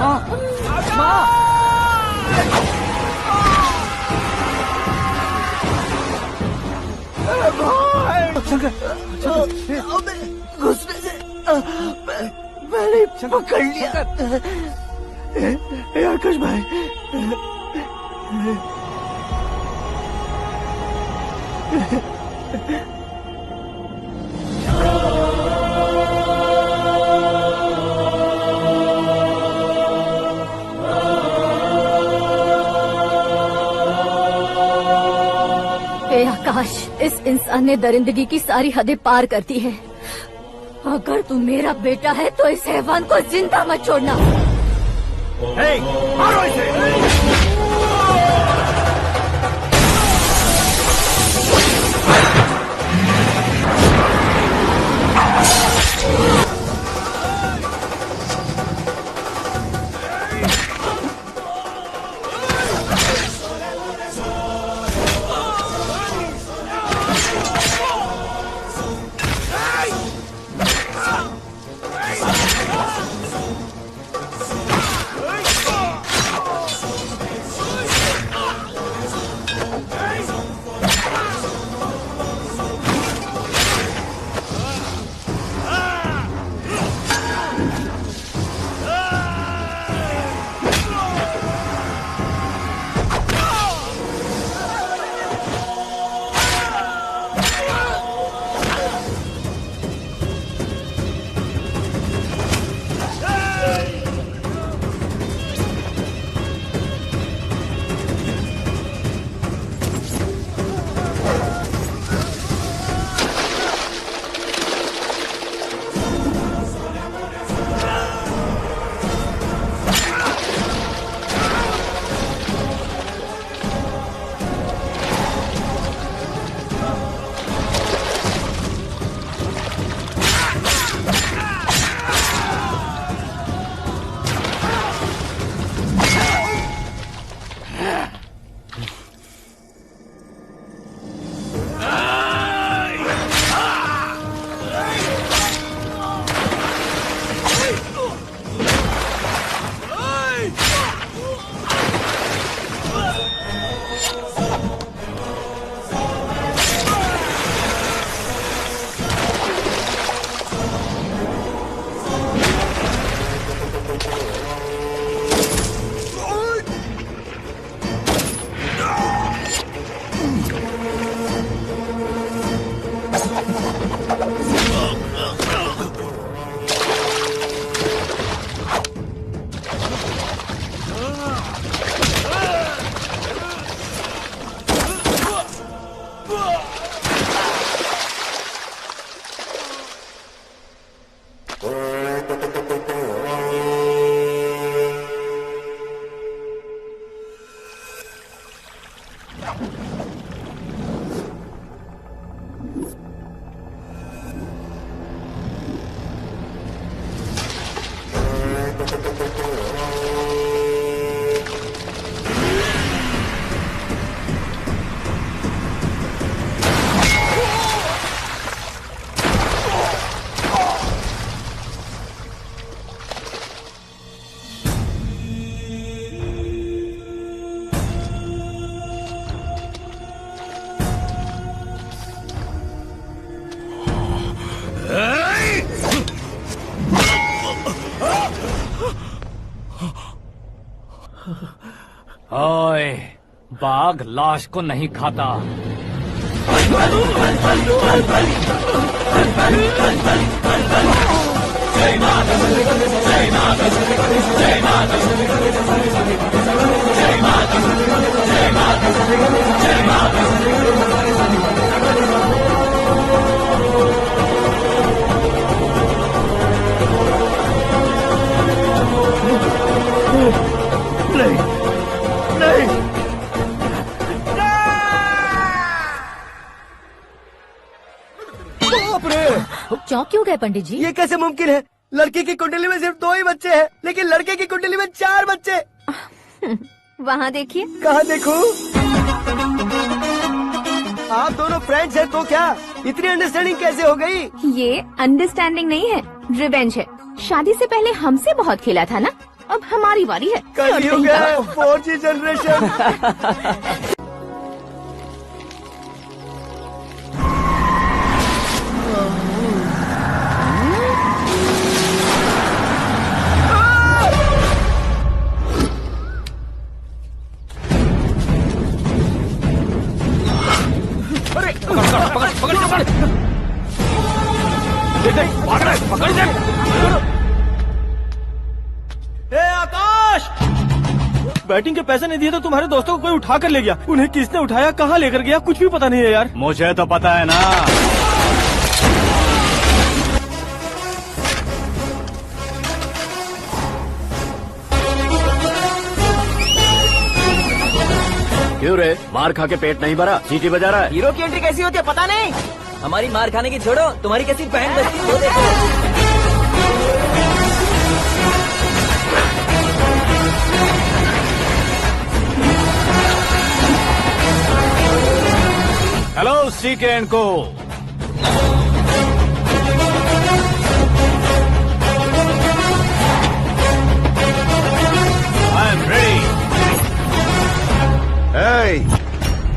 माँ, माँ। घुसने से मैंने पकड़ लिया। आकाश भाई, आकाश, इस इंसान ने दरिंदगी की सारी हदें पार कर दी है। अगर तू मेरा बेटा है तो इस हैवान को जिंदा मत छोड़ना। मारो इसे। ओए, बाघ लाश को नहीं खाता। नहीं, नहीं, बाप रे! चौंक क्यों गए पंडित जी? ये कैसे मुमकिन है? लड़की की कुंडली में सिर्फ 2 ही बच्चे हैं, लेकिन लड़के की कुंडली में 4 बच्चे। वहाँ देखिए। कहाँ देखूं? आप दोनों फ्रेंड्स हैं तो क्या? इतनी अंडरस्टैंडिंग कैसे हो गई? ये अंडरस्टैंडिंग नहीं है, रिवेंज है। शादी से पहले हमसे बहुत खेला था ना, अब हमारी बारी है। कलयुग है, 4G जनरेशन। ए आकाश, बैटिंग के पैसे नहीं दिए तो तुम्हारे दोस्तों को कोई उठा कर ले गया। उन्हें किसने उठाया, कहाँ लेकर गया, कुछ भी पता नहीं है यार। मुझे तो पता है ना। क्यों रे, मार खा के पेट नहीं भरा, सीटी बजा रहा है? हीरो की एंट्री कैसी होती है पता नहीं। हमारी मार खाने की छोड़ो, तुम्हारी कैसी बहन बचती है वो देखो। हेलो सीके एंड को। I am ready.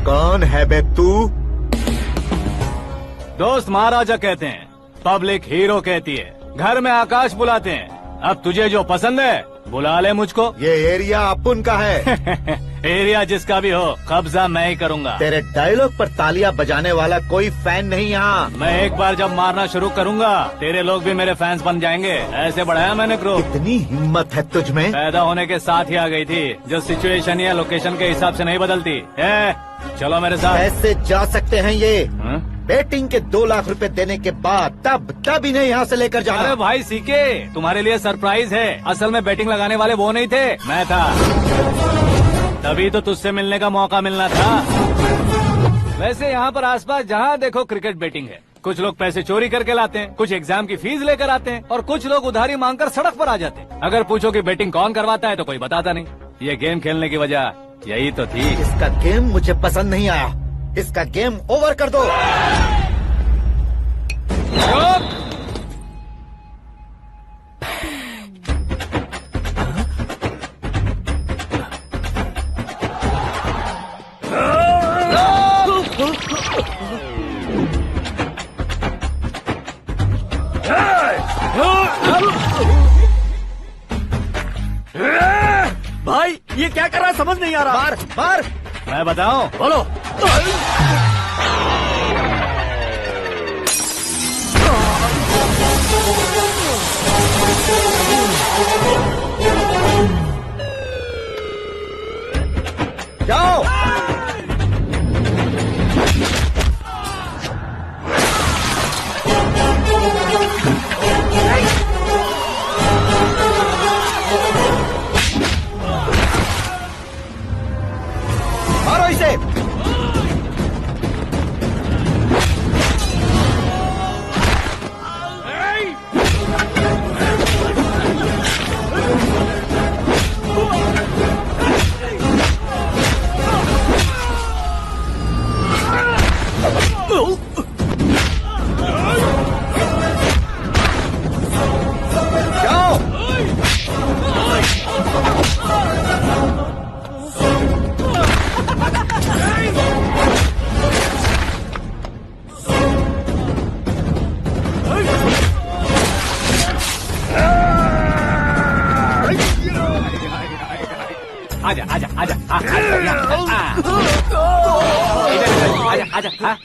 कौन है बे तू? दोस्त महाराजा कहते हैं, पब्लिक हीरो कहती है, घर में आकाश बुलाते हैं। अब तुझे जो पसंद है बुला ले मुझको। ये एरिया अपुन का है। एरिया जिसका भी हो, कब्जा मैं ही करूंगा। तेरे डायलॉग पर तालियां बजाने वाला कोई फैन नहीं यहाँ। मैं एक बार जब मारना शुरू करूंगा, तेरे लोग भी मेरे फैंस बन जाएंगे। ऐसे बढ़ाया मैंने ग्रुप। कितनी हिम्मत है तुझ में। पैदा होने के साथ ही आ गई थी, जो सिचुएशन या लोकेशन के हिसाब से नहीं बदलती। चलो मेरे साथ। ऐसे जा सकते हैं ये? हाँ? बेटिंग के 2 लाख रुपए देने के बाद तब इन्हें यहाँ से लेकर जाना। अरे भाई सीके, तुम्हारे लिए सरप्राइज है। असल में बैटिंग लगाने वाले वो नहीं थे, मैं था। तभी तो तुझसे मिलने का मौका मिलना था। वैसे यहाँ पर आसपास जहाँ देखो क्रिकेट बैटिंग है। कुछ लोग पैसे चोरी करके लाते हैं, कुछ एग्जाम की फीस लेकर आते हैं, और कुछ लोग उधारी मांगकर सड़क पर आ जाते हैं। अगर पूछो कि बैटिंग कौन करवाता है तो कोई बताता नहीं। ये गेम खेलने की वजह यही तो थी। इसका गेम मुझे पसंद नहीं आया। इसका गेम ओवर कर दो। भाई ये क्या कर रहा है समझ नहीं आ रहा। मार मार। मैं बताऊं? बोलो। जाओ। मारो इसे। जाओ। आजा आजा आजा आजा आजा आजा।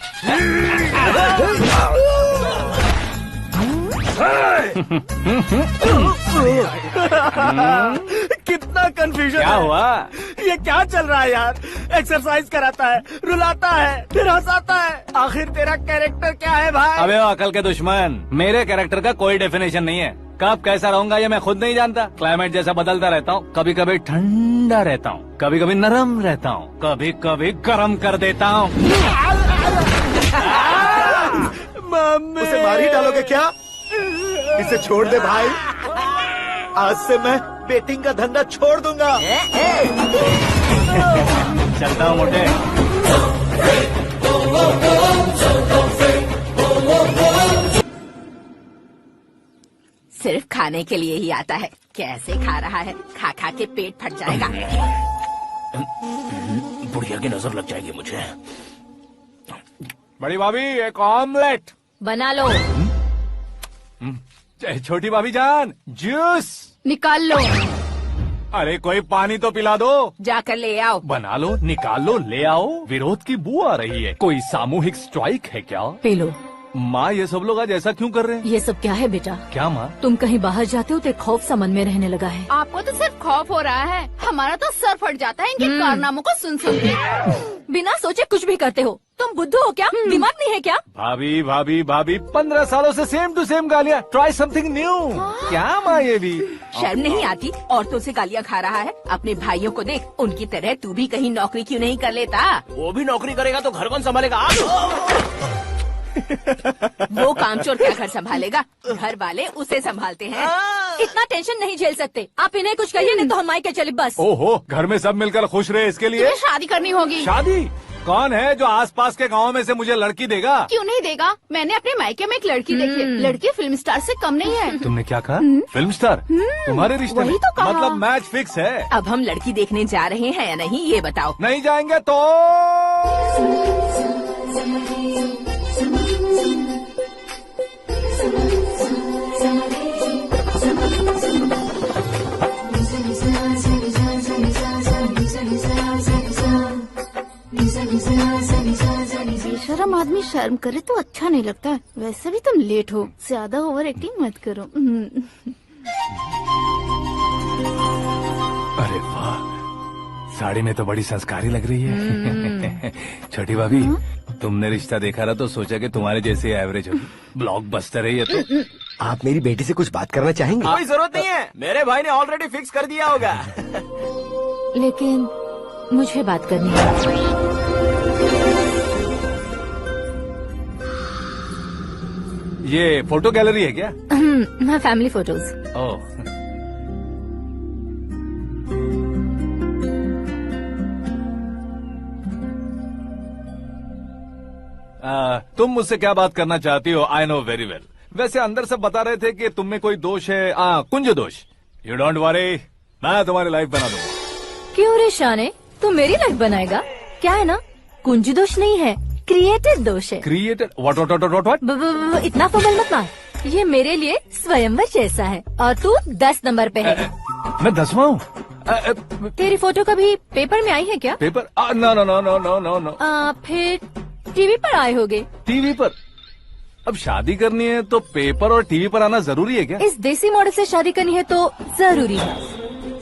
कितना कंफ्यूजन क्या है। हुआ? ये क्या चल रहा है यार। एक्सरसाइज कराता है, रुलाता है, फिर हंसाता है। आखिर तेरा कैरेक्टर क्या है भाई? अबे वो अकल के दुश्मन, मेरे कैरेक्टर का कोई डेफिनेशन नहीं है। कब कैसा रहूंगा ये मैं खुद नहीं जानता। क्लाइमेट जैसा बदलता रहता हूँ। कभी कभी ठंडा रहता हूँ, कभी कभी नरम रहता हूँ, कभी कभी गर्म कर देता हूँ। मम्मी उसे मार ही डालोगे क्या? इसे छोड़ दे भाई। आज से मैं बेटिंग का धंधा छोड़ दूंगा। चलता हूँ मोटे। सिर्फ खाने के लिए ही आता है। कैसे खा रहा है, खा खा के पेट फट जाएगा। बुढ़िया की नजर लग जाएगी मुझे। बड़ी भाभी एक ऑमलेट। बना लो। छोटी भाभी जान जूस। निकाल लो। अरे कोई पानी तो पिला दो। जाकर ले आओ। बना लो, निकाल लो, ले आओ। विरोध की बू आ रही है। कोई सामूहिक स्ट्राइक है क्या? P low. माँ ये सब लोग आज ऐसा क्यों कर रहे हैं? ये सब क्या है बेटा? क्या माँ? तुम कहीं बाहर जाते हो तो एक खौफ सा मन में रहने लगा है। आपको तो सिर्फ खौफ हो रहा है, हमारा तो सर फट जाता है इनके कारनामों को सुन सुन के। बिना सोचे कुछ भी करते हो। तुम बुद्धू हो क्या? दिमाग नहीं है क्या? भाभी भाभी भाभी 15 सालों से सेम टू सेम गालियाँ। Try something new. क्या माँ ये भी? शर्म नहीं आती? औरतों से गालियाँ खा रहा है। अपने भाइयों को देख, उनकी तरह तू भी कहीं नौकरी क्यों नहीं कर लेता? वो भी नौकरी करेगा तो घर कौन संभालेगा? वो कामचोर क्या घर संभालेगा? घर वाले उसे संभालते हैं। इतना टेंशन नहीं झेल सकते। आप इन्हें कुछ कहिए नहीं तो हम मायके चले बस। ओहो, घर में सब मिलकर खुश रहे इसके लिए। तुम्हें शादी करनी होगी। शादी? कौन है जो आसपास के गांव में से मुझे लड़की देगा? क्यों नहीं देगा? मैंने अपने मायके में एक लड़की देखी है। लड़की फिल्म स्टार से कम नहीं है। तुमने क्या कहा? Film star? तुम्हारे रिश्ते में? वही तो कहा। मतलब मैच फिक्स है? अब हम लड़की देखने जा रहे हैं या नहीं, ये बताओ। नहीं जाएंगे तो? बेशरम आदमी शर्म करे तो अच्छा नहीं लगता। वैसे भी तुम लेट हो, ज्यादा ओवर एक्टिंग मत करो। अरे वाह, साड़ी में तो बड़ी संस्कारी लग रही है। छोटी भाभी, तुमने रिश्ता देखा ना तो सोचा कि तुम्हारे जैसे एवरेज होगी। ब्लॉकबस्टर है ये तो। आप मेरी बेटी से कुछ बात करना चाहेंगे? कोई जरूरत नहीं है, मेरे भाई ने ऑलरेडी फिक्स कर दिया होगा। लेकिन मुझे बात करनी है। ये फोटो गैलरी है क्या? मैं फैमिली फोटोज। ओह, तुम मुझसे क्या बात करना चाहती हो? I know very well. वैसे अंदर सब बता रहे थे कि तुम में कोई दोष है। कुंज दोष। यू डोंट वरी, मैं तुम्हारी लाइफ बना दूंगा। क्यों रे शाने, तू मेरी लाइफ बनाएगा? क्या है ना, कुंज दोष नहीं है, क्रिएटेड दोष है। क्रिएटेड? व्हाट? इतना फॉर्मल मत मार। ये मेरे लिए स्वयंवर जैसा है और तू 10 नंबर पे है। मैं 10वां हूँ? तेरी फोटो कभी पेपर में आई है क्या? Paper? No no no no no no no. फिर टीवी पर आए होगे। टीवी पर? अब शादी करनी है तो पेपर और टीवी पर आना जरूरी है क्या? इस देसी मॉडल से शादी करनी है तो जरूरी है।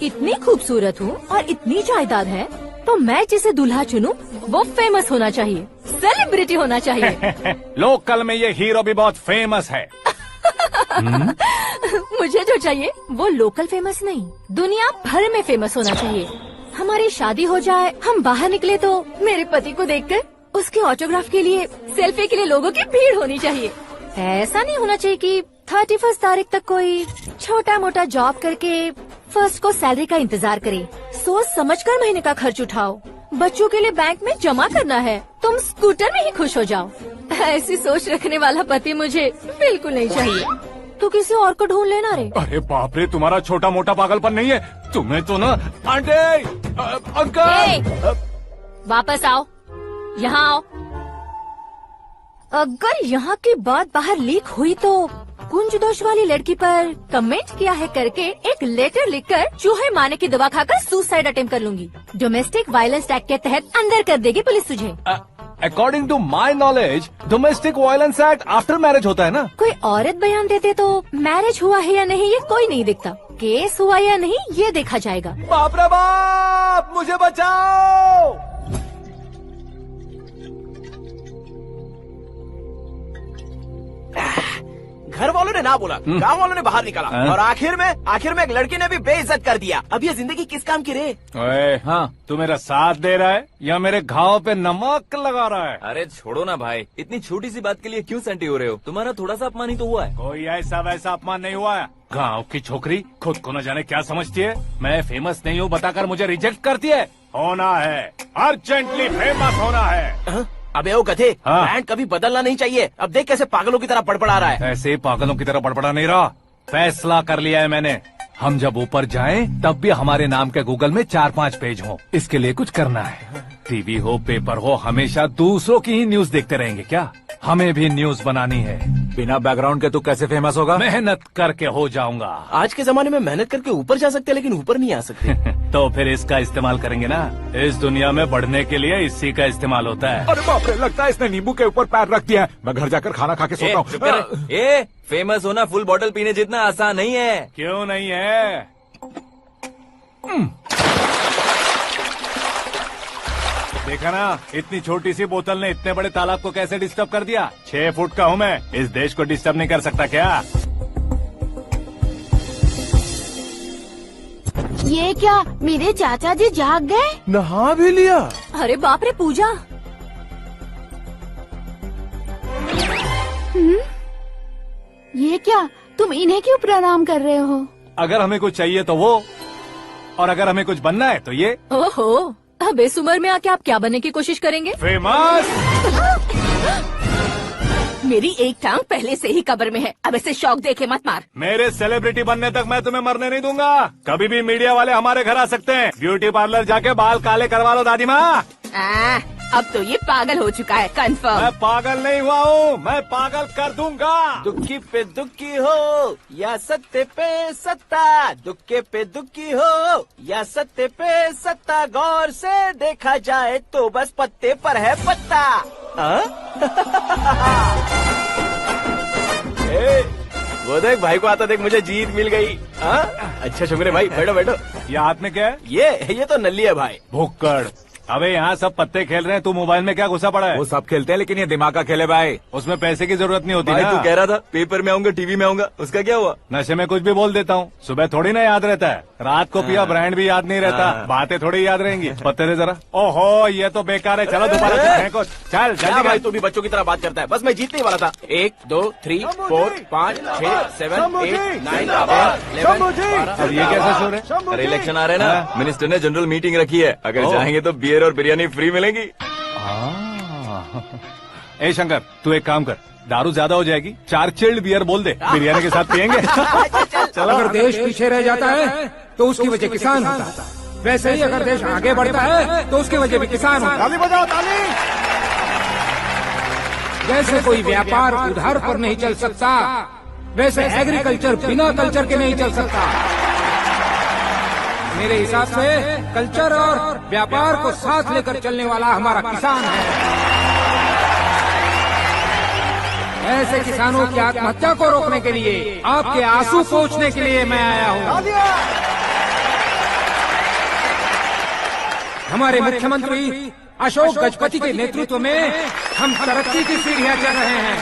इतनी खूबसूरत हूँ और इतनी जायदाद है तो मैं जिसे दूल्हा चुनूं वो फेमस होना चाहिए, सेलिब्रिटी होना चाहिए। लोकल में ये हीरो भी बहुत फेमस है। मुझे जो चाहिए वो लोकल फेमस नहीं, दुनिया भर में फेमस होना चाहिए। हमारी शादी हो जाए, हम बाहर निकले तो मेरे पति को देखकर उसके ऑटोग्राफ के लिए, सेल्फी के लिए लोगों की भीड़ होनी चाहिए। ऐसा नहीं होना चाहिए कि 31 तारीख तक कोई छोटा मोटा जॉब करके फर्स्ट को सैलरी का इंतजार करे। सोच समझकर महीने का खर्च उठाओ। बच्चों के लिए बैंक में जमा करना है, तुम स्कूटर में ही खुश हो जाओ। ऐसी सोच रखने वाला पति मुझे बिल्कुल नहीं चाहिए। तू किसी और को ढूंढ लेना रे। अरे बाप रे, तुम्हारा छोटा मोटा पागलपन नहीं है? तुम्हें तो ना आंटी, अंकल। वापस आओ, यहाँ आओ। अगर यहाँ की बात बाहर लीक हुई तो कुंज दोष वाली लड़की पर कमेंट किया है करके एक लेटर लिखकर चूहे मारने की दवा खाकर सुसाइड अटेम्प्ट कर लूंगी। डोमेस्टिक वायलेंस एक्ट के तहत अंदर कर देगी पुलिस तुझे। According to my knowledge domestic violence act after marriage होता है ना? कोई औरत बयान देते तो मैरिज हुआ है या नहीं ये कोई नहीं देखता, केस हुआ या नहीं ये देखा जाएगा। बाप रे बाप, मुझे बचाओ। घर वालों ने ना बोला, गांव वालों ने बाहर निकाला और आखिर में एक लड़की ने भी बेइज्जत कर दिया। अब ये जिंदगी किस काम की रे? ओए, हाँ, तू मेरा साथ दे रहा है या मेरे घाव पे नमक लगा रहा है? अरे छोड़ो ना भाई, इतनी छोटी सी बात के लिए क्यों सेंटी हो रहे हो? तुम्हारा थोड़ा सा अपमान ही तो हुआ है। कोई ऐसा वैसा अपमान नहीं हुआ है। गाँव की छोकरी खुद को न जाने क्या समझती है। मैं फेमस नहीं हूँ बताकर मुझे रिजेक्ट करती है। होना है, अर्जेंटली फेमस होना है। अबे ओ गधे, हाँ। ब्रांड कभी बदलना नहीं चाहिए। अब देख कैसे पागलों की तरह बड़बड़ा रहा है। ऐसे पागलों की तरह बड़बड़ा नहीं रहा। फैसला कर लिया है मैंने। हम जब ऊपर जाएं तब भी हमारे नाम के गूगल में 4-5 पेज हों। इसके लिए कुछ करना है। टीवी हो, पेपर हो, हमेशा दूसरों की ही न्यूज देखते रहेंगे क्या? हमें भी न्यूज बनानी है। बिना बैकग्राउंड के तू कैसे फेमस होगा? मेहनत करके हो जाऊंगा। आज के जमाने में मेहनत करके ऊपर जा सकते हैं लेकिन ऊपर नहीं आ सकते। तो फिर इसका इस्तेमाल करेंगे ना। इस दुनिया में बढ़ने के लिए इसी का इस्तेमाल होता है। अरे बाप रे, लगता है इसने नींबू के ऊपर पैर रख दिया है। मैं घर जाकर खाना खा के सोता हूँ। ए, फेमस होना फुल बॉटल पीने जितना आसान नहीं है। क्यों नहीं है? देखा ना, इतनी छोटी सी बोतल ने इतने बड़े तालाब को कैसे डिस्टर्ब कर दिया। 6 फुट का हूँ मैं, इस देश को डिस्टर्ब नहीं कर सकता क्या? ये क्या, मेरे चाचा जी जाग गए? नहा भी लिया? अरे बाप रे पूजा, ये क्या, तुम इन्हें क्यों प्रणाम कर रहे हो? अगर हमें कुछ चाहिए तो वो, और अगर हमें कुछ बनना है तो ये। ओहो, अब इस उम्र में आके आप क्या बनने की कोशिश करेंगे? फेमस। मेरी एक टांग पहले से ही कब्र में है, अब ऐसे शौक देके मत मार। मेरे सेलिब्रिटी बनने तक मैं तुम्हें मरने नहीं दूंगा। कभी भी मीडिया वाले हमारे घर आ सकते हैं। ब्यूटी पार्लर जाके बाल काले करवा लो दादी माँ। अब तो ये पागल हो चुका है, कंफर्म। मैं पागल नहीं हुआ हूँ, मैं पागल कर दूंगा। दुखी पे दुखी हो या सत्य पे सत्ता, दुखे पे दुखी हो या सत्य पे सत्ता, गौर से देखा जाए तो बस पत्ते पर है पत्ता। वो देख भाई को आता देख, मुझे जीत मिल गई। अच्छा शुक्र है भाई, बैठो बैठो। ये हाथ में क्या है? ये तो नल्ली है भाई। भुक्कड़। अबे यहाँ सब पत्ते खेल रहे हैं, तू मोबाइल में क्या घुसा पड़ा है? वो सब खेलते हैं लेकिन ये दिमाग का खेल है भाई। उसमें पैसे की जरूरत नहीं होती भाई ना। तू कह रहा था पेपर में आऊंगा, टीवी में आऊंगा, उसका क्या हुआ? नशे में कुछ भी बोल देता हूँ, सुबह थोड़ी ना याद रहता है। रात को पिया ब्रांड भी याद नहीं रहता, बातें थोड़ी याद रहेंगी। पत्ते दे जरा। ओहो, ये तो बेकार है, चलो दोबारा फेंको। चल क्या जल्दी भाई, कर। तू भी बच्चों की तरह बात करता है। बस मैं जीतने ही वाला था। 1 2 3 4 5 6 7 8 9 10 अब ये कैसे शोर है? अरे इलेक्शन आ रहे हैं ना, मिनिस्टर ने जनरल मीटिंग रखी है, अगर जाएंगे तो बियर और बिरयानी फ्री मिलेगी। ए शंकर, तू एक काम कर, दारू ज्यादा हो जाएगी, 4 चिल्ड बियर बोल दे, बिरयानी के साथ पियेंगे। अगर देश पीछे रह जाता है तो उसकी वजह किसान होता है, वैसे ही अगर देश आगे बढ़ता है तो उसकी वजह भी किसान होता है। ताली बजाओ, ताली। जैसे कोई व्यापार उधार पर नहीं चल सकता, वैसे एग्रीकल्चर बिना कल्चर के नहीं चल सकता। मेरे हिसाब से कल्चर और व्यापार को साथ लेकर चलने वाला हमारा किसान है। ऐसे किसानों की आत्महत्या को रोकने के लिए, आपके आंसू पोंछने के लिए मैं आया हूँ। हमारे मुख्यमंत्री अशोक गजपति के नेतृत्व में हम तरक्की की सीढ़ियाँ चढ़ रहे हैं।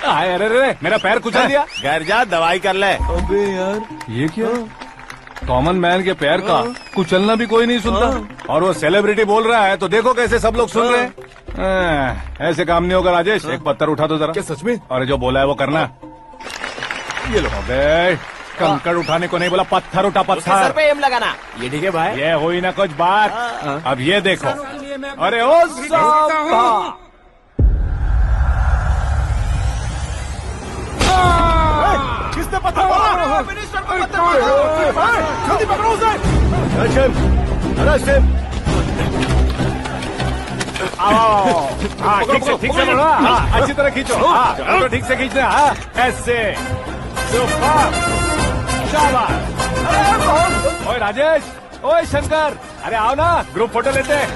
अरे अरे, मेरा पैर कुचल दिया। घर जा, दवाई कर ले। अबे यार, ये क्या? कॉमन मैन के पैर का कुचलना भी कोई नहीं सुनता, और वो सेलिब्रिटी बोल रहा है तो देखो कैसे सब लोग सुन रहे हैं। ऐसे काम नहीं होगा राजेश, एक पत्थर उठा दो जरा। क्या सच में? और जो बोला है वो करना। ये लो। अबे कंकड़ उठाने को नहीं बोला, पत्थर उठा, सर पत्थर। पे एम लगाना। ये ठीक है भाई। ये हुई ना कुछ बात। अब ये देखो। अरे ओ साहब, किसने पत्थर मारा? मिनिस्टर को पत्थर मारा। जल्दी पकड़ो उसे। हाँ ठीक से पकड़ो। हाँ अच्छी तरह खींचो। हाँ तो ठीक से खींचना। हाँ ऐसे। सुपर, शाबाश। ओए राजेश, ओए शंकर, अरे आओ ना, ग्रुप फोटो लेते हैं।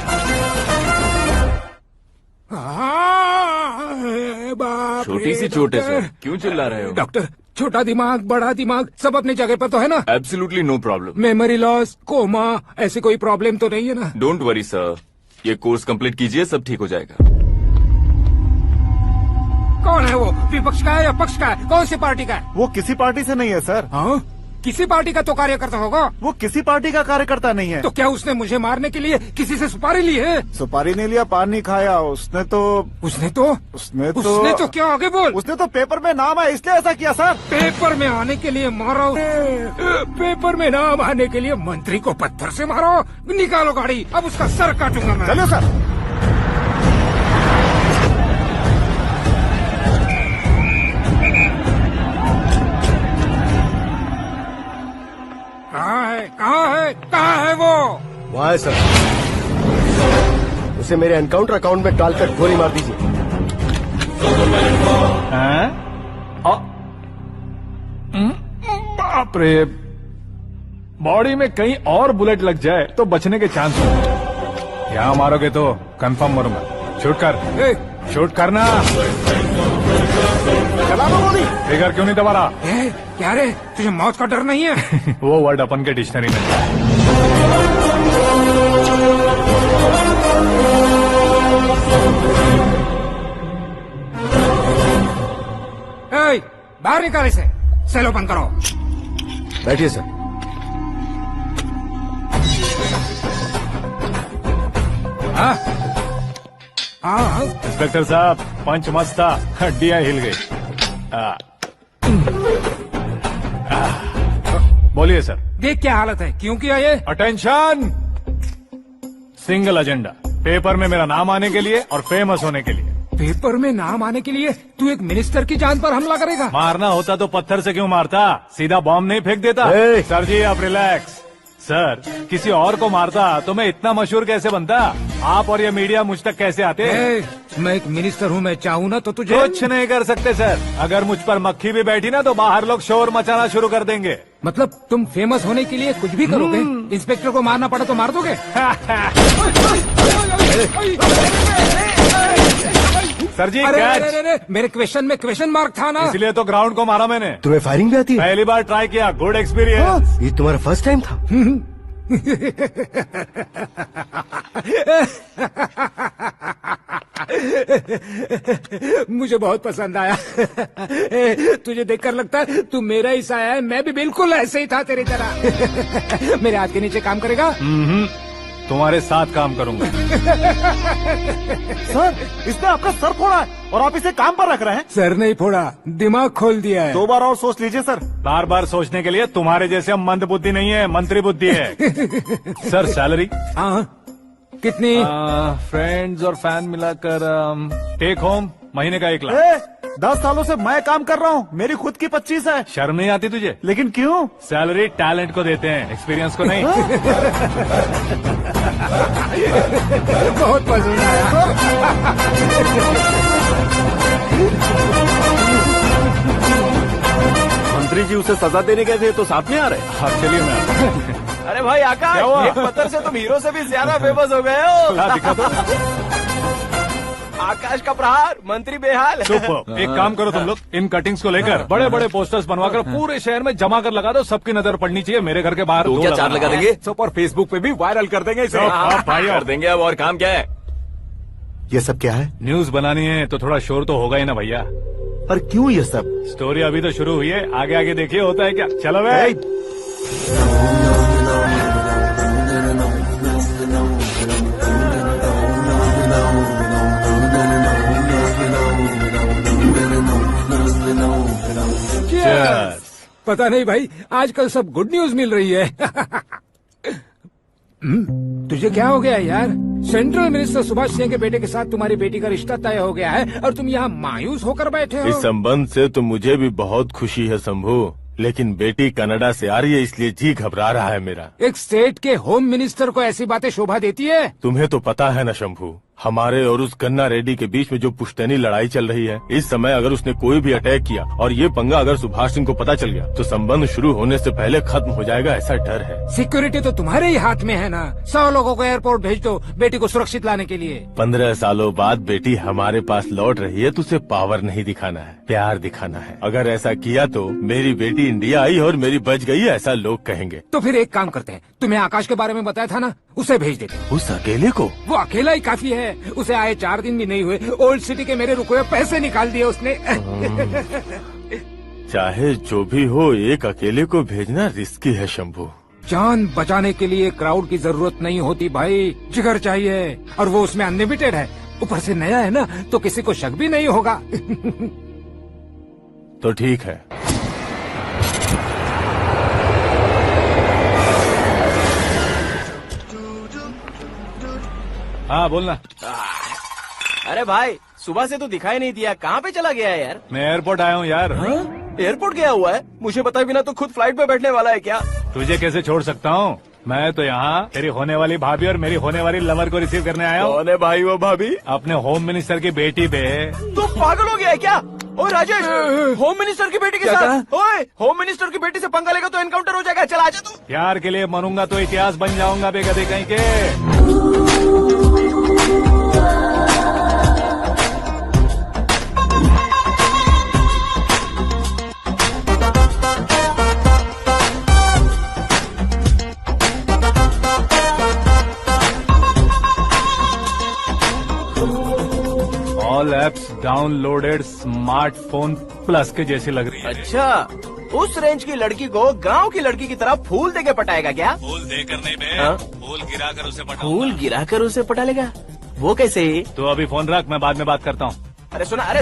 छोटी सी चोट है सर, क्यों चिल्ला रहे हो? डॉक्टर, छोटा दिमाग बड़ा दिमाग सब अपनी जगह पर तो है ना? Absolutely no problem. Memory loss, coma, ऐसी कोई प्रॉब्लम तो नहीं है ना? डोंट वरी सर, ये कोर्स कंप्लीट कीजिए, सब ठीक हो जाएगा। कौन है वो? विपक्ष का है या पक्ष का है? कौन सी पार्टी का है? वो किसी पार्टी से नहीं है सर। हाँ, किसी पार्टी का तो कार्यकर्ता होगा। वो किसी पार्टी का कार्यकर्ता नहीं है। तो क्या उसने मुझे मारने के लिए किसी से सुपारी ली है? सुपारी नहीं लिया, पान नहीं खाया। उसने तो क्या आगे बोल? उसने तो पेपर में नाम है इसलिए ऐसा किया सर। पेपर में आने के लिए मारो? पेपर में नाम आने के लिए मंत्री को पत्थर से मारो? निकालो गाड़ी, अब उसका सर काटूंगा मैं। चलो सर। कहाँ है वो? वहाँ है सर। उसे मेरे एनकाउंटर अकाउंट में डालकर गोली मार दीजिए। बाप रे, बॉडी में कहीं और बुलेट लग जाए तो बचने के चांस हो। यहाँ मारोगे तो कंफर्म मरूंगा। शूट कर, शूट करना। चला दो गोली। फिगर क्यों नहीं दबा रहा? क्या रे, तुझे मौत का डर नहीं है? वो वर्ड अपन के डिक्शनरी में है। बाहर निकाल इसे। सेलो बंद करो। बैठिए सर। इंस्पेक्टर साहब, पंच मस्त था, हड्डियां हिल गई। बोलिए सर। देख क्या हालत है, क्यों किया ये? अटेंशन, सिंगल एजेंडा, पेपर में मेरा नाम आने के लिए और फेमस होने के लिए। पेपर में नाम आने के लिए तू एक मिनिस्टर की जान पर हमला करेगा? मारना होता तो पत्थर से क्यों मारता, सीधा बॉम्ब नहीं फेंक देता। सर जी आप रिलैक्स। सर, किसी और को मारता तो मैं इतना मशहूर कैसे बनता? आप और ये मीडिया मुझ तक कैसे आते? मैं एक मिनिस्टर हूँ, मैं चाहूँ ना तो तुझे कुछ नहीं कर सकते सर। अगर मुझ पर मक्खी भी बैठी ना तो बाहर लोग शोर मचाना शुरू कर देंगे। मतलब तुम फेमस होने के लिए कुछ भी करोगे? इंस्पेक्टर को मारना पड़ा तो मार दोगे? सर जी अरे, मेरे क्वेश्चन में क्वेश्चन मार्क था ना, इसलिए तो ग्राउंड को मारा मैंने। तुम्हें फायरिंग भी आती है? पहली बार ट्राई किया, गुड एक्सपीरियंस। ये तुम्हारा फर्स्ट टाइम था? मुझे बहुत पसंद आया। तुझे देखकर लगता है तू मेरा ही साया है। मैं भी बिल्कुल ऐसे ही था तेरी तरह। मेरे हाथ के नीचे काम करेगा? तुम्हारे साथ काम करूंगा। सर, इसने आपका सर फोड़ा है और आप इसे काम पर रख रहे हैं। सर नहीं फोड़ा, दिमाग खोल दिया है। 2 बार और सोच लीजिए सर। बार बार सोचने के लिए तुम्हारे जैसे मंद बुद्धि नहीं है, मंत्री बुद्धि है। Sir salary? हाँ, कितनी? फ्रेंड्स और फैन मिलाकर टेक होम महीने का 1 लाख। 10 सालों से मैं काम कर रहा हूँ, मेरी खुद की 25 है। शर्म नहीं आती तुझे? लेकिन क्यों? सैलरी टैलेंट को देते हैं, एक्सपीरियंस को नहीं। बहुत पसंद आया। मंत्री जी उसे सजा देने गए थे तो साथ में आ रहे? हाँ चलिए मैं आता हूं। अरे भाई आकाश, एक पत्थर से तुम हीरो से भी ज्यादा फेमस हो गए हो। दिखा दो। आकाश का प्रहार, मंत्री बेहाल। सुपर। एक काम करो तुम लोग, इन कटिंग्स को लेकर बड़े बड़े पोस्टर्स बनवाकर पूरे शहर में जमा कर लगा दो। सबकी नजर पड़नी चाहिए। मेरे घर के बाहर तो क्या 4 लगा देंगे? और फेसबुक पे भी वायरल कर देंगे इसे। भाई कर देंगे। अब और काम क्या है? ये सब क्या है? न्यूज बनानी है तो थोड़ा शोर तो होगा ही ना भैया। पर क्यों ये सब? स्टोरी अभी तो शुरू हुई है, आगे आगे देखिए होता है क्या। चलो भाई। पता नहीं भाई, आजकल सब गुड न्यूज मिल रही है। तुझे क्या हो गया यार? सेंट्रल मिनिस्टर सुभाष सिंह के बेटे के साथ तुम्हारी बेटी का रिश्ता तय हो गया है और तुम यहाँ मायूस होकर बैठे हो। इस संबंध से तो मुझे भी बहुत खुशी है शंभू, लेकिन बेटी कनाडा से आ रही है इसलिए जी घबरा रहा है मेरा। एक स्टेट के होम मिनिस्टर को ऐसी बातें शोभा देती है? तुम्हें तो पता है ना शंभू, हमारे और उस गन्ना रेड्डी के बीच में जो पुश्तैनी लड़ाई चल रही है, इस समय अगर उसने कोई भी अटैक किया और ये पंगा अगर सुभाष सिंह को पता चल गया तो संबंध शुरू होने से पहले खत्म हो जाएगा, ऐसा डर है। सिक्योरिटी तो तुम्हारे ही हाथ में है ना। 100 लोगों को एयरपोर्ट भेज दो बेटी को सुरक्षित लाने के लिए। 15 सालों बाद बेटी हमारे पास लौट रही है तो उसे पावर नहीं दिखाना है, प्यार दिखाना है। अगर ऐसा किया तो मेरी बेटी इंडिया आई और मेरी बच गई, ऐसा लोग कहेंगे। तो फिर एक काम करते हैं, तुम्हें आकाश के बारे में बताया था ना, उसे भेज देते हैं। उस अकेले को? वो अकेला ही काफी है। उसे आए 4 दिन भी नहीं हुए, ओल्ड सिटी के मेरे रुके हुए पैसे निकाल दिए उसने। चाहे जो भी हो, एक अकेले को भेजना रिस्की है शंभू। जान बचाने के लिए क्राउड की जरूरत नहीं होती भाई, जिगर चाहिए, और वो उसमें अनलिमिटेड है। ऊपर से नया है ना, तो किसी को शक भी नहीं होगा। तो ठीक है। हाँ बोलना। अरे भाई, सुबह से तो दिखाई नहीं दिया, कहाँ पे चला गया है यार? मैं एयरपोर्ट आया हूँ यार। एयरपोर्ट गया हुआ है? मुझे बताए बिना तो खुद फ्लाइट पे बैठने वाला है क्या? तुझे कैसे छोड़ सकता हूँ? मैं तो यहाँ तेरी होने वाली भाभी और मेरी होने वाली लवर को रिसीव करने आया हूँ। कौन है भाई वो भाभी? अपने होम मिनिस्टर की बेटी पे। तू पागल हो गया है क्या? ओए राजेश, होम मिनिस्टर की बेटी के साथ? ओए, होम मिनिस्टर की बेटी से पंगा लेगा तो एनकाउंटर हो जाएगा। चल आजा तू। प्यार के लिए मरूंगा तो इतिहास बन जाऊंगा बेगधे कहीं के। All apps downloaded smartphone plus के जैसी लग रही है। अच्छा, उस रेंज की लड़की को गांव की लड़की की तरह फूल देके पटाएगा क्या? फूल देकर नहीं बे, हाँ? फूल गिराकर उसे पटा। फूल गिराकर उसे पटा लेगा? वो कैसे? तो अभी फोन रख, मैं बाद में बात करता हूँ। अरे सुना है।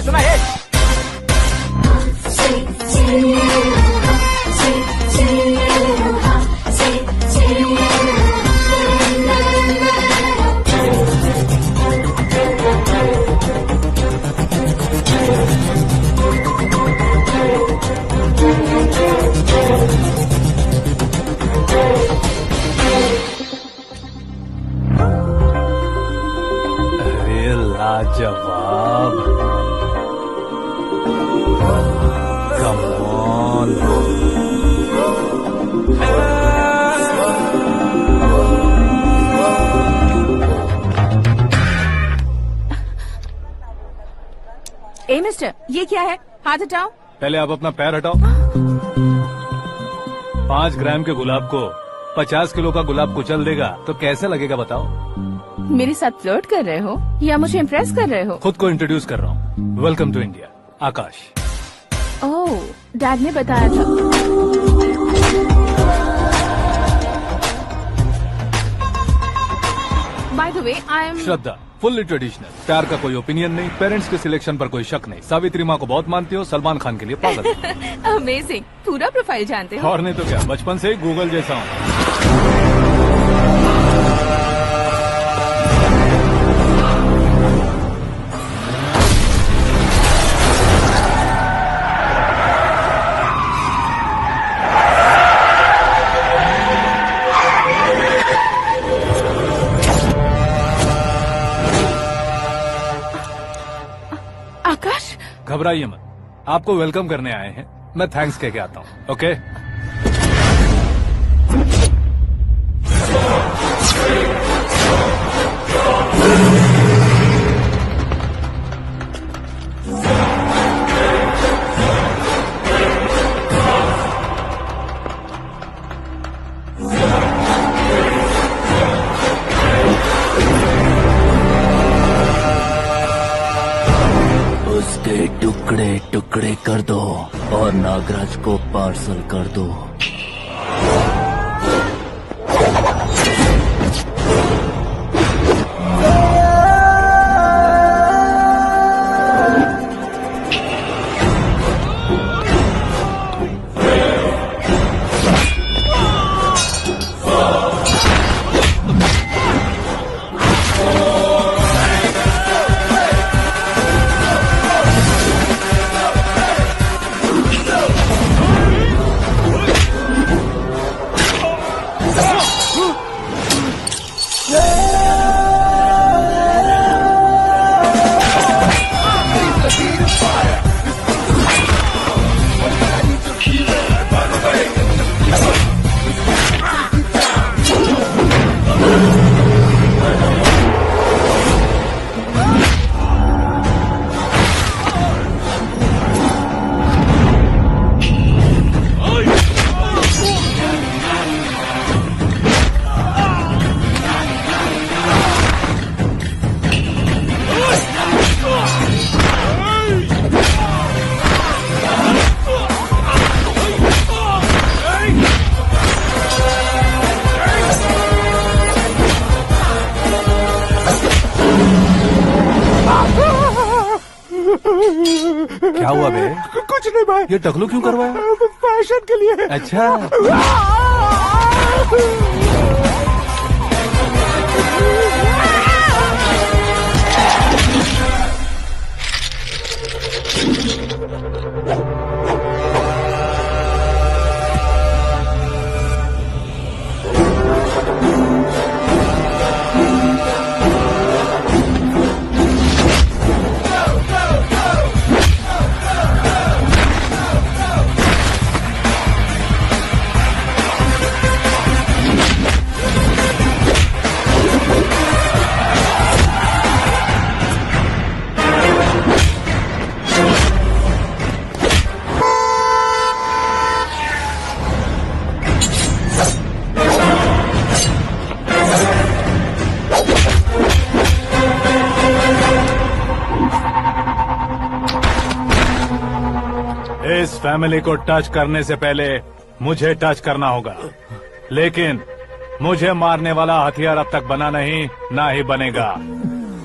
अरे लाजवाब, कम ऑन। ए मिस्टर, ये क्या है? हाथ हटाओ। पहले आप अपना पैर हटाओ। 5 ग्राम के गुलाब को 50 किलो का गुलाब कुचल देगा तो कैसे लगेगा बताओ? मेरे साथ फ्लर्ट कर रहे हो या मुझे इम्प्रेस कर रहे हो? खुद को इंट्रोड्यूस कर रहा हूँ। Welcome to India, Akash. Oh, dad ने बताया था। By the way, I am Shraddha, fully traditional. प्यार का कोई ओपिनियन नहीं, पेरेंट्स के सिलेक्शन पर कोई शक नहीं। सावित्री माँ को बहुत मानती हो, सलमान खान के लिए पागल। अमेजिंग, पूरा प्रोफाइल जानते हो। और नहीं तो क्या, बचपन से ही गूगल जैसा हूँ। आकाश, घबराइए मत, आपको वेलकम करने आए हैं। मैं थैंक्स कह के आता हूँ। ओके? उसके टुकड़े टुकड़े कर दो और नागराज को पार्सल कर दो। क्या हुआ बे? कुछ नहीं भाई। ये टकलू क्यों करवाया? फैशन के लिए। अच्छा। फैमिली को टच करने से पहले मुझे टच करना होगा, लेकिन मुझे मारने वाला हथियार अब तक बना नहीं, ना ही बनेगा।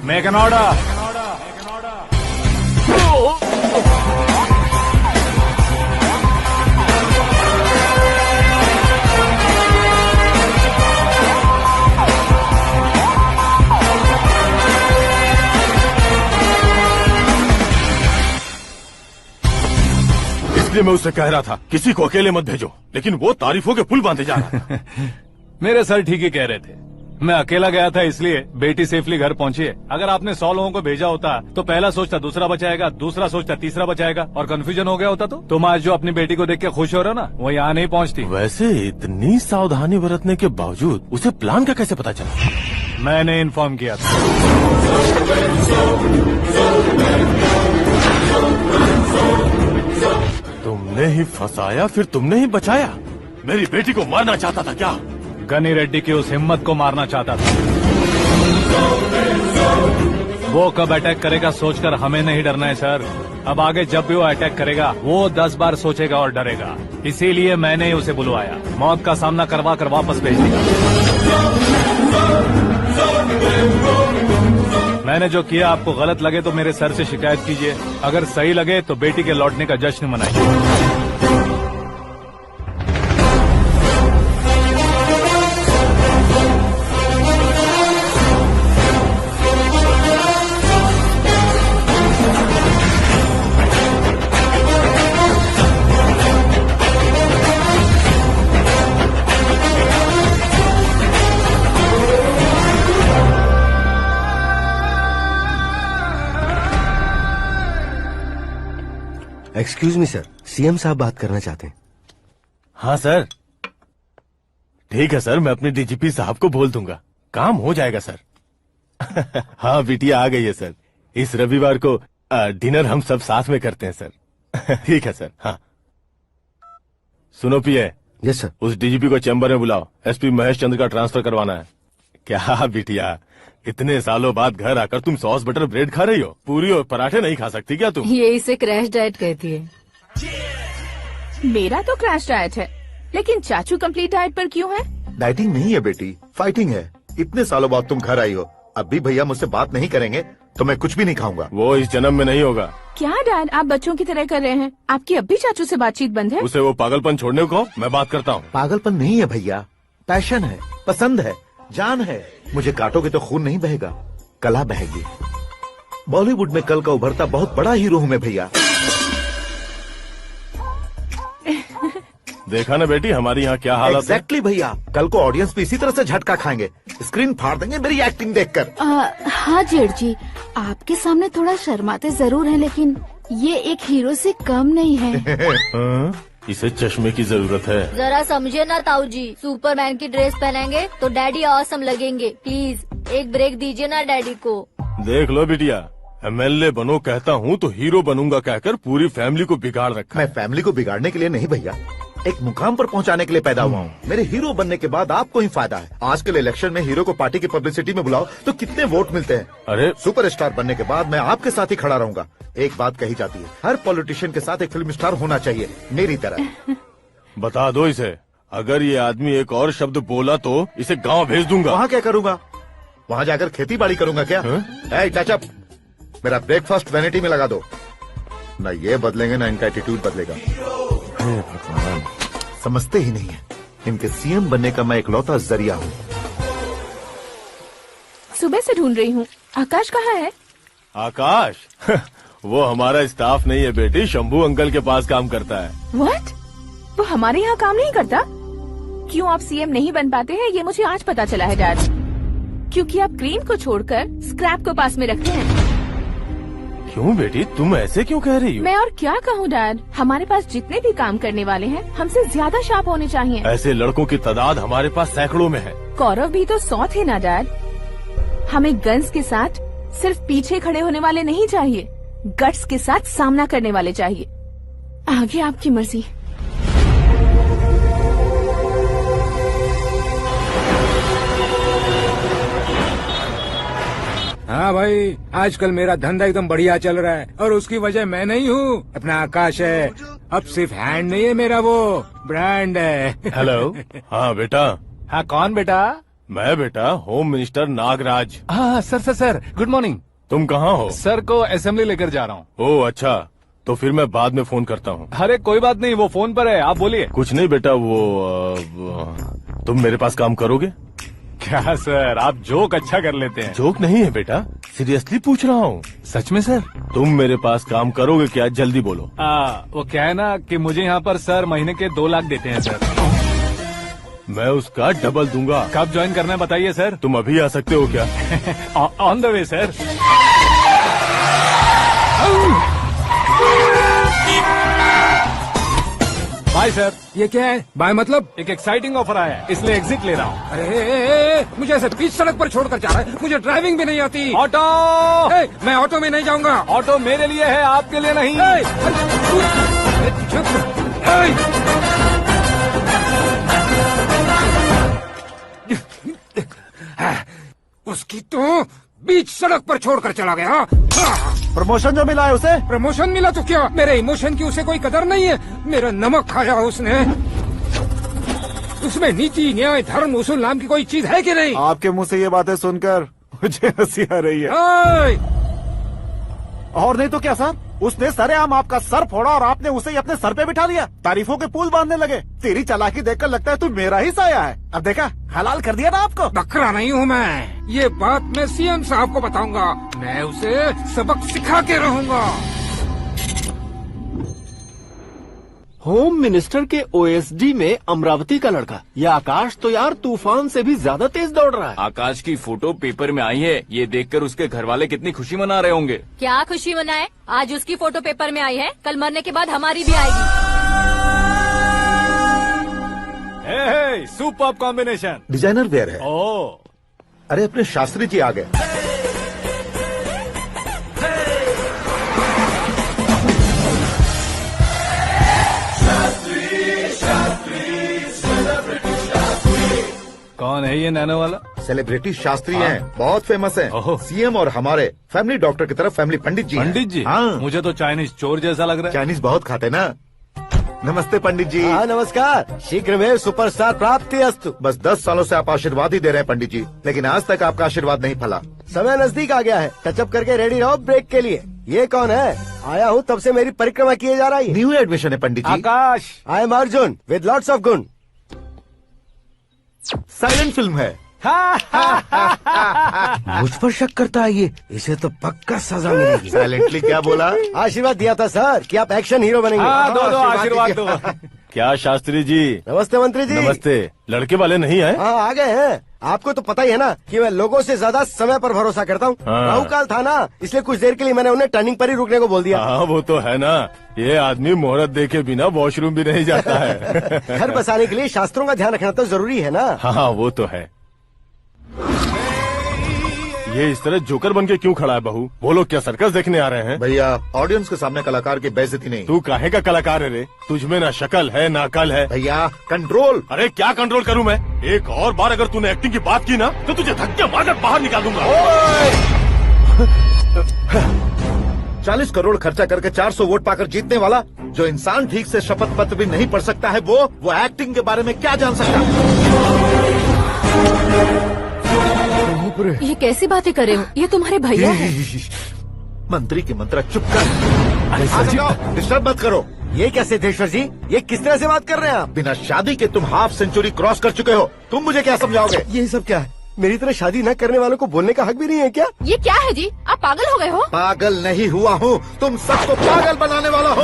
Make an order. इसलिए मैं उससे कह रहा था किसी को अकेले मत भेजो, लेकिन वो तारीफों के पुल बांधे जा रहा था। मेरे सर ठीक ही कह रहे थे। मैं अकेला गया था इसलिए बेटी सेफली घर पहुंची है। अगर आपने 100 लोगों को भेजा होता तो पहला सोचता दूसरा बचाएगा, दूसरा सोचता तीसरा बचाएगा, और कंफ्यूजन हो गया होता। तो तुम आज जो अपनी बेटी को देख के खुश हो रहे हो ना, वो यहाँ नहीं पहुँचती। वैसे इतनी सावधानी बरतने के बावजूद उसे प्लान का कैसे पता चला? मैंने इन्फॉर्म किया था। तुमने ही फंसाया, फिर तुमने ही बचाया। मेरी बेटी को मारना चाहता था क्या? गनी रेड्डी की उस हिम्मत को मारना चाहता था। वो कब अटैक करेगा सोचकर हमें नहीं डरना है सर। अब आगे जब भी वो अटैक करेगा वो 10 बार सोचेगा और डरेगा। इसीलिए मैंने ही उसे बुलवाया। मौत का सामना करवा कर वापस भेज दिया। मैंने जो किया आपको गलत लगे तो मेरे सर से शिकायत कीजिए, अगर सही लगे तो बेटी के लौटने का जश्न मनाइए। एक्सक्यूज मी सर, सीएम साहब बात करना चाहते हैं। हाँ सर। ठीक है सर, मैं अपने डीजीपी साहब को बोल दूंगा, काम हो जाएगा सर। हाँ बिटिया आ गई है सर। इस रविवार को डिनर हम सब साथ में करते हैं सर। ठीक है सर। हाँ सुनो पिए। Yes sir. उस डीजीपी को चैम्बर में बुलाओ, एसपी महेश चंद्र का ट्रांसफर करवाना है। क्या बिटिया, इतने सालों बाद घर आकर तुम सॉस बटर ब्रेड खा रही हो? पूरी और पराठे नहीं खा सकती क्या तुम? ये इसे क्रैश डाइट कहती है। मेरा तो क्रैश डाइट है, लेकिन चाचू कंप्लीट डाइट पर क्यों है? डाइटिंग नहीं है बेटी, फाइटिंग है। इतने सालों बाद तुम घर आई हो, अब भी भैया मुझसे बात नहीं करेंगे तो मैं कुछ भी नहीं खाऊंगा। वो इस जन्म में नहीं होगा। क्या डैड, आप बच्चों की तरह कर रहे हैं? आपकी अब भी चाचू से बातचीत बंद है? उसे वो पागलपन छोड़ने को मैं बात करता हूँ। पागलपन नहीं है भैया, पैशन है, पसंद है, जान है। मुझे काटोगे तो खून नहीं बहेगा, कला बहेगी। बॉलीवुड में कल का उभरता बहुत बड़ा हीरो हूँ मैं भैया। देखा ना बेटी हमारी यहाँ क्या हालत है। एग्जैक्टली भैया, कल को ऑडियंस भी इसी तरह से झटका खाएंगे, स्क्रीन फाड़ देंगे मेरी एक्टिंग देखकर। हाँ जेठ जी, आपके सामने थोड़ा शर्माते जरूर हैं, लेकिन ये एक हीरो से कम नहीं है। इसे चश्मे की जरूरत है। जरा समझे ना ताऊ जी, सुपरमैन की ड्रेस पहनेंगे तो डैडी ऑसम लगेंगे। प्लीज एक ब्रेक दीजिए ना डैडी को। देख लो बिटिया, एमएलए बनो कहता हूँ तो हीरो बनूंगा कहकर पूरी फैमिली को बिगाड़ रखा। मैं फैमिली को बिगाड़ने के लिए नहीं भैया, एक मुकाम पर पहुंचाने के लिए पैदा हुआ हूँ। मेरे हीरो बनने के बाद आपको ही फायदा है। आजकल इलेक्शन में हीरो को पार्टी की पब्लिसिटी में बुलाओ तो कितने वोट मिलते हैं। अरे सुपरस्टार बनने के बाद मैं आपके साथ ही खड़ा रहूंगा। एक बात कही जाती है, हर पॉलिटिशियन के साथ एक फिल्म स्टार होना चाहिए, मेरी तरह। बता दो इसे, अगर ये आदमी एक और शब्द बोला तो इसे गांव भेज दूंगा। वहाँ क्या करूंगा? वहाँ जाकर खेती बाड़ी करूंगा क्या? टचअप, मेरा ब्रेकफास्ट वैनिटी में लगा दो। न ये बदलेंगे ना इनका एटीट्यूड बदलेगा। भगवान, समझते ही नहीं है, इनके सीएम बनने का मैं इकलौता जरिया हूँ। सुबह से ढूंढ रही हूँ, आकाश कहाँ है? आकाश? वो हमारा स्टाफ नहीं है बेटी, शंभू अंकल के पास काम करता है। व्हाट? वो हमारे यहाँ काम नहीं करता? क्यों आप सीएम नहीं बन पाते हैं ये मुझे आज पता चला है डैड। क्योंकि आप क्रीम को छोड़कर स्क्रैप को पास में रखते हैं। क्यों बेटी, तुम ऐसे क्यों कह रही हो? मैं और क्या कहूँ डैड, हमारे पास जितने भी काम करने वाले हैं हमसे ज्यादा शार्प होने चाहिए। ऐसे लड़कों की तादाद हमारे पास सैकड़ों में है। कौरव भी तो 100 थे ना डैड। हमें गन्स के साथ सिर्फ पीछे खड़े होने वाले नहीं चाहिए, गट्स के साथ सामना करने वाले चाहिए। आगे आपकी मर्जी। हाँ भाई, आजकल मेरा धंधा एकदम बढ़िया चल रहा है और उसकी वजह मैं नहीं हूँ, अपना आकाश है। अब सिर्फ हैंड नहीं है मेरा, वो ब्रांड है। हेलो। हाँ बेटा। हाँ कौन बेटा? मैं बेटा होम मिनिस्टर नागराज। हाँ सर गुड मॉर्निंग। तुम कहाँ हो? सर को असेंबली लेकर जा रहा हूँ। ओह अच्छा, तो फिर मैं बाद में फोन करता हूँ। अरे कोई बात नहीं, वो फोन पर है, आप बोलिए। कुछ नहीं बेटा, तुम मेरे पास काम करोगे? क्या सर, आप जोक अच्छा कर लेते हैं। जोक नहीं है बेटा, सीरियसली पूछ रहा हूँ। सच में सर? तुम मेरे पास काम करोगे क्या? जल्दी बोलो। वो क्या है ना कि मुझे यहाँ पर सर महीने के 2 लाख देते हैं सर। मैं उसका डबल दूंगा। कब ज्वाइन करना है बताइए सर। तुम अभी आ सकते हो क्या? On the way sir. Bye sir. ये क्या है? बाय मतलब? एक एक्साइटिंग ऑफर आया है, इसलिए एग्जिट ले रहा हूँ। अरे मुझे ऐसे बीच सड़क पर छोड़कर जा रहा है, मुझे ड्राइविंग भी नहीं आती। ऑटो। मैं ऑटो में नहीं जाऊंगा। ऑटो मेरे लिए है, आपके लिए नहीं। उसकी तो बीच सड़क पर छोड़कर चला गया। प्रमोशन जो मिला है उसे? प्रमोशन मिला तो क्या, मेरे इमोशन की उसे कोई कदर नहीं है। मेरा नमक खाया उसने। उसमें नीति न्याय धर्म उसूल नाम की कोई चीज है कि नहीं? आपके मुंह से ये बातें सुनकर मुझे हंसी आ रही है। और नहीं तो क्या सर, उसने सरेआम आपका सर फोड़ा और आपने उसे ही अपने सर पे बिठा लिया। तारीफों के पुल बांधने लगे। तेरी चालाकी देखकर लगता है तू मेरा ही साया है। अब देखा, हलाल कर दिया ना आपको। बकरा नहीं हूँ मैं, ये बात मैं सीएम साहब को बताऊंगा। मैं उसे सबक सिखा के रहूंगा। होम मिनिस्टर के ओएसडी में अमरावती का लड़का, यह आकाश तो यार तूफान से भी ज्यादा तेज दौड़ रहा है। आकाश की फोटो पेपर में आई है, ये देखकर उसके घर वाले कितनी खुशी मना रहे होंगे। क्या खुशी मनाए? आज उसकी फोटो पेपर में आई है, कल मरने के बाद हमारी भी आएगी। Super combination. डिजाइनर वेयर है। ओह, अरे अपने शास्त्री जी आ गए। कौन है ये नैनो वाला? सेलिब्रिटी शास्त्री हैं, बहुत फेमस हैं। सीएम और हमारे फैमिली डॉक्टर की तरफ फैमिली पंडित जी हैं। पंडित जी? हाँ। मुझे तो चाइनीज चोर जैसा लग रहा है। चाइनीज बहुत खाते ना। नमस्ते पंडित जी। हाँ नमस्कार, शीघ्र में सुपरस्टार प्राप्ति अस्तु। बस 10 सालों से आप आशीर्वाद ही दे रहे हैं पंडित जी, लेकिन आज तक आपका आशीर्वाद नहीं फला। समय नजदीक आ गया है, टचअप करके रेडी रहो ब्रेक के लिए। ये कौन है? आया हूँ तब से मेरी परिक्रमा किए जा रही है। न्यू एडमिशन है Pandit ji. Aakash. I am Arjun with lots of गुण। साइलेंट फिल्म है। मुझ पर शक करता है ये, इसे तो पक्का सजा मिलेगी। साइलेंटली क्या बोला? आशीर्वाद दिया था सर कि आप एक्शन हीरो बनेंगे। दो आशीर्वाद दो। क्या शास्त्री जी? नमस्ते मंत्री जी। नमस्ते। लड़के वाले नहीं आए? हाँ आ गए हैं। आपको तो पता ही है ना कि मैं लोगों से ज्यादा समय पर भरोसा करता हूँ। हाँ। राहु काल था ना, इसलिए कुछ देर के लिए मैंने उन्हें टर्निंग पर ही रुकने को बोल दिया। हाँ वो तो है ना, ये आदमी मुहूर्त देखे बिना वॉशरूम भी नहीं जाता है। घर बसाने के लिए शास्त्रों का ध्यान रखना तो जरूरी है ना। हाँ वो तो है। ये इस तरह जोकर बन के क्यों खड़ा है बहू? वो लोग क्या सर्कस देखने आ रहे हैं? भैया ऑडियंस के सामने कलाकार की बेइज्जती नहीं। तू काहे का कलाकार है रे? तुझमें ना शक्ल है ना अकल है। भैया कंट्रोल। अरे क्या कंट्रोल करूं मैं? एक और बार अगर तूने एक्टिंग की बात की ना तो तुझे धक्के मारकर बाहर निकाल दूंगा। 40 करोड़ खर्चा करके 400 वोट पाकर जीतने वाला, जो इंसान ठीक से शपथ पत्र भी नहीं पढ़ सकता है, वो एक्टिंग के बारे में क्या जान सकता है? ये कैसी बातें कर रहे हो? ये तुम्हारे भैया हैं। मंत्री की मंत्रा चुप कर। डिस्टर्ब मत करो। ये क्या सिद्धेश्वर जी, ये किस तरह से बात कर रहे हैं आप? बिना शादी के तुम हाफ सेंचुरी क्रॉस कर चुके हो, तुम मुझे क्या समझाओगे? ये सब क्या है? मेरी तरह शादी न करने वालों को बोलने का हक भी नहीं है क्या? ये क्या है जी, आप पागल हो गए हो? पागल नहीं हुआ हूँ, तुम सबको पागल बनाने वाला हो।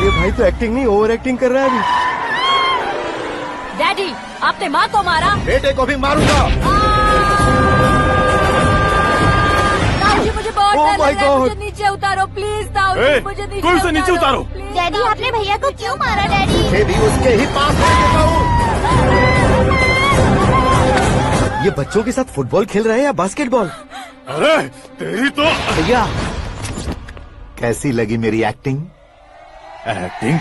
ये भाई तो एक्टिंग नहीं ओवर एक्टिंग कर रहा है अभी। डैडी, आपने माँ को मारा। बेटे को भी मारूंगा। ताऊजी मुझे बहुत Oh डर my लग रहा है, God! मुझे नीचे उतारो प्लीज। ताऊजी मुझे नीचे उतारो। डैडी आपने भैया को क्यों मारा डैडी? मैं भी उसके ही पास रहता हूँ। ये बच्चों के साथ फुटबॉल खेल रहे हैं या बास्केटबॉल? अरे तेरी तो भैया कैसी लगी मेरी एक्टिंग? एक्टिंग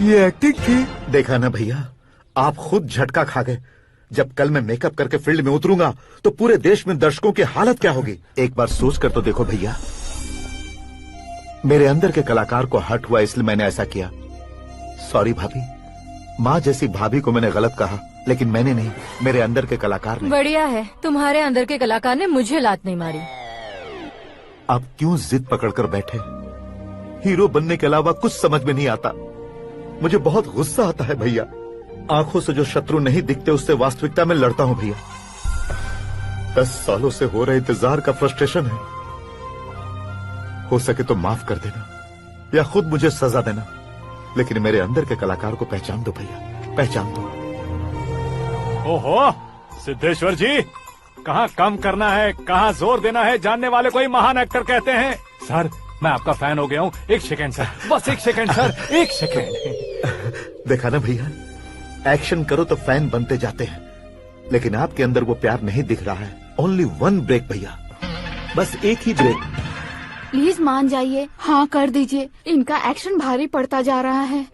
ये एक्टिंग थी। देखा ना भैया, आप खुद झटका खा गए। जब कल मैं मेकअप करके फील्ड में उतरूंगा तो पूरे देश में दर्शकों की हालत क्या होगी। एक बार सोच कर तो देखो भैया। मेरे अंदर के कलाकार को हर्ट हुआ इसलिए मैंने ऐसा किया। सॉरी भाभी। माँ जैसी भाभी को मैंने गलत कहा, लेकिन मैंने नहीं, मेरे अंदर के कलाकार ने। बढ़िया है, तुम्हारे अंदर के कलाकार ने मुझे लात नहीं मारी। आप क्यों जिद पकड़कर बैठे? हीरो बनने के अलावा कुछ समझ में नहीं आता। मुझे बहुत गुस्सा आता है भैया। आंखों से जो शत्रु नहीं दिखते उससे वास्तविकता में लड़ता हूं भैया। 10 सालों से हो रहे इंतजार का फ्रस्ट्रेशन है। हो सके तो माफ कर देना या खुद मुझे सजा देना, लेकिन मेरे अंदर के कलाकार को पहचान दो भैया, पहचान दो। ओहो सिद्धेश्वर जी, कहाँ कम करना है कहाँ जोर देना है जानने वाले को ही महान एक्टर कहते हैं। सर मैं आपका फैन हो गया हूँ। एक सेकंड सर, बस एक सेकंड सर, एक सेकंड। देखा ना भैया, एक्शन करो तो फैन बनते जाते हैं, लेकिन आपके अंदर वो प्यार नहीं दिख रहा है। ओनली 1 ब्रेक भैया, बस एक ही ब्रेक। प्लीज मान जाइए, हाँ कर दीजिए। इनका एक्शन भारी पड़ता जा रहा है।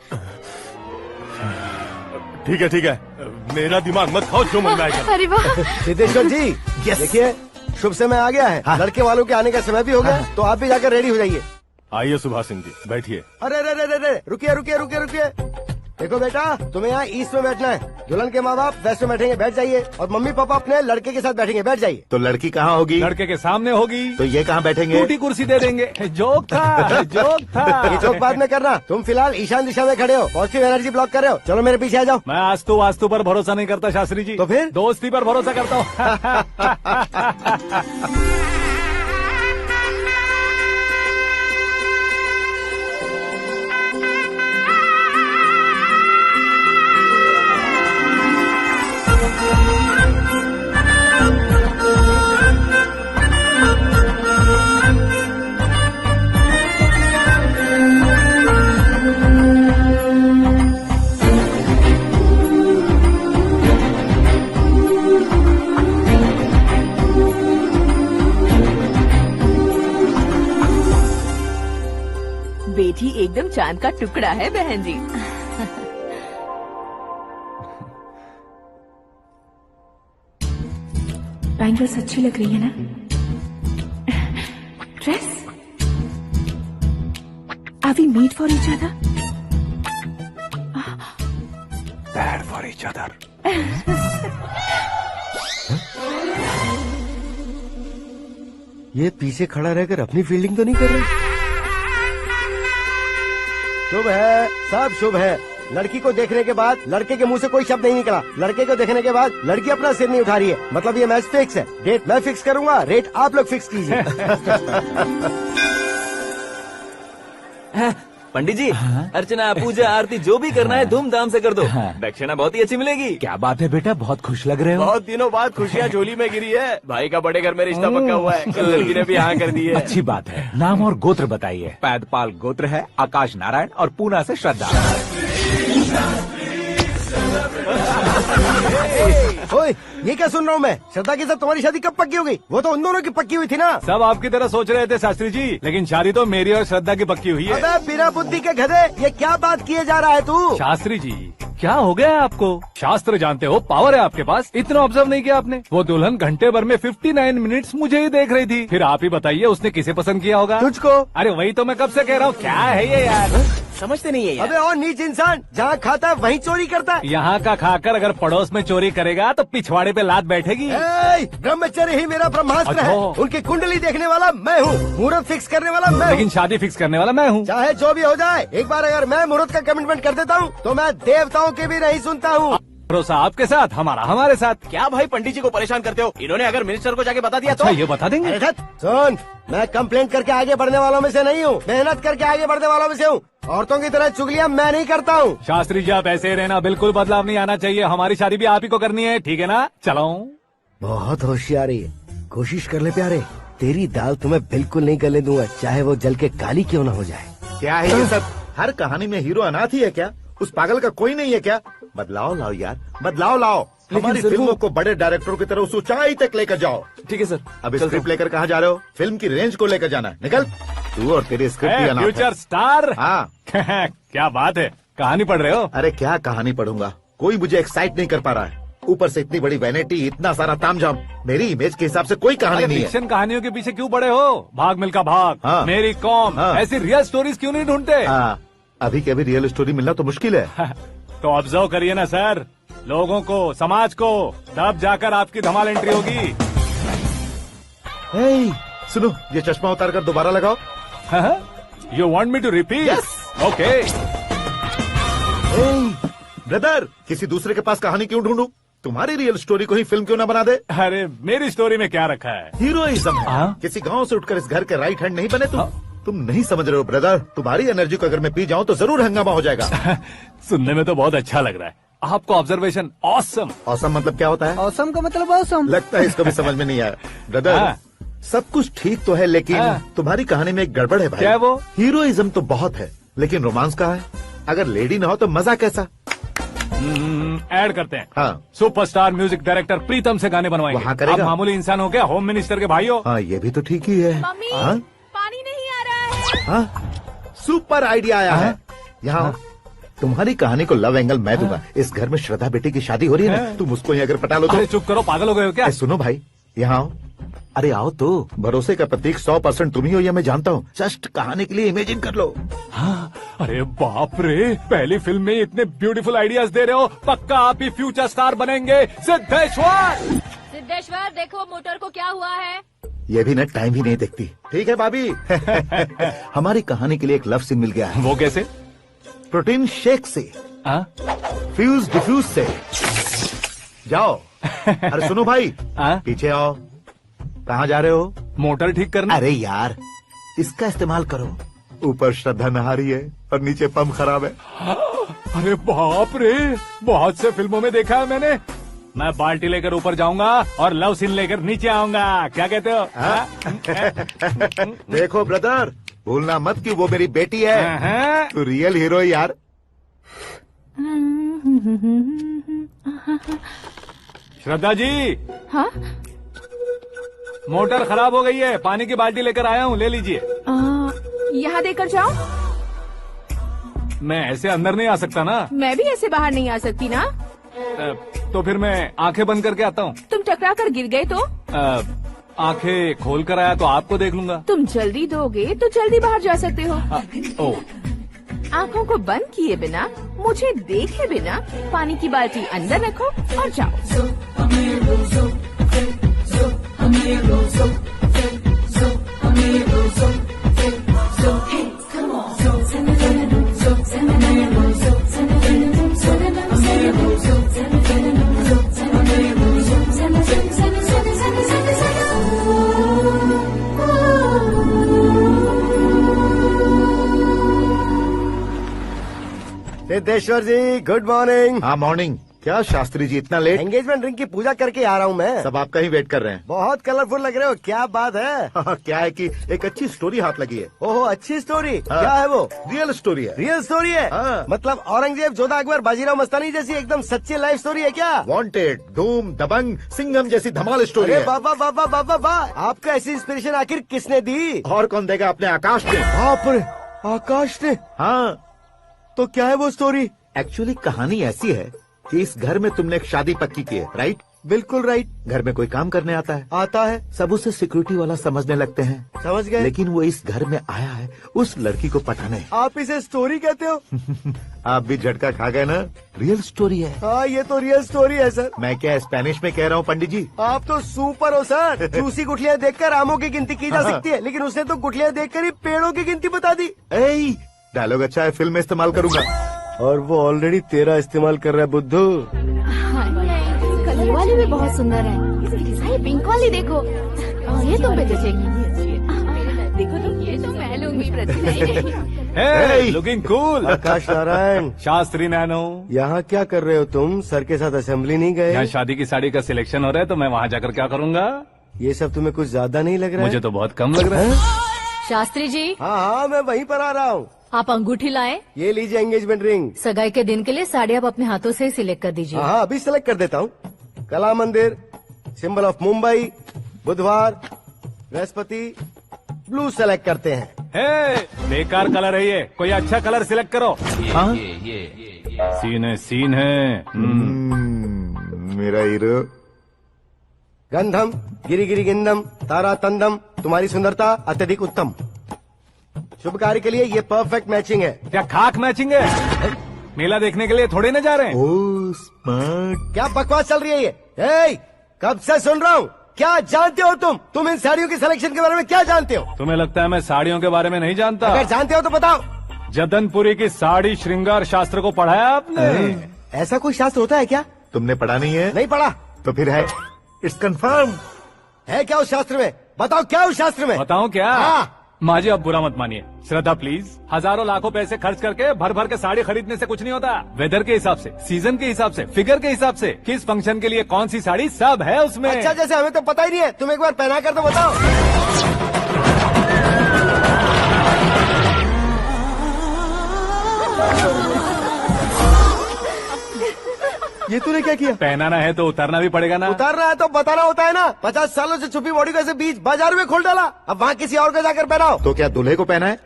ठीक है ठीक है, मेरा दिमाग मत खाओ, जो मन में आएगा। अरे वाह सिद्धेश्वर जी, देखिए शुभ समय आ गया है। लड़के वालों के आने का समय भी हो गया, तो आप भी जाकर रेडी हो जाइए। आइए सुभाष सिंह जी, बैठिए। अरे अरे अरे अरे, रुकिए रुकिए रुकिए रुकिए। देखो बेटा, तुम्हें यहाँ ईस्ट में बैठना है। दुल्हन के माँ बाप वेस्ट में बैठेंगे, बैठ जाइए। और मम्मी पापा अपने लड़के के साथ बैठेंगे, बैठ जाइए। तो लड़की कहाँ होगी? लड़के के सामने होगी। तो ये कहाँ बैठेंगे? टूटी कुर्सी दे देंगे। जोक था, जोक था। ये जोक बाद में करना। तुम फिलहाल ईशान दिशा में खड़े हो, पॉजिटिव एनर्जी ब्लॉक कर रहे हो। चलो मेरे पीछे आ जाओ। मैं आस्तु वास्तु पर भरोसा नहीं करता शास्त्री जी। तो फिर दोस्ती पर भरोसा करता हूँ। बेटी एकदम चांद का टुकड़ा है बहन जी। बैंगल्स अच्छी लग रही है ना? Dress? Are we made for each other? Bad for each other. ये पीछे खड़ा रहकर अपनी फील्डिंग तो नहीं कर रहा? शुभ है, सब शुभ है। लड़की को देखने के बाद लड़के के मुंह से कोई शब्द नहीं निकला। लड़के को देखने के बाद लड़की अपना सिर नहीं उठा रही है। मतलब ये मैच फिक्स है। डेट मैं फिक्स करूंगा, रेट आप लोग फिक्स कीजिए। पंडित जी, अर्चना पूजा आरती जो भी करना है धूमधाम से कर दो। दक्षिणा बहुत ही अच्छी मिलेगी। क्या बात है बेटा, बहुत खुश लग रहे हो। बहुत दिनों बाद खुशियाँ झोली में गिरी है। भाई का बड़े घर में रिश्ता पक्का हुआ है। कल लड़की ने भी हाँ कर दी है। अच्छी बात है। नाम और गोत्र बताइए। पैदपाल गोत्र है, आकाश नारायण और पूना से श्रद्धा। ओए, ये क्या सुन रहा हूँ मैं? श्रद्धा के साथ तुम्हारी शादी कब पक्की हो गई? वो तो उन दोनों की पक्की हुई थी ना। सब आपकी तरह सोच रहे थे शास्त्री जी, लेकिन शादी तो मेरी और श्रद्धा की पक्की हुई है। अबे बिना बुद्धि के गधे, ये क्या बात किए जा रहा है तू? शास्त्री जी क्या हो गया है आपको? शास्त्र जानते हो, पावर है आपके पास। इतना ऑब्जर्व नहीं किया आपने? वो दुल्हन घंटे भर में 59 मिनट्स मुझे ही देख रही थी। फिर आप ही बताइए उसने किसे पसंद किया होगा? तुझको। अरे वही तो मैं कब से कह रहा हूँ। क्या है ये यार, समझते नहीं है यार। अबे और नीच इंसान, जहाँ खाता है वहीं चोरी करता है। यहाँ का खाकर अगर पड़ोस में चोरी करेगा तो पिछवाड़े पे लात बैठेगी। ब्रह्मचर्य ही मेरा ब्रह्मास्त्र है। उनकी कुंडली देखने वाला मैं हूँ, मुहूर्त फिक्स करने वाला मैं हूँ, लेकिन शादी फिक्स करने वाला मैं हूँ। चाहे जो भी हो जाए, एक बार अगर मैं मुहूर्त का कमिटमेंट कर देता हूँ तो मैं देवताओं की भी नहीं सुनता हूँ। भरोसा आपके साथ, हमारा हमारे साथ। क्या भाई पंडित जी को परेशान करते हो? इन्होंने अगर मिनिस्टर को जाके बता दिया तो? ये बता देंगे। सुन, मैं कंप्लेंट करके आगे बढ़ने वालों में से नहीं हूँ, मेहनत करके आगे बढ़ने वालों में से हूँ। औरतों की तरह चुगलियाँ मैं नहीं करता हूँ। शास्त्री जी आप ऐसे ही रहना, बिल्कुल बदलाव नहीं आना चाहिए। हमारी शादी भी आप ही को करनी है, ठीक है ना? चलो। बहुत होशियारी है, कोशिश कर ले प्यारे। तेरी दाल तुम्हें बिल्कुल नहीं गलने दूंगा, चाहे वो जल के काली क्यों न हो जाए। क्या है ये सब? हर कहानी में हीरो अनाथ ही है क्या? उस पागल का कोई नहीं है क्या? बदलाव लाओ यार, बदलाव लाओ। हमारी फिल्मों को बड़े डायरेक्टरों की तरह उस ऊंचाई तक लेकर जाओ। ठीक है सर। अब स्क्रिप्ट लेकर कहाँ जा रहे हो? फिल्म की रेंज को लेकर जाना है। निकल तू और तेरे स्क्रिप्ट की फ्यूचर स्टार। हाँ क्या बात है। कहानी पढ़ रहे हो? अरे क्या कहानी पढ़ूंगा, कोई मुझे एक्साइट नहीं कर पा रहा है। ऊपर से इतनी बड़ी वैनिटी, इतना सारा तामझाम, मेरी इमेज के हिसाब से कोई कहानी नहीं है। फिक्शन कहानियों के पीछे क्यों पड़े हो? भाग मिल्खा भाग, हाँ। मेरी कॉम, हाँ। ऐसी रियल स्टोरीज क्यों नहीं ढूंढते? अभी के अभी रियल स्टोरी मिलना तो मुश्किल है। तो ऑब्जर्व करिए ना सर, लोगों को, समाज को, तब जाकर आपकी धमाल एंट्री होगी। सुनो, ये चश्मा उतार कर दोबारा लगाओ। You want me to repeat? Okay. Brother, किसी दूसरे के पास कहानी क्यों ढूंढूं? तुम्हारी रियल स्टोरी को ही फिल्म क्यों ना बना दे? अरे मेरी स्टोरी में क्या रखा है? हीरोइज्म है। किसी गांव से उठकर इस घर के राइट हैंड नहीं बने तुम। तुम नहीं समझ रहे हो ब्रदर, तुम्हारी एनर्जी को अगर मैं पी जाऊं तो जरूर हंगामा हो जाएगा। सुनने में तो बहुत अच्छा लग रहा है। आपको ऑब्जर्वेशन ऑसम। ऑसम मतलब क्या होता है? ऑसम का मतलब ऑसम। लगता है इसको भी समझ में नहीं आया। ब्रदर, सब कुछ ठीक तो है, लेकिन तुम्हारी कहानी में एक गड़बड़ है भाई। क्या है वो? हीरोइज्म तो बहुत है, लेकिन रोमांस कहाँ है? अगर लेडी ना हो तो मजा कैसा? ऐड करते हैं। हाँ। सुपरस्टार म्यूजिक डायरेक्टर प्रीतम से गाने बनवाएंगे। वहाँ करेगा? आप मामूली इंसान हो क्या, होम मिनिस्टर के भाई हो? हाँ, ये भी तो ठीक ही है। मम्मी, हाँ? पानी नहीं आ रहा है। हाँ? सुपर आइडिया आया है। यहाँ तुम्हारी कहानी को लव एंगल मैं दूंगा। इस घर में श्रद्धा बेटी की शादी हो रही है ना, तुम उसको ही अगर पटा लो तो। अरे चुप करो, पागल हो गए हो क्या? सुनो भाई, यहाँ आओ। अरे आओ तो, भरोसे का प्रतीक 100% तुम ही हो, ये मैं जानता हूँ। जस्ट कहानी के लिए इमेजिन कर लो। हाँ, अरे बाप रे, पहली फिल्म में इतने ब्यूटीफुल आइडियाज दे रहे हो, पक्का आप ही फ्यूचर स्टार बनेंगे। सिद्धेश्वर, देखो मोटर को क्या हुआ है। ये भी ना टाइम ही नहीं देखती। ठीक है भाभी। हमारी कहानी के लिए एक लव सीन मिल गया है। वो कैसे? प्रोटीन शेक से, फ्यूज डिफ्यूज से। जाओ। अरे सुनो भाई, पीछे आओ। कहाँ जा रहे हो? मोटर ठीक करना। अरे यार, इसका इस्तेमाल करो। ऊपर श्रद्धा नहा रही है और नीचे पंप खराब है। अरे बाप रे, बहुत से फिल्मों में देखा है मैंने। मैं बाल्टी लेकर ऊपर जाऊंगा और लव सीन लेकर नीचे आऊंगा। क्या कहते हो? देखो ब्रदर, भूलना मत कि वो मेरी बेटी है। तू रियल हीरो यार। श्रद्धा जी। हाँ? मोटर खराब हो गई है, पानी की बाल्टी लेकर आया हूँ, ले लीजिए। यहाँ देकर जाओ। मैं ऐसे अंदर नहीं आ सकता ना। मैं भी ऐसे बाहर नहीं आ सकती ना। तो फिर मैं आंखें बंद करके आता हूँ। तुम टकरा कर गिर गए तो? आंखें खोल कर आया तो आपको देख लूंगा। तुम जल्दी दोगे तो जल्दी बाहर जा सकते हो। ओ। आंखों को बंद किए बिना, मुझे देखे बिना पानी की बाल्टी अंदर रखो और जाओ। सिद्धेश्वर जी, गुड मॉर्निंग। हाँ मॉर्निंग। क्या शास्त्री जी, इतना लेट? एंगेजमेंट रिंग की पूजा करके आ रहा हूँ मैं। सब आपका ही वेट कर रहे हैं। बहुत कलरफुल लग रहे हो, क्या बात है? क्या है कि एक अच्छी स्टोरी हाथ लगी है। ओहो, अच्छी स्टोरी। क्या है वो? रियल स्टोरी है। रियल स्टोरी है? मतलब औरंगजेब, जोधा अकबर, बाजीराव मस्तानी जैसी एकदम सच्ची लाइफ स्टोरी है क्या? वांटेड, धूम, दबंग, सिंघम जैसी धमाल स्टोरी है। बाबा बाबा बाबा वाह, आपका ऐसी इंस्पिरेशन आखिर किसने दी? और कौन देगा? अपने आकाश ने। बाप रे, आकाश ने? हाँ। तो क्या है वो स्टोरी? एक्चुअली कहानी ऐसी है कि इस घर में तुमने एक शादी पक्की की है, राइट? बिल्कुल राइट। घर में कोई काम करने आता है? आता है। सब उसे सिक्योरिटी वाला समझने लगते हैं। समझ गए। लेकिन वो इस घर में आया है उस लड़की को पटाने। आप इसे स्टोरी कहते हो? आप भी झटका खा गए ना। रियल स्टोरी है। हाँ, ये तो रियल स्टोरी है सर। मैं क्या स्पेनिश में कह रहा हूँ पंडित जी? आप तो सुपर हो सर। चूसी गुठलियाँ देखकर आमों की गिनती की जा सकती है, लेकिन उसने तो गुठलियाँ देखकर ही पेड़ों की गिनती बता दी। डायलॉग अच्छा है, फिल्म में इस्तेमाल करूंगा। और वो ऑलरेडी तेरा इस्तेमाल कर रहा है बुद्धू। ये वाली भी बहुत सुंदर है। ये पिंक वाली देखो, ये तुम पे जचेगी। देखो तो, ये तो मैं लूंगी। Looking cool. Aakash Narayan. Shastri nano. यहाँ क्या कर रहे हो तुम? सर के साथ असेंबली नहीं गए? यहाँ शादी की साड़ी का सिलेक्शन हो रहा है, तो मैं वहाँ जाकर क्या करूँगा? ये सब तुम्हें कुछ ज्यादा नहीं लग रहा है? मुझे तो बहुत कम लग रहा है। शास्त्री जी। हाँ, मैं वहीं पर आ रहा हूँ। आप अंगूठी लाए। ये लीजिए एंगेजमेंट रिंग। सगाई के दिन के लिए साड़ी आप अपने हाथों से सिलेक्ट कर दीजिए। हाँ, अभी सिलेक्ट कर देता हूँ। कला मंदिर, सिंबल ऑफ मुंबई, बुधवार, बृहस्पति, ब्लू सेलेक्ट करते हैं। बेकार कलर है ये, कोई अच्छा कलर सिलेक्ट करो। हाँ? सीन है मेरा हीरो। गंधम गिरी गिरी गिंदम तारा तंदम, तुम्हारी सुंदरता अत्यधिक उत्तम। शुभ कार्य के लिए ये परफेक्ट मैचिंग है। क्या खाक मैचिंग है? मेला देखने के लिए थोड़े न जा रहे हैं। Oh smart. क्या बकवास चल रही है ये? कब से सुन रहा हूँ। क्या जानते हो तुम इन साड़ियों की सिलेक्शन के बारे में क्या जानते हो? तुम्हें लगता है मैं साड़ियों के बारे में नहीं जानता? अगर जानते हो तो बताओ। जदनपुरी की साड़ी श्रृंगार शास्त्र को पढ़ा है आपने? ऐसा कोई शास्त्र होता है क्या? तुमने पढ़ा नहीं है? नहीं पढ़ा। तो फिर है, इट्स कंफर्म। है क्या उस शास्त्र में? बताओ क्या उस शास्त्र में? बताऊं क्या? हाँ। माँ जी आप बुरा मत मानिए, श्रद्धा प्लीज। हजारों लाखों पैसे खर्च करके भर भर के साड़ी खरीदने से कुछ नहीं होता। वेदर के हिसाब से, सीजन के हिसाब से, फिगर के हिसाब से, किस फंक्शन के लिए कौन सी साड़ी, सब है उसमें। अच्छा जैसे हमें तो पता ही नहीं है, तुम एक बार पहना कर तो बताओ। ये तूने क्या किया? पहनाना है तो उतारना भी पड़ेगा ना। उतारना है तो बताना होता है ना। 50 सालों से छुपी बॉडी को ऐसे बीच बाजार में खोल डाला, अब वहाँ किसी और को जाकर पहनाओ। तो क्या दूल्हे को पहना है?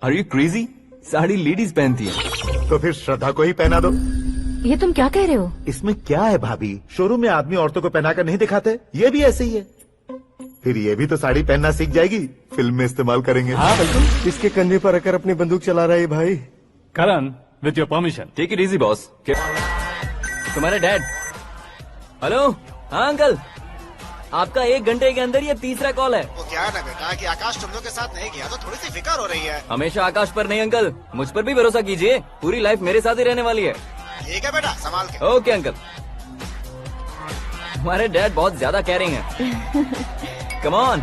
Are you crazy? Sari ladies पहनती है। तो फिर श्रद्धा को ही पहना दो। ये तुम क्या कह रहे हो? इसमें क्या है भाभी, शोरूम में आदमी औरतों को पहनाकर नहीं दिखाते, ये भी ऐसे ही है। फिर ये भी तो साड़ी पहनना सीख जाएगी, फिल्म में इस्तेमाल करेंगे। हाँ बिल्कुल। इसके कंधे पर रखकर अपनी बंदूक चला रहा है भाई। Karan with your permission. Take it easy boss. तुम्हारे डैड। हेलो। हाँ अंकल, आपका 1 घंटे के अंदर ये तीसरा कॉल है। वो क्या है ना बेटा कि आकाश तुम लोग के साथ नहीं गया तो थोड़ी सी फिक्र हो रही है। हमेशा आकाश पर नहीं अंकल, मुझ पर भी भरोसा कीजिए, पूरी लाइफ मेरे साथ ही रहने वाली है। ठीक है बेटा, संभाल के। Okay uncle. हमारे डैड बहुत ज्यादा केयरिंग है। Come on.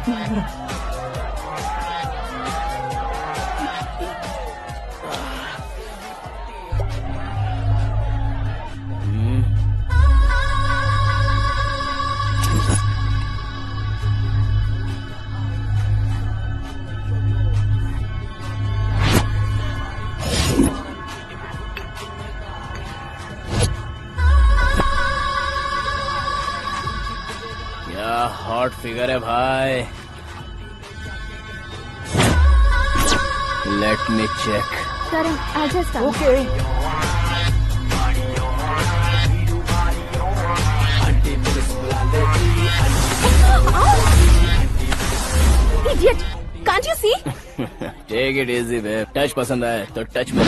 हॉट फिगर है भाई। Let me check. करण आजा साहब। Okay. Idiot! Can't you see? Take it easy babe. Touch पसंद आए तो टच में।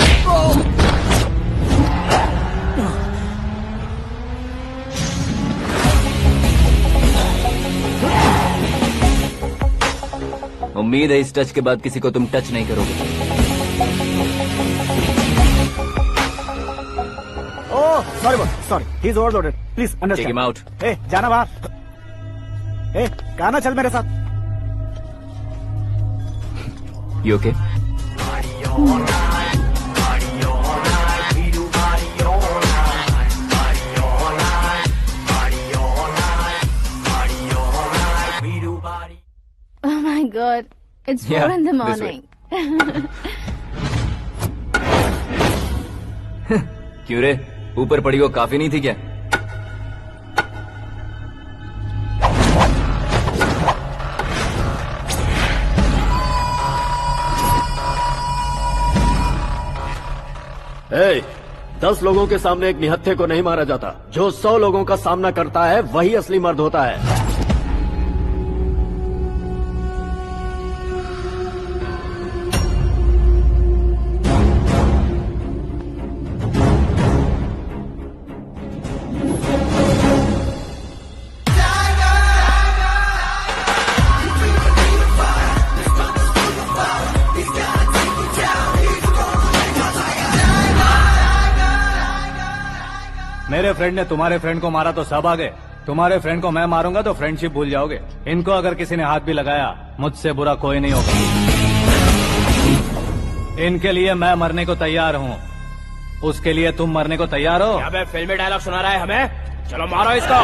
उम्मीद है इस टच के बाद किसी को तुम टच नहीं करोगे। Oh sorry, he is overloaded, please understand. Take him out. जाना बाहर। गाना चल मेरे साथ। You okay? Oh my God, it's 4 in the morning. क्यों रे, ऊपर पड़ी वो काफी नहीं थी क्या? Hey, 10 लोगों के सामने एक निहत्थे को नहीं मारा जाता। जो 100 लोगों का सामना करता है वही असली मर्द होता है। मेरे फ्रेंड ने तुम्हारे फ्रेंड को मारा तो सब आ गए, तुम्हारे फ्रेंड को मैं मारूंगा तो फ्रेंडशिप भूल जाओगे। इनको अगर किसी ने हाथ भी लगाया, मुझसे बुरा कोई नहीं होगा। इनके लिए मैं मरने को तैयार हूँ, उसके लिए तुम मरने को तैयार हो? अबे फिल्मी डायलॉग सुना रहा है हमें? चलो मारो इसको।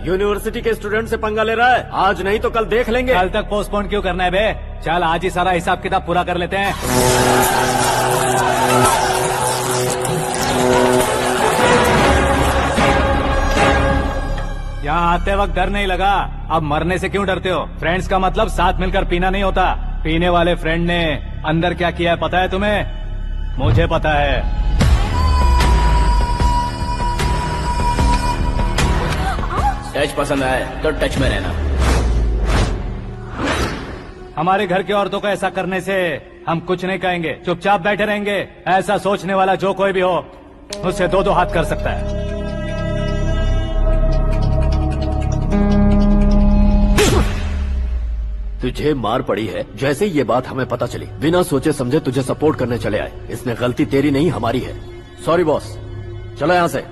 यूनिवर्सिटी के स्टूडेंट से पंगा ले रहा है। आज नहीं तो कल देख लेंगे। कल तक पोस्टपोन क्यों करना है बे? चल आज ही सारा हिसाब किताब पूरा कर लेते हैं। यहाँ आते वक्त डर नहीं लगा, अब मरने से क्यों डरते हो? फ्रेंड्स का मतलब साथ मिलकर पीना नहीं होता। पीने वाले फ्रेंड ने अंदर क्या किया है पता है तुम्हें? मुझे पता है। टच पसंद आए तो टच में रहना। हमारे घर की औरतों को ऐसा करने से हम कुछ नहीं कहेंगे, चुपचाप बैठे रहेंगे। ऐसा सोचने वाला जो कोई भी हो उससे दो दो हाथ कर सकता है। तुझे मार पड़ी है जैसे ये बात हमें पता चली, बिना सोचे समझे तुझे सपोर्ट करने चले आए। इसमें गलती तेरी नहीं हमारी है। सॉरी बॉस, चलो यहाँ से।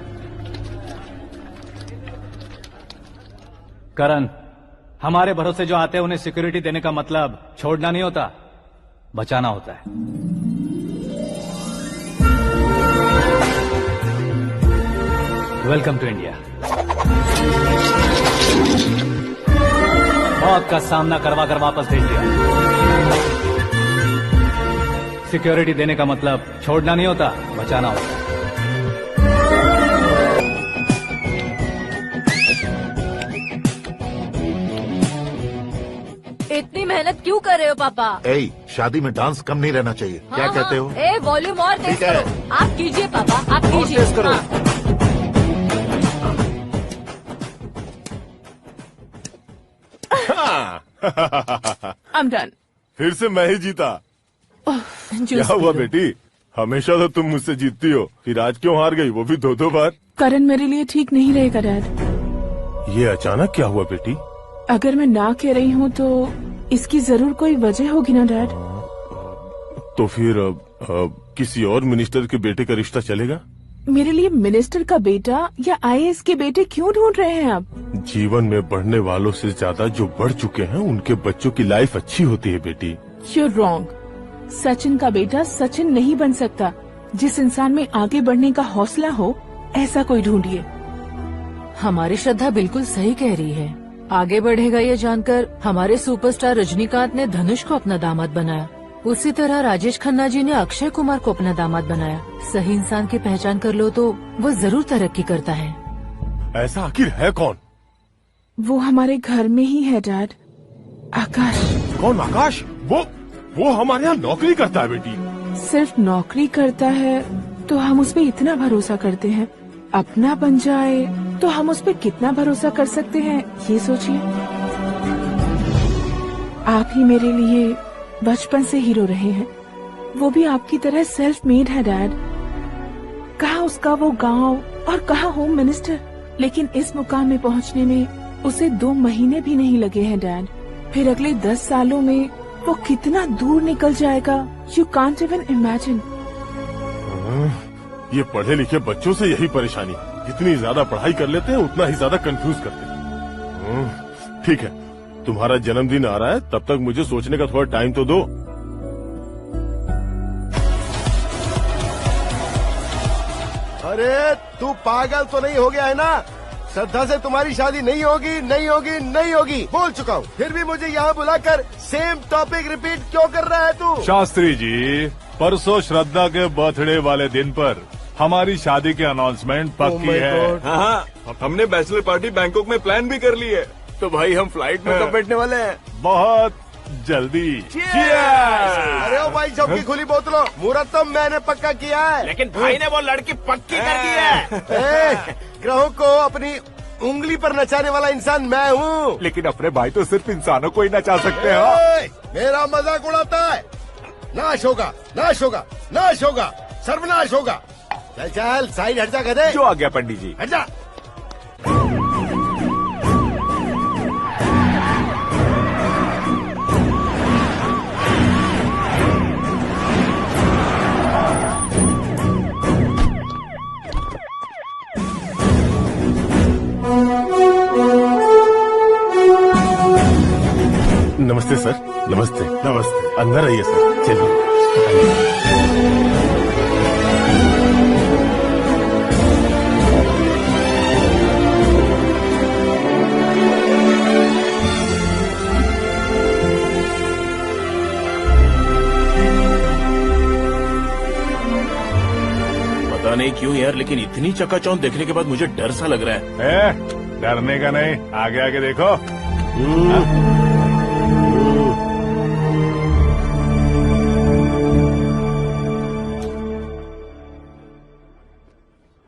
करण, हमारे भरोसे जो आते हैं उन्हें सिक्योरिटी देने का मतलब छोड़ना नहीं होता, बचाना होता है। Welcome to India. मौत का सामना करवा कर वापस भेज दिया। सिक्योरिटी देने का मतलब छोड़ना नहीं होता, बचाना होता है। इतनी मेहनत क्यों कर रहे हो पापा? ए, शादी में डांस कम नहीं रहना चाहिए। क्या कहते हो? ए, वॉल्यूम और तेज ठीक है। करो। आप कीजिए पापा, आप कीजिए। तेज करो। हाँ। I'm done. फिर से मैं ही जीता। क्या हुआ बेटी? हमेशा तो तुम मुझसे जीतती हो, फिर आज क्यों हार गई, वो भी दो दो बार? करण मेरे लिए ठीक नहीं रहेगा डैड। ये अचानक क्या हुआ बेटी? अगर मैं ना कह रही हूँ तो इसकी जरूर कोई वजह होगी ना डैड। तो फिर किसी और मिनिस्टर के बेटे का रिश्ता चलेगा? मेरे लिए मिनिस्टर का बेटा या IAS के बेटे क्यों ढूंढ रहे हैं आप? जीवन में बढ़ने वालों से ज्यादा जो बढ़ चुके हैं उनके बच्चों की लाइफ अच्छी होती है बेटी। You're wrong. सचिन का बेटा सचिन नहीं बन सकता। जिस इंसान में आगे बढ़ने का हौसला हो ऐसा कोई ढूंढिए। हमारी श्रद्धा बिल्कुल सही कह रही है। आगे बढ़ेगा ये जानकर हमारे सुपरस्टार रजनीकांत ने धनुष को अपना दामाद बनाया। उसी तरह राजेश खन्ना जी ने अक्षय कुमार को अपना दामाद बनाया। सही इंसान की पहचान कर लो तो वो जरूर तरक्की करता है। ऐसा आखिर है कौन? वो हमारे घर में ही है डैड, आकाश। कौन आकाश? वो हमारे यहाँ नौकरी करता है बेटी। सिर्फ नौकरी करता है तो हम उस पे इतना भरोसा करते हैं, अपना बन जाए तो हम उस पे कितना भरोसा कर सकते हैं ये सोचिए। आप ही मेरे लिए बचपन से हीरो रहे हैं, वो भी आपकी तरह सेल्फ मेड है डैड। कहाँ उसका वो गांव और कहाँ होम मिनिस्टर, लेकिन इस मुकाम में पहुँचने में उसे 2 महीने भी नहीं लगे हैं डैड। फिर अगले 10 सालों में वो कितना दूर निकल जाएगा, यू कांट इवन इमेजिन। ये पढ़े लिखे बच्चों से यही परेशानी है, जितनी ज्यादा पढ़ाई कर लेते हैं उतना ही ज्यादा कंफ्यूज करते हैं। ठीक है, तुम्हारा जन्मदिन आ रहा है, तब तक मुझे सोचने का थोड़ा टाइम तो दो। अरे तू पागल तो नहीं हो गया है ना? श्रद्धा से तुम्हारी शादी नहीं होगी, नहीं होगी, नहीं होगी, बोल चुका हूँ। फिर भी मुझे यहाँ बुलाकर सेम टॉपिक रिपीट क्यों कर रहा है तू? शास्त्री जी, परसों श्रद्धा के बर्थडे वाले दिन पर हमारी शादी की अनाउंसमेंट पक्की है। हाँ, हमने बैचलर पार्टी बैंकॉक में प्लान भी कर ली है। तो भाई हम फ्लाइट में कब बैठने वाले हैं? बहुत जल्दी। अरे ओ भाई, सबकी खुली बोतलों, मुहूर्त तो मैंने पक्का किया है। लेकिन भाई ने वो लड़की पक्की कर दी है। ग्रहों को अपनी उंगली पर नचाने वाला इंसान मैं हूँ। लेकिन अपने भाई तो सिर्फ इंसानों को ही नचा सकते हैं। मेरा मजाक उड़ाता है। नाश होगा, नाश होगा, नाश होगा, सर्वनाश होगा। चल चल साइड हट जा गधे। जो आ गया पंडित जी। हट जा। नमस्ते सर। नमस्ते। नमस्ते। अंदर आइए सर। चलिए। पता नहीं क्यों यार, लेकिन इतनी चकाचौंध देखने के बाद मुझे डर सा लग रहा है। डरने का नहीं, आगे आगे देखो।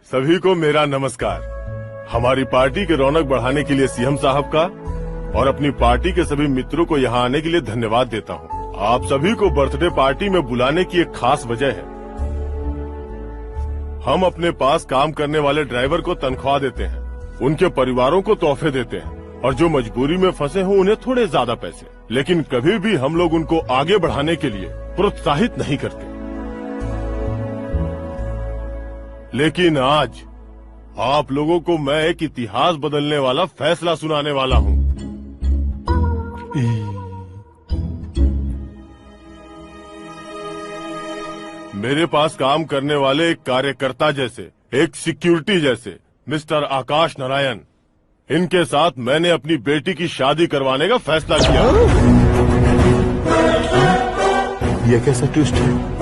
सभी को मेरा नमस्कार। हमारी पार्टी की रौनक बढ़ाने के लिए सीएम साहब का और अपनी पार्टी के सभी मित्रों को यहाँ आने के लिए धन्यवाद देता हूँ। आप सभी को बर्थडे पार्टी में बुलाने की एक खास वजह है। हम अपने पास काम करने वाले ड्राइवर को तनख्वाह देते हैं, उनके परिवारों को तोहफे देते हैं और जो मजबूरी में फंसे हों उन्हें थोड़े ज्यादा पैसे, लेकिन कभी भी हम लोग उनको आगे बढ़ाने के लिए प्रोत्साहित नहीं करते। लेकिन आज आप लोगों को मैं एक इतिहास बदलने वाला फैसला सुनाने वाला हूँ। मेरे पास काम करने वाले एक कार्यकर्ता जैसे, एक सिक्योरिटी जैसे मिस्टर आकाश नारायण, इनके साथ मैंने अपनी बेटी की शादी करवाने का फैसला किया। ये कैसा ट्विस्ट है?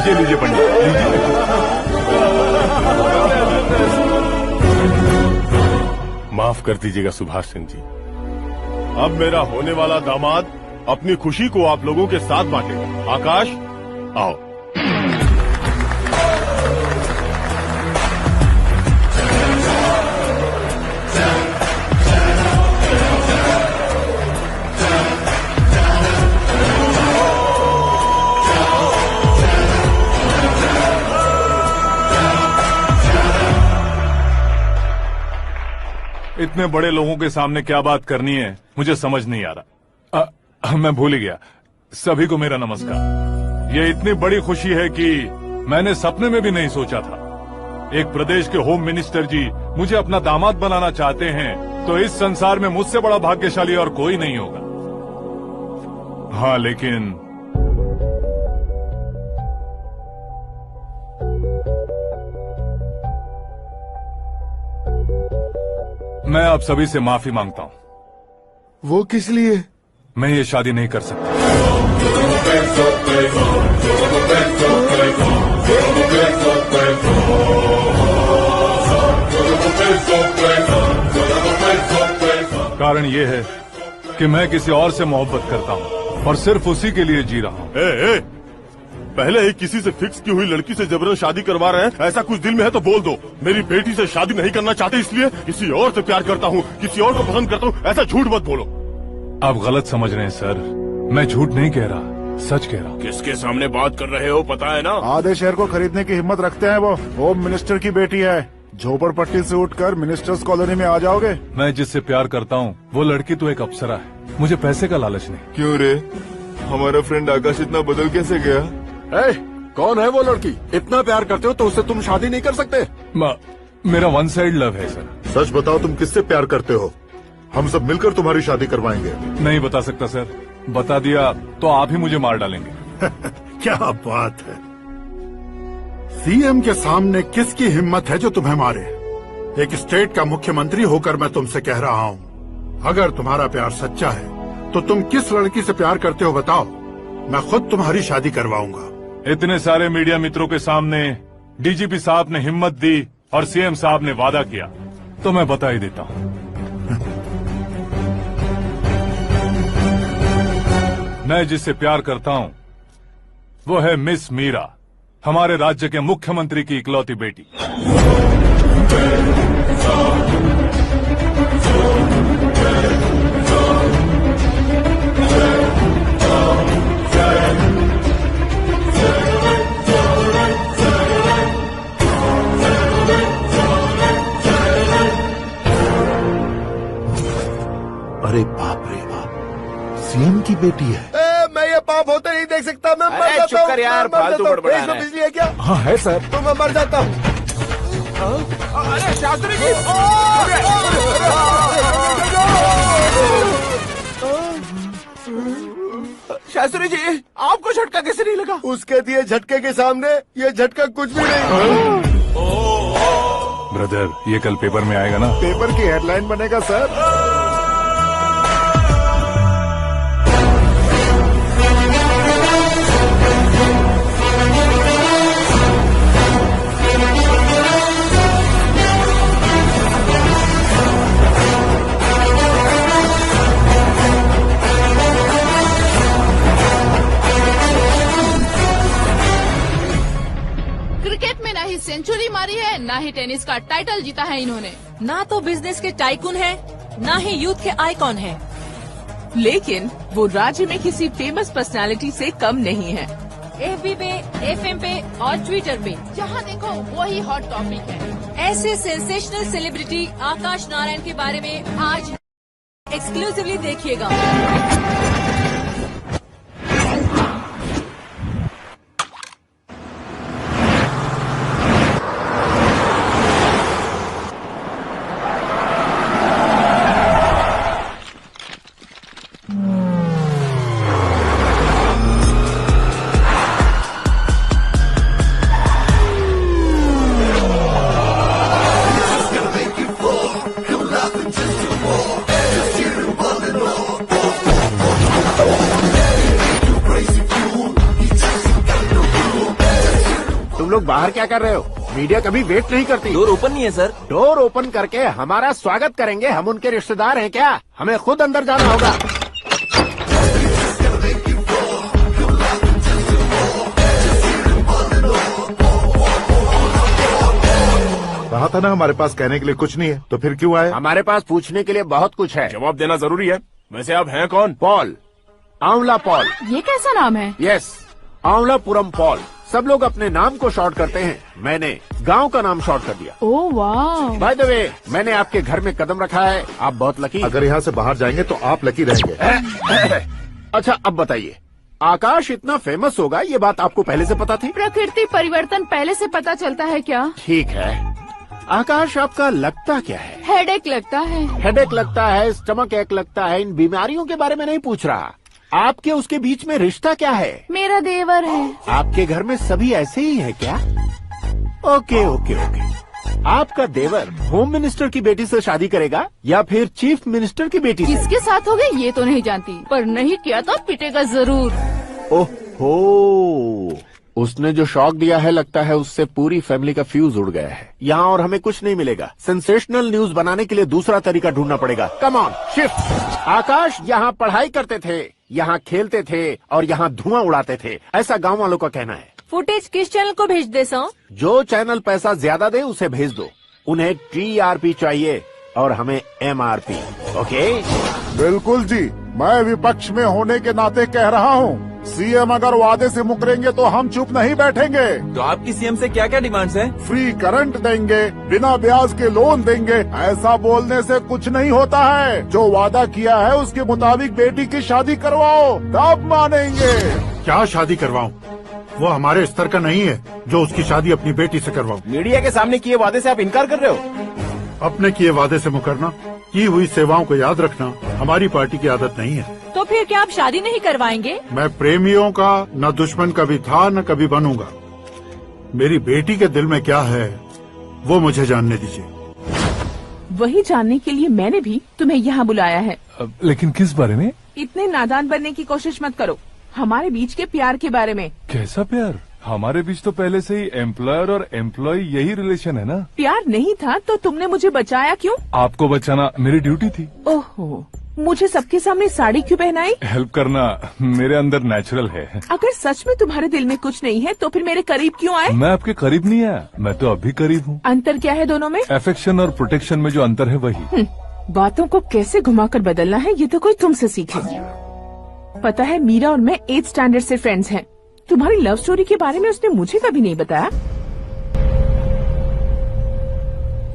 लीजिए पंडित, लीजिए। माफ कर दीजिएगा सुभाष सिंह जी। अब मेरा होने वाला दामाद अपनी खुशी को आप लोगों के साथ बांटेगा। आकाश, आओ। इतने बड़े लोगों के सामने क्या बात करनी है मुझे समझ नहीं आ रहा। मैं भूल ही गया। सभी को मेरा नमस्कार। ये इतनी बड़ी खुशी है कि मैंने सपने में भी नहीं सोचा था। एक प्रदेश के होम मिनिस्टर जी मुझे अपना दामाद बनाना चाहते हैं तो इस संसार में मुझसे बड़ा भाग्यशाली और कोई नहीं होगा। हाँ, लेकिन मैं आप सभी से माफी मांगता हूं। वो किस लिए? मैं ये शादी नहीं कर सकता। कारण ये है कि मैं किसी और से मोहब्बत करता हूं और सिर्फ उसी के लिए जी रहा हूं। पहले ही किसी से फिक्स की हुई लड़की से जबरन शादी करवा रहे हैं, ऐसा कुछ दिल में है तो बोल दो। मेरी बेटी से शादी नहीं करना चाहते इसलिए किसी और से प्यार करता हूँ, किसी और को पसंद करता हूँ, ऐसा झूठ मत बोलो। आप गलत समझ रहे हैं सर, मैं झूठ नहीं कह रहा, सच कह रहा हूँ। किसके सामने बात कर रहे हो पता है ना? आधे शहर को खरीदने की हिम्मत रखते हैं वो। होम मिनिस्टर की बेटी है, झोपड़पट्टी से उठकर मिनिस्टर्स कॉलोनी में आ जाओगे। मैं जिससे प्यार करता हूँ वो लड़की तो एक अप्सरा है, मुझे पैसे का लालच नहीं। क्यों रे, हमारा फ्रेंड आकाश इतना बदल कैसे गया? कौन है वो लड़की? इतना प्यार करते हो तो उससे तुम शादी नहीं कर सकते? मेरा वन साइड लव है सर। सच बताओ, तुम किससे प्यार करते हो? हम सब मिलकर तुम्हारी शादी करवाएंगे। नहीं बता सकता सर, बता दिया तो आप ही मुझे मार डालेंगे। क्या बात है, सीएम के सामने किसकी हिम्मत है जो तुम्हें मारे? एक स्टेट का मुख्यमंत्री होकर मैं तुमसे कह रहा हूँ, अगर तुम्हारा प्यार सच्चा है तो तुम किस लड़की से प्यार करते हो बताओ, मैं खुद तुम्हारी शादी करवाऊंगा। इतने सारे मीडिया मित्रों के सामने डीजीपी साहब ने हिम्मत दी और सीएम साहब ने वादा किया तो मैं बता ही देता हूँ। मैं जिससे प्यार करता हूँ वो है मिस मीरा, हमारे राज्य के मुख्यमंत्री की इकलौती बेटी। अरे बाप रे बाप, सीएम की बेटी है। मैं ये पाप होते नहीं देख सकता। मैं मर जाता हूँ। चुप कर यार, फालतू बड़बड़ा रहा है। बिजली है क्या? हाँ है सर। तो मैं मर जाता हूँ। अरे शास्त्री जी, शास्त्री जी, आपको झटका कैसे नहीं लगा? उसके दिए झटके के सामने ये झटका कुछ भी नहीं। ब्रदर, ये कल पेपर में आएगा ना? पेपर की हेडलाइन बनेगा सर। सेंचुरी मारी है, ना ही टेनिस का टाइटल जीता है इन्होंने। ना तो बिजनेस के टाइकून है, ना ही यूथ के आइकॉन है। लेकिन वो राज्य में किसी फेमस पर्सनालिटी से कम नहीं है। FB पे, FM पे और ट्विटर पे जहाँ देखो वही हॉट टॉपिक है। ऐसे सेंसेशनल सेलिब्रिटी आकाश नारायण के बारे में आज एक्सक्लूसिवली देखिएगा। तुम लोग बाहर क्या कर रहे हो? मीडिया कभी वेट नहीं करती। डोर ओपन नहीं है सर। डोर ओपन करके हमारा स्वागत करेंगे? हम उनके रिश्तेदार हैं क्या? हमें खुद अंदर जाना होगा। कहा था ना हमारे पास कहने के लिए कुछ नहीं है, तो फिर क्यों आए? हमारे पास पूछने के लिए बहुत कुछ है। जवाब देना जरूरी है। वैसे आप हैं कौन? पॉल, आंवला पॉल। ये कैसा नाम है? Yes, Aanwalapuram Paul. सब लोग अपने नाम को शॉर्ट करते हैं, मैंने गांव का नाम शॉर्ट कर दिया। ओह वाह। बाय द वे, मैंने आपके घर में कदम रखा है, आप बहुत लकी। अगर यहाँ से बाहर जाएंगे तो आप लकी रहेंगे। अच्छा अब बताइए, आकाश इतना फेमस होगा ये बात आपको पहले से पता थी? प्रकृति परिवर्तन पहले से पता चलता है क्या? ठीक है, आकाश आपका लगता क्या है? हेडेक लगता है। हेडेक लगता है, स्टमक एक लगता है, इन बीमारियों के बारे में नहीं पूछ रहा। आपके उसके बीच में रिश्ता क्या है? मेरा देवर है। आपके घर में सभी ऐसे ही है क्या? Okay okay okay. आपका देवर होम मिनिस्टर की बेटी से शादी करेगा या फिर चीफ मिनिस्टर की बेटी से? किसके साथ हो गए ये तो नहीं जानती, पर नहीं किया तो पिटेगा जरूर। ओहो, उसने जो शॉक दिया है लगता है उससे पूरी फैमिली का फ्यूज उड़ गया है। यहाँ और हमें कुछ नहीं मिलेगा। सेंसेशनल न्यूज बनाने के लिए दूसरा तरीका ढूंढना पड़ेगा। Come on shift. आकाश यहाँ पढ़ाई करते थे, यहाँ खेलते थे और यहाँ धुआं उड़ाते थे, ऐसा गांव वालों का कहना है। फुटेज किस चैनल को भेज दे सो? जो चैनल पैसा ज्यादा दे उसे भेज दो। उन्हें TRP चाहिए और हमें MRP। ओके? बिल्कुल जी, मैं विपक्ष में होने के नाते कह रहा हूँ, सीएम अगर वादे से मुकरेंगे तो हम चुप नहीं बैठेंगे। तो आपकी सीएम से क्या क्या डिमांड्स हैं? फ्री करंट देंगे, बिना ब्याज के लोन देंगे। ऐसा बोलने से कुछ नहीं होता है। जो वादा किया है उसके मुताबिक बेटी की शादी करवाओ, तब मानेंगे। क्या शादी करवाऊं? वो हमारे स्तर का नहीं है जो उसकी शादी अपनी बेटी से करवाऊं। मीडिया के सामने किए वादे से आप इनकार कर रहे हो? अपने किए वादे से मुकरना, की हुई सेवाओं को याद रखना हमारी पार्टी की आदत नहीं है। तो फिर क्या आप शादी नहीं करवाएंगे? मैं प्रेमियों का न दुश्मन कभी था न कभी बनूंगा। मेरी बेटी के दिल में क्या है वो मुझे जानने दीजिए। वही जानने के लिए मैंने भी तुम्हें यहाँ बुलाया है। लेकिन किस बारे में? इतने नादान बनने की कोशिश मत करो। हमारे बीच के प्यार के बारे में। कैसा प्यार? हमारे बीच तो पहले से ही एम्प्लॉयर और एम्प्लॉय यही रिलेशन है ना। प्यार नहीं था तो तुमने मुझे बचाया क्यों? आपको बचाना मेरी ड्यूटी थी। ओहो, मुझे सबके सामने साड़ी क्यों पहनाई? हेल्प करना मेरे अंदर नेचुरल है। अगर सच में तुम्हारे दिल में कुछ नहीं है तो फिर मेरे करीब क्यों आए? मैं आपके करीब नहीं आया, मैं तो अभी करीब हूँ। अंतर क्या है दोनों में? अफेक्शन और प्रोटेक्शन में जो अंतर है वही। बातों को कैसे घुमाकर बदलना है ये तो कोई तुमसे सीखे। पता है मीरा और मैं 8th स्टैंडर्ड से फ्रेंड्स हैं। तुम्हारी लव स्टोरी के बारे में उसने मुझे कभी नहीं बताया।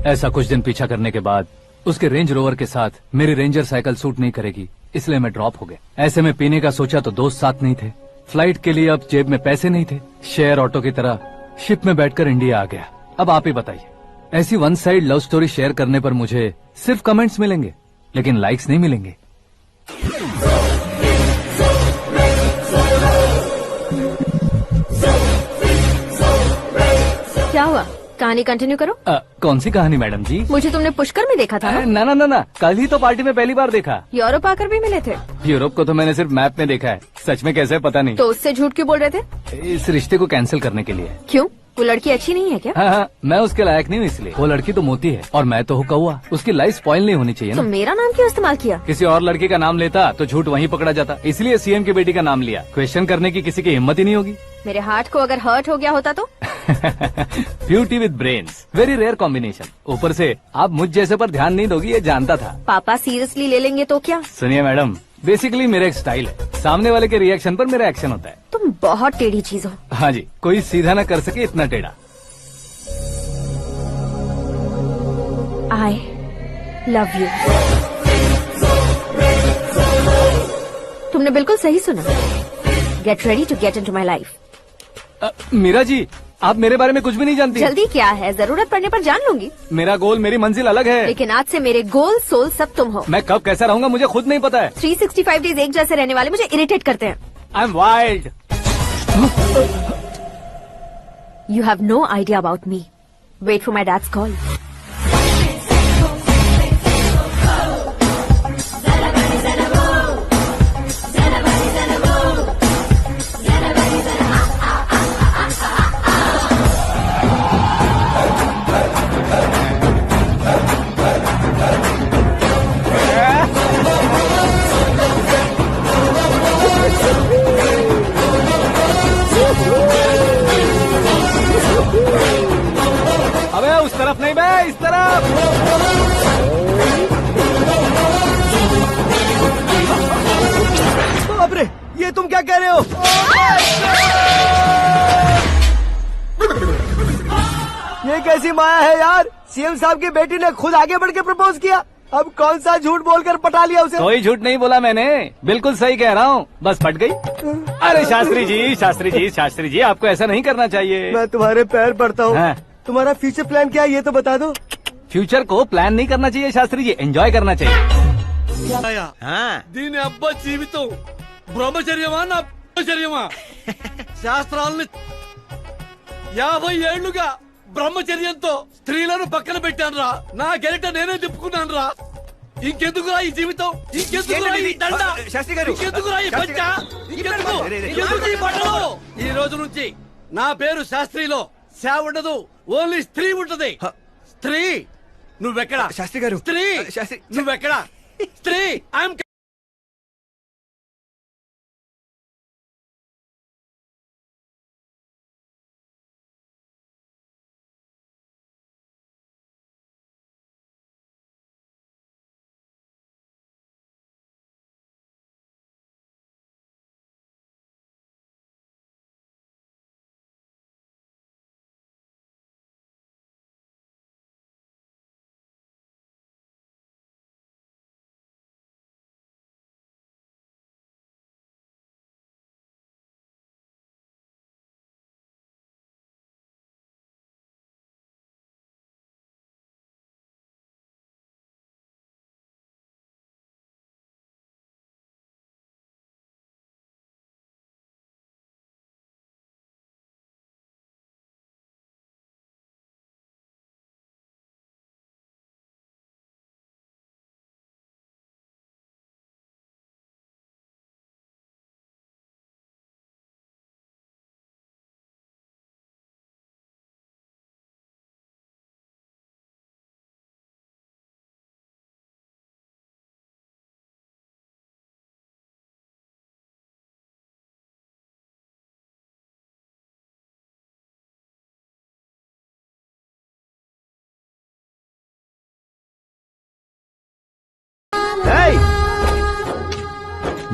ऐसा कुछ दिन पीछा करने के बाद उसके रेंज रोवर के साथ मेरी रेंजर साइकिल सूट नहीं करेगी, इसलिए मैं ड्रॉप हो गया। ऐसे में पीने का सोचा तो दोस्त साथ नहीं थे, फ्लाइट के लिए अब जेब में पैसे नहीं थे। शेयर ऑटो की तरह शिप में बैठकर इंडिया आ गया। अब आप ही बताइए, ऐसी one side love story share करने पर मुझे सिर्फ कमेंट्स मिलेंगे लेकिन लाइक्स नहीं मिलेंगे। क्या हुआ? कहानी कंटिन्यू करो। कौन सी कहानी मैडम जी? मुझे तुमने पुष्कर में देखा था ना? ना, कल ही तो पार्टी में पहली बार देखा। यूरोप आकर भी मिले थे? यूरोप को तो मैंने सिर्फ मैप में देखा है, सच में कैसे पता नहीं। तो उससे झूठ क्यों बोल रहे थे? इस रिश्ते को कैंसिल करने के लिए। क्यों? वो लड़की अच्छी नहीं है क्या? हाँ, मैं उसके लायक नहीं हूँ इसलिए। वो लड़की तो मोती है और मैं तो हूँ कौवा। उसकी लाइफ स्पॉइल नहीं होनी चाहिए ना। तो मेरा नाम क्यों इस्तेमाल किया? किसी और लड़की का नाम लेता तो झूठ वहीं पकड़ा जाता, इसलिए सीएम की बेटी का नाम लिया। क्वेश्चन करने की किसी की हिम्मत ही नहीं होगी। मेरे हार्ट को अगर हर्ट हो गया होता तो? Beauty with brains, very rare combination. ऊपर से आप मुझ जैसे पर ध्यान नहीं दोगी ये जानता था। पापा सीरियसली ले लेंगे तो क्या? सुनिए मैडम, बेसिकली मेरा एक स्टाइल है, सामने वाले के रिएक्शन पर मेरा एक्शन होता है। तुम बहुत टेढ़ी चीज हो। हाँ जी, कोई सीधा ना कर सके इतना टेढ़ा। I love you. तुमने बिल्कुल सही सुना। Get ready to get into my life. Meera ji, आप मेरे बारे में कुछ भी नहीं जानती। जल्दी क्या है, जरूरत पड़ने पर जान लूंगी। मेरा गोल, मेरी मंजिल अलग है। लेकिन आज से मेरे गोल सोल सब तुम हो। मैं कब कैसा रहूंगा मुझे खुद नहीं पता है। 365 डेज एक जैसे रहने वाले मुझे इरिटेट करते हैं। I am wild. You have no idea about me. Wait for my dad's call. अबे उस तरफ नहीं बे, इस तरफ। बाप रे, ये तुम क्या कह रहे हो? ये कैसी माया है यार? सीएम साहब की बेटी ने खुद आगे बढ़ के प्रपोज किया। अब कौन सा झूठ बोलकर पटा लिया उसे? कोई झूठ नहीं बोला मैंने, बिल्कुल सही कह रहा हूँ, बस पट गई। अरे शास्त्री जी, शास्त्री जी, शास्त्री जी, आपको ऐसा नहीं करना चाहिए। मैं तुम्हारे पैर पड़ता हूँ। हाँ। तुम्हारा फ्यूचर प्लान क्या है ये तो बता दो। फ्यूचर को प्लान नहीं करना चाहिए शास्त्री जी, एंजॉय करना चाहिए। దీని అబ్బా జీవితం బ్రహ్మచర్యమా నా బ్రహ్మచర్యమా శాస్త్రాలని 50 ఏళ్లుగా బ్రహ్మచర్యంతో స్త్రీలను పక్కన పెట్టాను రా. నా గెరిట నేనే తిప్పుకున్నాను రా. ఇంకెందుకురా ఈ జీవితం, ఇంకెందుకురా ఈ దండ, ఇంకెందుకురా ఈ పంచ, ఇంకెందుకు ఈ బట్టలు? ఈ రోజు నుంచి నా పేరు శాస్త్రిలో శా ఉండదు, ఓన్లీ స్త్రీ ఉంటది. స్త్రీ నువ్వెక్కడ? శాస్త్రి గారు స్త్రీ, నువ్వెక్కడ? స్త్రీ ఐఎమ్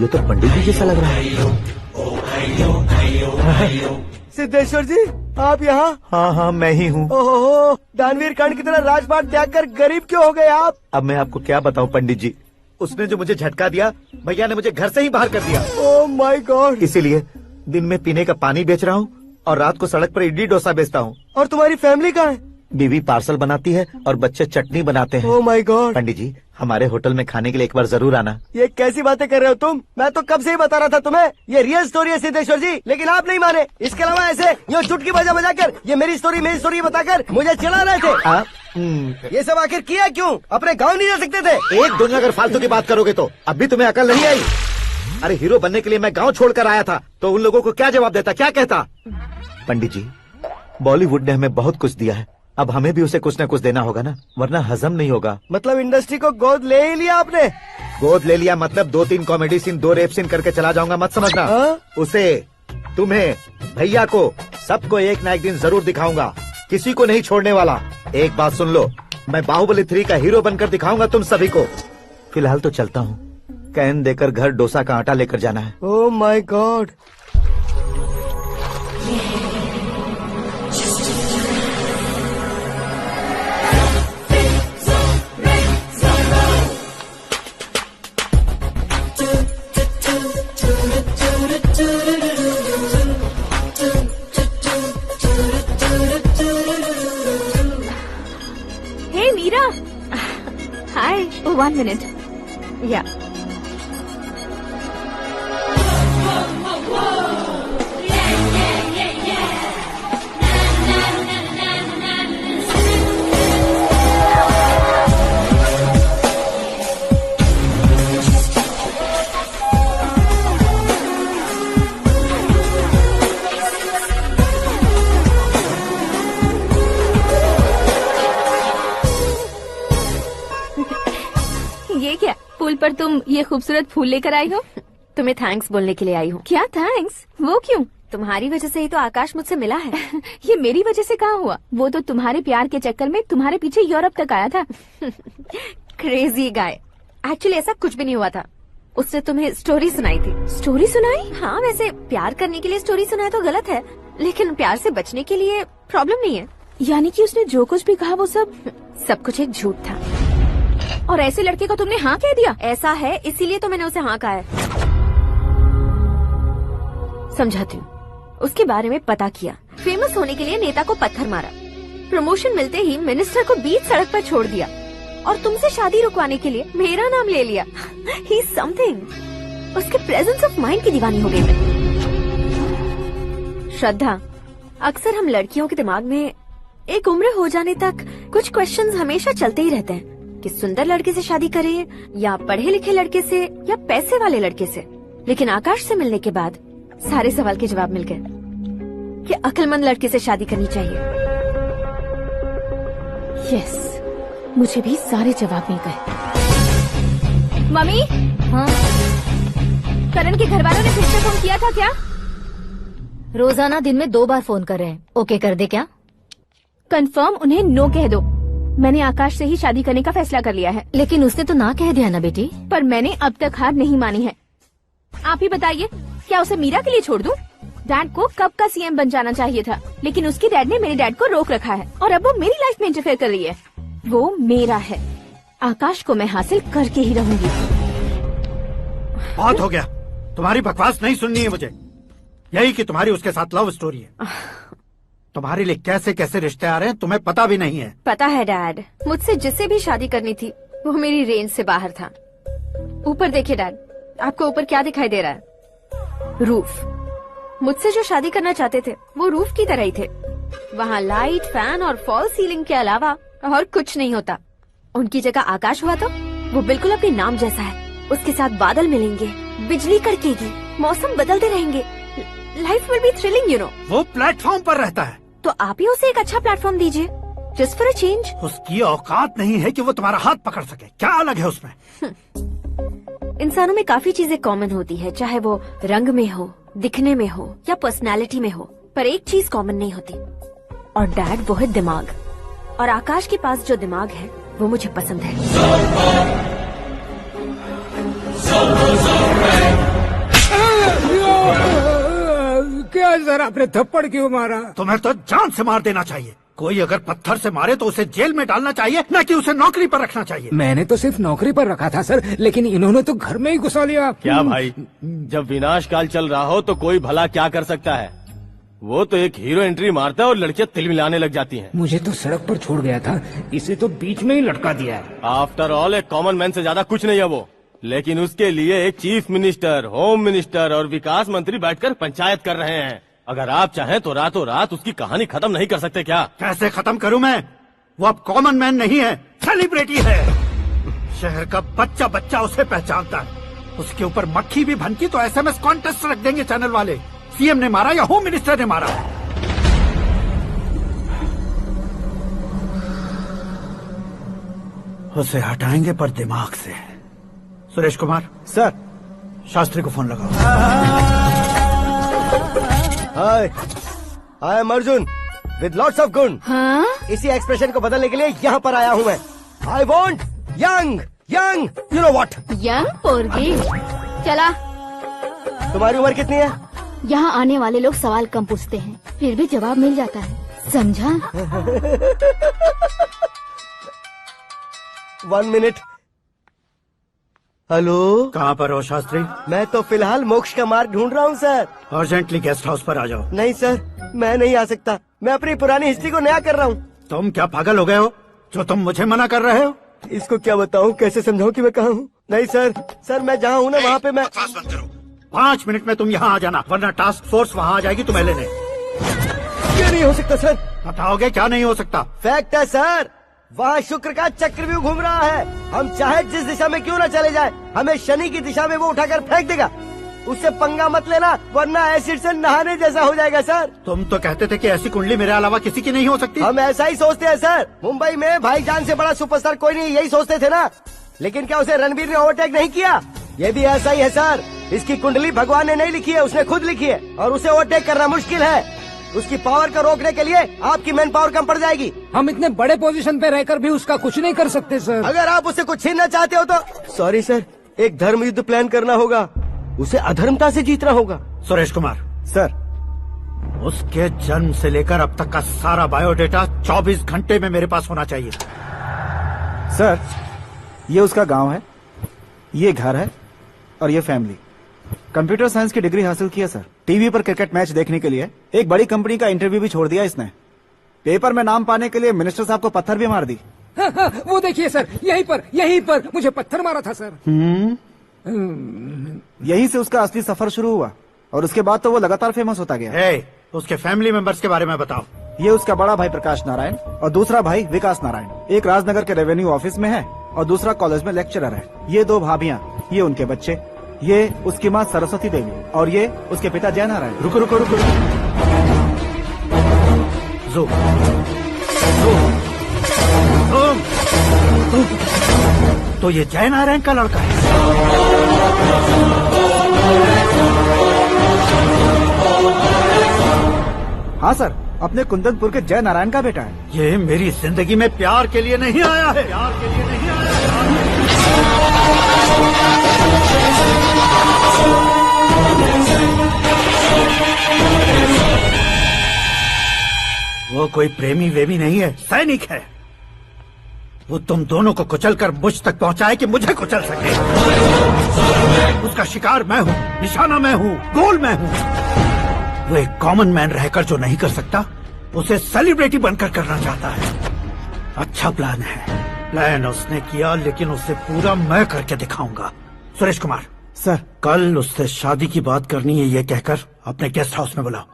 ये तो पंडित जी जैसा लग रहा है। सिद्धेश्वर जी आप यहाँ? हाँ हाँ मैं ही हूँ। ओहो, दानवीर कांड की तरह राजपाट त्याग कर गरीब क्यों हो गए आप? अब मैं आपको क्या बताऊँ पंडित जी, उसने जो मुझे झटका दिया, भैया ने मुझे घर से ही बाहर कर दिया। Oh my God. इसीलिए दिन में पीने का पानी बेच रहा हूँ और रात को सड़क पर इडली डोसा बेचता हूँ। और तुम्हारी फैमिली कहाँ है? बीवी पार्सल बनाती है और बच्चे चटनी बनाते हैं। Oh my God. पंडित जी हमारे होटल में खाने के लिए एक बार जरूर आना। ये कैसी बातें कर रहे हो तुम? मैं तो कब से ही बता रहा था तुम्हें, ये रियल स्टोरी है सिद्धेश्वर जी, लेकिन आप नहीं माने। इसके अलावा ऐसे ये चुटकी बजा कर ये मेरी स्टोरी बताकर मुझे चिढ़ा रहे थे। ये सब आखिर किया क्यों? अपने गाँव नहीं जा सकते थे? एक दिन अगर फालतू की बात करोगे तो अब भी तुम्हें अकल नहीं आई। अरे हीरो बनने के लिए मैं गाँव छोड़कर आया था तो उन लोगों को क्या जवाब देता, क्या कहता? पंडित जी बॉलीवुड ने हमें बहुत कुछ दिया है, अब हमें भी उसे कुछ न कुछ देना होगा ना, वरना हजम नहीं होगा। मतलब इंडस्ट्री को गोद ले ही लिया आपने? गोद ले लिया मतलब 2-3 कॉमेडी सीन 2 रेप सीन करके चला जाऊंगा मत समझना। उसे, तुम्हें, भैया को सबको एक ना एक दिन जरूर दिखाऊंगा, किसी को नहीं छोड़ने वाला। एक बात सुन लो, मैं बाहुबली 3 का हीरो बनकर दिखाऊंगा तुम सभी को। फिलहाल तो चलता हूँ, कैन देकर घर डोसा का आटा लेकर जाना है। Oh my God. Hey, Meera. Hi. Oh, 1 minute. Yeah. ये क्या, पुल पर तुम ये खूबसूरत फूल लेकर आई हो? तुम्हें थैंक्स बोलने के लिए आई हूँ। क्या थैंक्स? वो क्यों? तुम्हारी वजह से ही तो आकाश मुझसे मिला है। ये मेरी वजह से कहाँ हुआ? वो तो तुम्हारे प्यार के चक्कर में तुम्हारे पीछे यूरोप तक आया था। Crazy guy. एक्चुअली ऐसा कुछ भी नहीं हुआ था। उसने तुम्हें स्टोरी सुनाई थी। स्टोरी सुनाई? हाँ, वैसे प्यार करने के लिए स्टोरी सुनाए तो गलत है, लेकिन प्यार से बचने के लिए प्रॉब्लम नहीं है। यानी कि उसने जो कुछ भी कहा वो सब कुछ एक झूठ था। और ऐसे लड़के को तुमने हाँ कह दिया? ऐसा है, इसीलिए तो मैंने उसे हाँ कहा है। समझाती हूँ। उसके बारे में पता किया, फेमस होने के लिए नेता को पत्थर मारा, प्रमोशन मिलते ही मिनिस्टर को बीच सड़क पर छोड़ दिया, और तुमसे शादी रुकवाने के लिए मेरा नाम ले लिया। ही समथिंग। उसके प्रेजेंस ऑफ माइंड की दीवानी हो गई मैं। श्रद्धा, अक्सर हम लड़कियों के दिमाग में एक उम्र हो जाने तक कुछ क्वेश्चंस हमेशा चलते ही रहते हैं कि सुंदर लड़के से शादी करें या पढ़े लिखे लड़के से या पैसे वाले लड़के से। लेकिन आकाश से मिलने के बाद सारे सवाल के जवाब मिल गए कि अक्लमंद लड़के से शादी करनी चाहिए। यस, मुझे भी सारे जवाब मिल गए। मम्मी? हाँ? करण के घर वालों ने फिर से फोन किया था क्या? रोजाना दिन में 2 बार फोन कर रहे हैं। ओके कर दे क्या? कंफर्म उन्हें नो कह दो। मैंने आकाश से ही शादी करने का फैसला कर लिया है। लेकिन उसने तो ना कह दिया ना बेटी। पर मैंने अब तक हार नहीं मानी है। आप ही बताइए, क्या उसे मीरा के लिए छोड़ दूं? डैड को कब का सीएम बन जाना चाहिए था, लेकिन उसके डैड ने मेरे डैड को रोक रखा है और अब वो मेरी लाइफ में इंटरफेयर कर रही है। वो मेरा है, आकाश को मैं हासिल करके ही रहूंगी। बहुत हो गया, तुम्हारी बकवास नहीं सुननी है मुझे। यही कि तुम्हारी उसके साथ लव स्टोरी है। तुम्हारे लिए कैसे कैसे रिश्ते आ रहे हैं तुम्हें पता भी नहीं है। पता है डैड, मुझसे जिससे भी शादी करनी थी वो मेरी रेंज से बाहर था। ऊपर देखिए डैड, आपको ऊपर क्या दिखाई दे रहा है? रूफ। मुझसे जो शादी करना चाहते थे वो रूफ की तरह ही थे। वहाँ लाइट, फैन और फॉल सीलिंग के अलावा और कुछ नहीं होता। उनकी जगह आकाश हुआ तो वो बिल्कुल अपने नाम जैसा है। उसके साथ बादल मिलेंगे, बिजली कड़केगी, मौसम बदलते रहेंगे, life will be thrilling you know. वो प्लेटफॉर्म पर रहता है तो आप ही उसे एक अच्छा प्लेटफॉर्म दीजिए, जस्ट फॉर अ चेंज। उसकी औकात नहीं है कि वो तुम्हारा हाथ पकड़ सके। क्या अलग है उसमें? इंसानों में काफी चीजें कॉमन होती है, चाहे वो रंग में हो, दिखने में हो या पर्सनालिटी में हो, पर एक चीज कॉमन नहीं होती, और डैड वो है दिमाग। और आकाश के पास जो दिमाग है वो मुझे पसंद है। क्या सर, आपने थप्पड़ क्यों मारा? तुम्हें तो जान से मार देना चाहिए। कोई अगर पत्थर से मारे तो उसे जेल में डालना चाहिए, न कि उसे नौकरी पर रखना चाहिए। मैंने तो सिर्फ नौकरी पर रखा था सर, लेकिन इन्होंने तो घर में ही घुसा लिया। क्या भाई, जब विनाश काल चल रहा हो तो कोई भला क्या कर सकता है? वो तो एक हीरो एंट्री मारता है और लड़कियां तिल मिलाने लग जाती हैं। मुझे तो सड़क पर छोड़ गया था, इसे तो बीच में ही लटका दिया है। आफ्टर ऑल एक कॉमन मैन से ज्यादा कुछ नहीं है वो, लेकिन उसके लिए एक चीफ मिनिस्टर, होम मिनिस्टर और विकास मंत्री बैठकर पंचायत कर रहे हैं। अगर आप चाहें तो रातों रात उसकी कहानी खत्म नहीं कर सकते क्या? कैसे खत्म करूं मैं? वो अब कॉमन मैन नहीं है, सेलिब्रिटी है। शहर का बच्चा बच्चा उसे पहचानता है। उसके ऊपर मक्खी भी भनकी तो SMS कॉन्टेस्ट रख देंगे चैनल वाले। सीएम ने मारा या होम मिनिस्टर ने मारा? उसे हटाएंगे पर दिमाग से। सुरेश कुमार सर, शास्त्री को फोन लगाओ। Hi, I am Arjun with lots of गुण। हाँ? इसी एक्सप्रेशन को बदलने के लिए यहाँ पर आया हूँ मैं। I want young young you know what. Young पोरगी। चला। तुम्हारी उम्र कितनी है? यहाँ आने वाले लोग सवाल कम पूछते हैं, फिर भी जवाब मिल जाता है, समझा? 1 मिनट। हेलो, कहाँ पर हो शास्त्री? मैं तो फिलहाल मोक्ष का मार्ग ढूंढ रहा हूँ सर। अर्जेंटली गेस्ट हाउस पर आ जाओ। नहीं सर, मैं नहीं आ सकता। मैं अपनी पुरानी हिस्ट्री को नया कर रहा हूँ। तुम क्या पागल हो गए हो जो तुम मुझे मना कर रहे हो? इसको क्या बताऊँ, कैसे समझाऊँ कि मैं कहाँ हूँ? नहीं सर मैं जहाँ हूँ ना वहाँ पे मैं। 5 मिनट में तुम यहाँ आ जाना, वरना टास्क फोर्स वहाँ आ जाएगी तुम्हें लेने। क्या नहीं हो सकता सर? बताओगे क्या नहीं हो सकता? फैक्ट है सर, वहाँ शुक्र का चक्रव्यूह घूम रहा है। हम चाहे जिस दिशा में क्यों न चले जाए, हमें शनि की दिशा में वो उठाकर फेंक देगा। उससे पंगा मत लेना, वरना एसिड से नहाने जैसा हो जाएगा सर। तुम तो कहते थे कि ऐसी कुंडली मेरे अलावा किसी की नहीं हो सकती। हम ऐसा ही सोचते हैं सर। मुंबई में भाईजान से बड़ा सुपरस्टार कोई नहीं, यही सोचते थे ना। लेकिन क्या उसे रणबीर ने ओवरटेक नहीं किया? ये भी ऐसा ही है सर। इसकी कुंडली भगवान ने नहीं लिखी है, उसने खुद लिखी है, और उसे ओवरटेक करना मुश्किल है। उसकी पावर को रोकने के लिए आपकी मैन पावर कम पड़ जाएगी। हम इतने बड़े पोजीशन पे रहकर भी उसका कुछ नहीं कर सकते सर। अगर आप उसे कुछ छीनना चाहते हो तो सॉरी सर, एक धर्म युद्ध प्लान करना होगा। उसे अधर्मता से जीतना होगा। सुरेश कुमार सर, उसके जन्म से लेकर अब तक का सारा बायोडेटा 24 घंटे में मेरे पास होना चाहिए। सर, ये उसका गांव है, ये घर है और ये फैमिली। कंप्यूटर साइंस की डिग्री हासिल की है सर। टीवी पर क्रिकेट मैच देखने के लिए एक बड़ी कंपनी का इंटरव्यू भी छोड़ दिया इसने। पेपर में नाम पाने के लिए मिनिस्टर साहब को पत्थर भी मार दी। वो देखिए सर, यहीं पर मुझे पत्थर मारा था सर। यहीं से उसका असली सफर शुरू हुआ और उसके बाद तो वो लगातार फेमस होता गया। उसके फैमिली मेंबर्स के बारे में बताओ। ये उसका बड़ा भाई प्रकाश नारायण और दूसरा भाई विकास नारायण। एक राजनगर के रेवेन्यू ऑफिस में है और दूसरा कॉलेज में लेक्चरर है। ये 2 भाभियां, ये उनके बच्चे, ये उसकी माँ सरस्वती देवी और ये उसके पिता जय नारायण। रुको रुको रुको, तो ये जय नारायण का लड़का है। हाँ सर, अपने कुंदनपुर के जय नारायण का बेटा है। ये मेरी जिंदगी में प्यार के लिए नहीं आया है, प्यार के लिए नहीं आया वो कोई प्रेमी वेमी नहीं है, सैनिक है। वो तुम दोनों को कुचलकर मुझ तक पहुंचाए कि मुझे कुचल सके। उसका शिकार मैं हूँ, निशाना मैं हूँ, गोल मैं हूँ। वो एक कॉमन मैन रहकर जो नहीं कर सकता, उसे सेलिब्रिटी बनकर करना चाहता है। अच्छा प्लान है। प्लान उसने किया, लेकिन उसे पूरा मैं करके दिखाऊंगा। सुरेश कुमार सर, कल उससे शादी की बात करनी है, ये कहकर अपने गेस्ट हाउस में बुलाओ।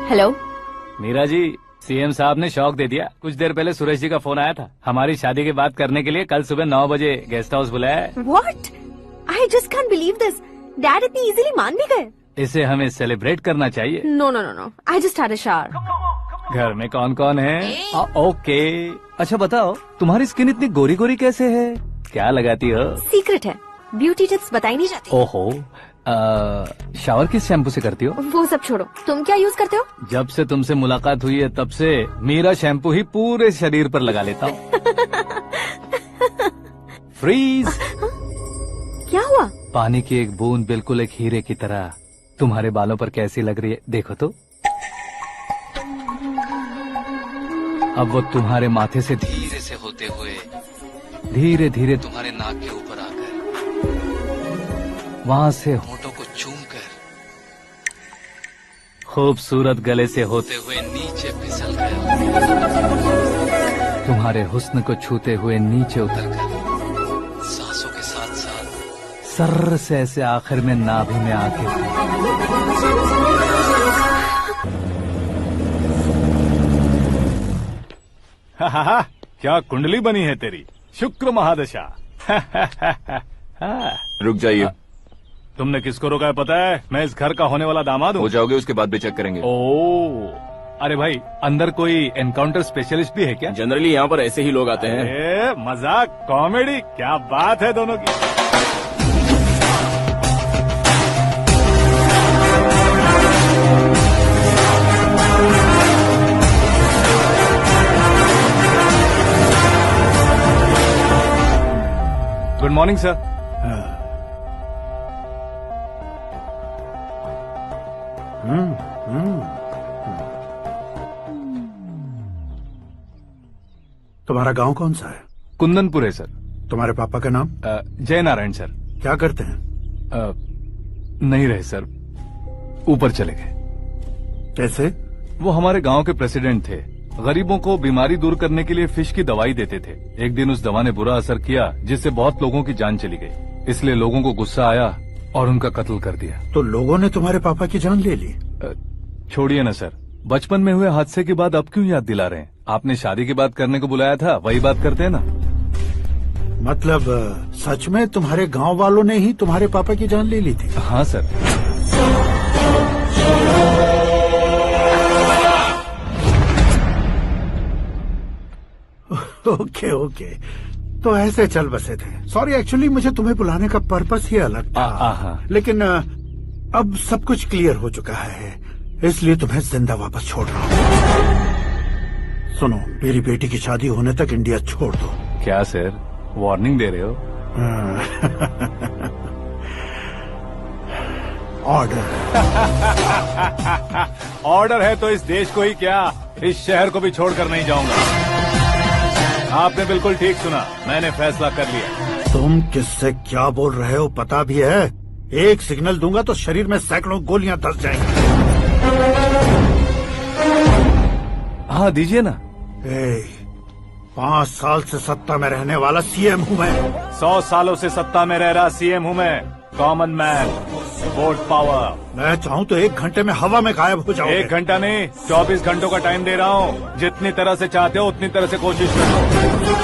हेलो मीरा जी, सीएम साहब ने शौक दे दिया। कुछ देर पहले सुरेश जी का फोन आया था, हमारी शादी की बात करने के लिए कल सुबह 9 बजे गेस्ट हाउस बुलाया है। What? I just can't believe this. Dad इतनी इजीली मान भी गए। इसे हमें सेलिब्रेट करना चाहिए। No. I just had a shower. घर में कौन कौन है? ओके, अच्छा बताओ, तुम्हारी स्किन इतनी गोरी गोरी कैसे है? क्या लगाती हो? सीक्रेट है, ब्यूटी टिप्स बताई नहीं जाती। ओहो, शावर किस शैम्पू से करती हो? वो सब छोड़ो, तुम क्या यूज करते हो? जब से तुमसे मुलाकात हुई है तब से मेरा शैम्पू ही पूरे शरीर पर लगा लेता हूँ। फ्रीज। क्या हुआ? पानी की एक बूंद बिल्कुल एक हीरे की तरह तुम्हारे बालों पर कैसी लग रही है, देखो तो। अब वो तुम्हारे माथे से धीरे से होते हुए धीरे धीरे तुम्हारे नाक के ऊपर आकर वहां से होठों को चूमकर खूबसूरत गले से होते हुए नीचे फिसल गया, तुम्हारे हुस्न को छूते हुए नीचे उतरकर सांसों के साथ साथ सर्र से ऐसे आखिर में नाभि में आके क्या कुंडली बनी है तेरी, शुक्र महादशा। रुक जाइए। तुमने किसको रोका है पता है? मैं इस घर का होने वाला दामाद हूँ। हो जाओगे उसके बाद भी चेक करेंगे। ओ, अरे भाई, अंदर कोई एनकाउंटर स्पेशलिस्ट भी है क्या? जनरली यहाँ पर ऐसे ही लोग आते हैं। अरे मजाक, कॉमेडी, क्या बात है दोनों की। Good morning sir. तुम्हारा गांव कौन सा है? कुंदनपुर है सर। तुम्हारे पापा का नाम? जय नारायण सर। क्या करते हैं? नहीं रहे सर, ऊपर चले गए। कैसे? वो हमारे गांव के प्रेसिडेंट थे। गरीबों को बीमारी दूर करने के लिए फिश की दवाई देते थे। एक दिन उस दवा ने बुरा असर किया, जिससे बहुत लोगों की जान चली गई। इसलिए लोगों को गुस्सा आया और उनका कत्ल कर दिया। तो लोगों ने तुम्हारे पापा की जान ले ली? छोड़िए ना सर, बचपन में हुए हादसे के बाद अब क्यों याद दिला रहे हैं? आपने शादी की बात करने को बुलाया था, वही बात करते हैं ना। मतलब सच में तुम्हारे गांव वालों ने ही तुम्हारे पापा की जान ले ली थी? हाँ सर। ओके ओके, तो ऐसे चल बसे थे। सॉरी, एक्चुअली मुझे तुम्हें बुलाने का पर्पस ही अलग था। लेकिन अब सब कुछ क्लियर हो चुका है, इसलिए तुम्हें जिंदा वापस छोड़ रहा हूँ। सुनो, मेरी बेटी की शादी होने तक इंडिया छोड़ दो। क्या सर, वार्निंग दे रहे हो? ऑर्डर। ऑर्डर है तो इस देश को ही क्या, इस शहर को भी छोड़कर नहीं जाऊंगा। आपने बिल्कुल ठीक सुना, मैंने फैसला कर लिया। तुम किससे क्या बोल रहे हो पता भी है? एक सिग्नल दूंगा तो शरीर में सैकड़ों गोलियां धस जाएंगी। हाँ दीजिए ना। 5 साल से सत्ता में रहने वाला सीएम हूँ मैं। 100 सालों से सत्ता में रह रहा सीएम हूँ मैं। Common man, vote power. मैं चाहूँ तो 1 घंटे में हवा में गायब हो जाऊँ। 1 घंटा नहीं, 24 घंटों का टाइम दे रहा हूँ। जितनी तरह से चाहते हो उतनी तरह से कोशिश करो।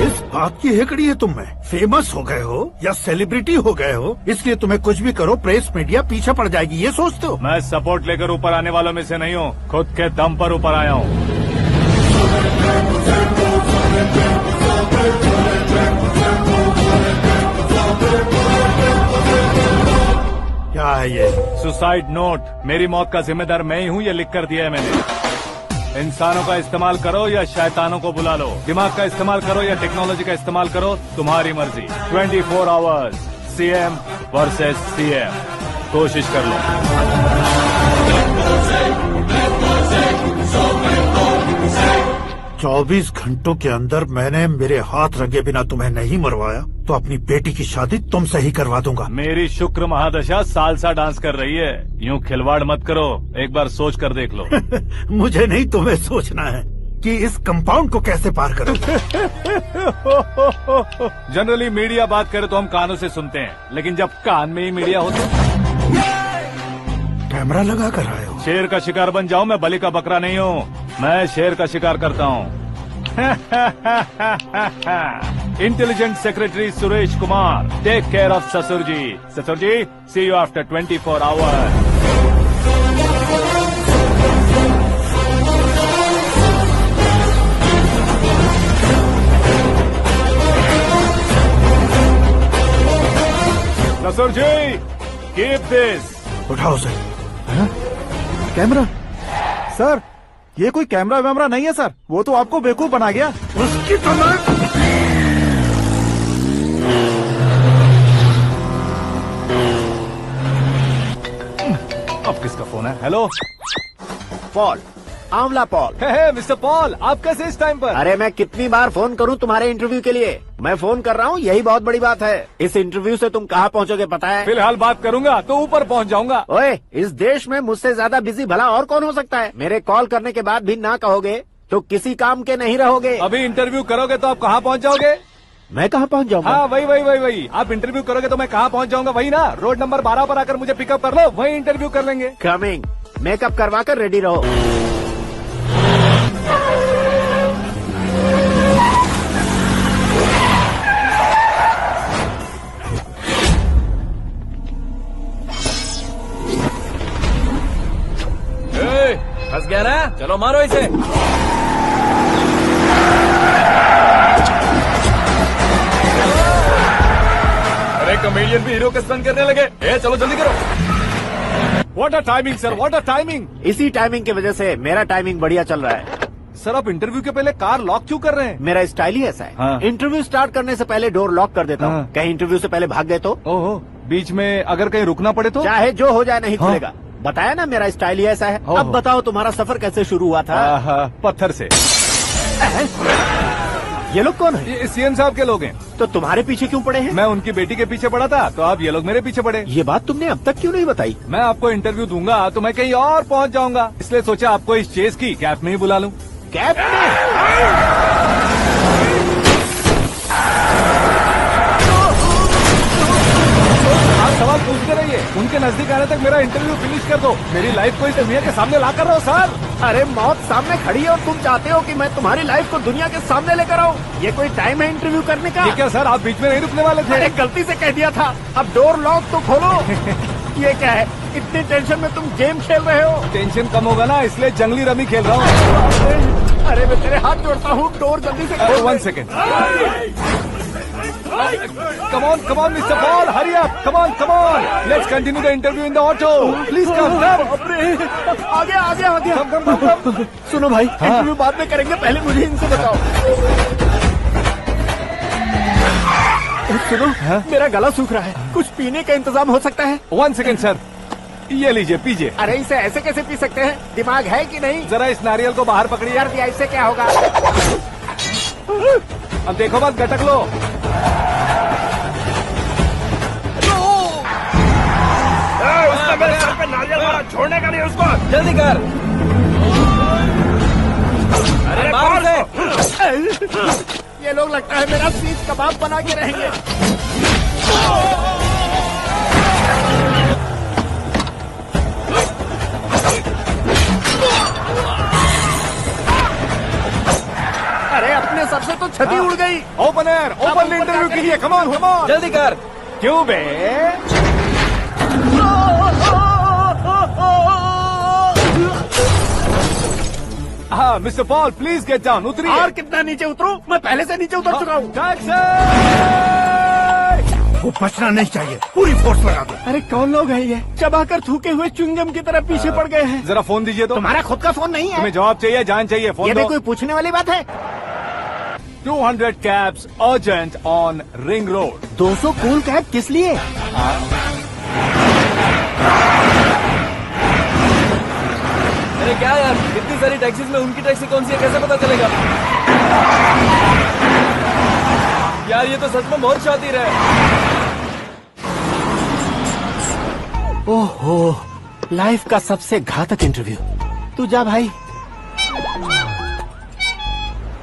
इस बात की हेकड़ी है तुम में? फेमस हो गए हो या सेलिब्रिटी हो गए हो, इसलिए तुम्हें कुछ भी करो प्रेस मीडिया पीछे पड़ जाएगी, ये सोचते हो? मैं सपोर्ट लेकर ऊपर आने वालों में से नहीं हूँ, खुद के दम पर ऊपर आया हूँ। क्या है ये? Suicide note. मेरी मौत का जिम्मेदार मैं ही हूँ, ये लिख कर दिया है मैंने। इंसानों का इस्तेमाल करो या शैतानों को बुला लो, दिमाग का इस्तेमाल करो या टेक्नोलॉजी का इस्तेमाल करो, तुम्हारी मर्जी। 24 आवर्स, सीएम वर्सेस सीएम, कोशिश कर लो। 24 घंटों के अंदर मैंने मेरे हाथ रंगे बिना तुम्हें नहीं मरवाया तो अपनी बेटी की शादी तुमसे ही करवा दूंगा। मेरी शुक्र महादशा सालसा डांस कर रही है, यूँ खिलवाड़ मत करो, एक बार सोच कर देख लो। मुझे नहीं, तुम्हें सोचना है कि इस कंपाउंड को कैसे पार करो। जनरली मीडिया बात करे तो हम कानों से सुनते हैं, लेकिन जब कान में ही मीडिया होता है। कैमरा लगा कर आए हो? शेर का शिकार बन जाऊं, मैं बलि का बकरा नहीं हूँ, मैं शेर का शिकार करता हूँ। Intelligent secretary Suresh Kumar, take care of ससुर जी। ससुर जी, सी यू आफ्टर 24 आवर्स। ससुर जी, कीप दिस। उठाओ सर। कैमरा? सर, ये कोई कैमरा वैमरा नहीं है सर, वो तो आपको बेवकूफ बना गया। उसकी तो अब किसका फोन है? हेलो पॉल, आंवला पॉल। मिस्टर पॉल, आप कैसे इस टाइम पर? अरे मैं कितनी बार फोन करूं तुम्हारे इंटरव्यू के लिए? मैं फोन कर रहा हूं, यही बहुत बड़ी बात है। इस इंटरव्यू से तुम कहां पहुंचोगे पता है? फिलहाल बात करूंगा तो ऊपर पहुंच जाऊंगा। ओए, इस देश में मुझसे ज्यादा बिजी भला और कौन हो सकता है? मेरे कॉल करने के बाद भी ना कहोगे तो किसी काम के नहीं रहोगे। अभी इंटरव्यू करोगे तो आप कहाँ पहुँच जाओगे? मैं कहाँ पहुँच जाऊंगा? हाँ वही। आप इंटरव्यू करोगे तो मैं कहाँ पहुँच जाऊंगा? वही ना, रोड नंबर 12 पर आकर मुझे पिकअप कर लो, वही इंटरव्यू कर लेंगे। कमिंग। मेकअप करवा कर रेडी रहो। फंस गया ना? चलो मारो इसे। अरे कॉमेडियन भी हीरो के स्टंट करने लगे। चलो जल्दी करो। What a timing sir, what a timing. इसी टाइमिंग की वजह से मेरा टाइमिंग बढ़िया चल रहा है। सर आप इंटरव्यू के पहले कार लॉक क्यों कर रहे हैं? मेरा स्टाइल ही ऐसा है। हाँ। इंटरव्यू स्टार्ट करने से पहले डोर लॉक कर देता हूँ। हाँ। कहीं इंटरव्यू से पहले भाग गए तो? ओहो, बीच में अगर कहीं रुकना पड़े तो? चाहे जो हो जाए नहीं हाँ। खुलेगा। बताया ना मेरा स्टाइल ही ऐसा है। अब बताओ तुम्हारा सफर कैसे शुरू हुआ था? पत्थर से। ये लोग कौन है? ये सीएम साहब के लोग हैं। तो तुम्हारे पीछे क्यों पड़े हैं? मैं उनकी बेटी के पीछे पड़ा था, तो अब ये लोग मेरे पीछे पड़े। ये बात तुमने अब तक क्यों नहीं बताई? मैं आपको इंटरव्यू दूंगा तो मैं कहीं और पहुंच जाऊंगा, इसलिए सोचा आपको इस चेस की कैप में ही बुला लूं। कैप में? आप सवाल पूछते रहिए, उनके नजदीक आने तक मेरा इंटरव्यू फिनिश कर दो। मेरी लाइफ को इस दुनिया के सामने ला कर रहो सर। अरे मौत सामने खड़ी है और तुम चाहते हो कि मैं तुम्हारी लाइफ को दुनिया के सामने लेकर आऊं? ये कोई टाइम है इंटरव्यू करने का? ये क्या सर, आप बीच में नहीं रुकने वाले थे? अरे गलती से कह दिया था। अब डोर लॉक तो खोलो। ये क्या है? इतनी टेंशन में तुम गेम खेल रहे हो? टेंशन कम होगा ना, इसलिए जंगली रमी खेल रहा हूँ। अरे मैं तेरे हाथ जोड़ता हूँ, डोर जल्दी से खोलो। 1 second. Come on, Mr. Paul, hurry up! Come on! Let's continue the interview in the auto. Please come. आ गया। Come. सुनो भाई, इंटरव्यू बाद में करेंगे, पहले मुझे इनसे बताओ। सुनो, मेरा गला सूख रहा है, कुछ पीने का इंतजाम हो सकता है? 1 सेकेंड सर, ये लीजिए पीजिए। अरे इसे ऐसे कैसे पी सकते हैं? दिमाग है कि नहीं? जरा इस नारियल को बाहर पकड़िए। कर दिया, इससे क्या होगा? अब देखो मत, गटक लो। उसने मेरे सर पे नारियल मारा, छोड़ने का नहीं उसको। जल्दी कर। अरे मार उसे। ये लोग लगता है मेरा सीख कबाब बना के रहेंगे। अरे अपने सर से तो छती उड़ गई। ओपनर, ओपन इंटरव्यू के लिए। Come on. जल्दी कर। क्यों बे? हाँ mister Paul, please get down. उतरिए। और कितना नीचे उतरूं? मैं पहले से नीचे उतर चुका हूँ। वो बचना नहीं चाहिए, पूरी फोर्स लगा दो। अरे कौन लोग हैं ये? चबाकर थूके हुए च्युइंगम की तरह पीछे पड़ गए हैं। जरा फोन दीजिए तो। तुम्हारा खुद का फोन नहीं है? तुम्हें जवाब चाहिए, जान चाहिए, फोन ये दो। भी कोई पूछने वाली बात है? 200 cabs urgent on Ring Road. 200 cool cab किस लिए? अरे क्या यार, इतनी सारी टैक्सीज में उनकी टैक्सी कौन सी है, कैसे पता चलेगा? यार ये तो सच में बहुत शातिर है। ओहो, लाइफ का सबसे घातक इंटरव्यू। तू जा भाई।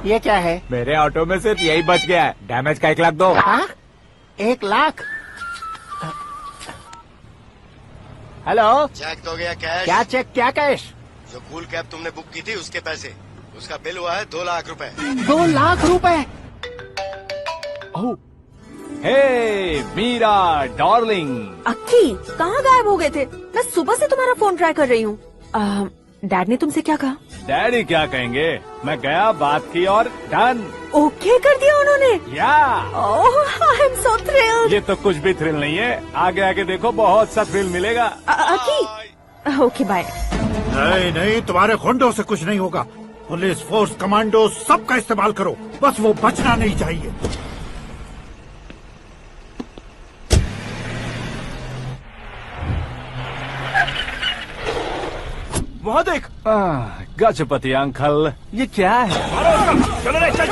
ये क्या है? मेरे ऑटो में सिर्फ यही बच गया है, डैमेज का 1 लाख दो। 1 लाख? हेलो, चेक तो गया कैश। क्या चेक, क्या कैश? जो कूल कैब तुमने बुक की थी उसके पैसे, उसका बिल हुआ है 2 लाख रुपए। 2 लाख रुपए? हे मीरा डार्लिंग। अक्की, कहाँ गायब हो गए थे? मैं सुबह से तुम्हारा फोन ट्राई कर रही हूँ। डैड ने तुमसे क्या कहा? डैडी क्या कहेंगे, मैं गया, बात की और डन। ओके कर दिया उन्होंने? या। ओह, आई एम सो थ्रिल्ड। ये तो कुछ भी थ्रिल नहीं है, आगे आगे देखो बहुत सा थ्रिल मिलेगा। अक्की, ओके बाय। नहीं, तुम्हारे गुंडों से कुछ नहीं होगा। पुलिस फोर्स, कमांडो, सबका इस्तेमाल करो, बस वो बचना नहीं चाहिए। वहाँ देख। गजपति अंकल, ये क्या है? चलो रे, चल।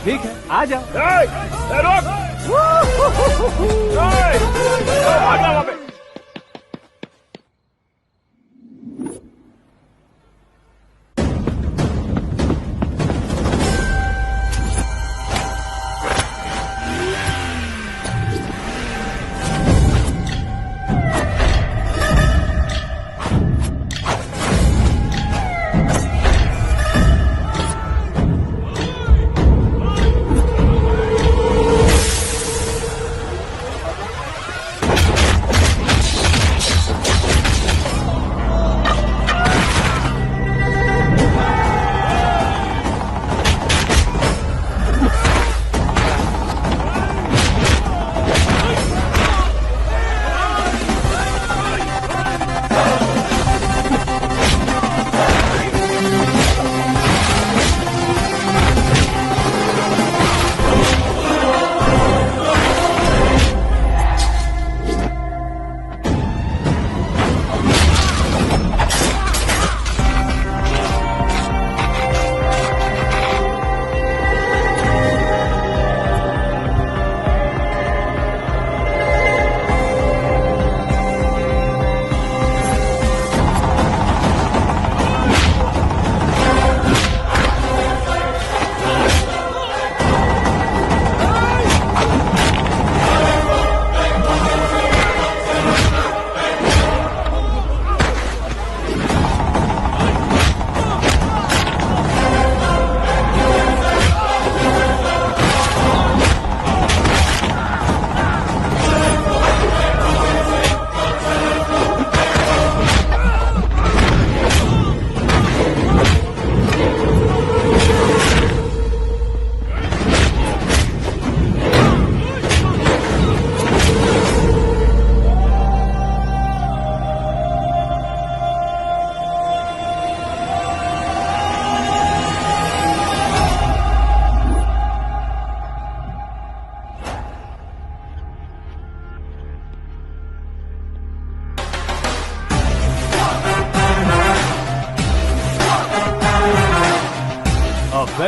ठीक है, आ जाओ। रोक।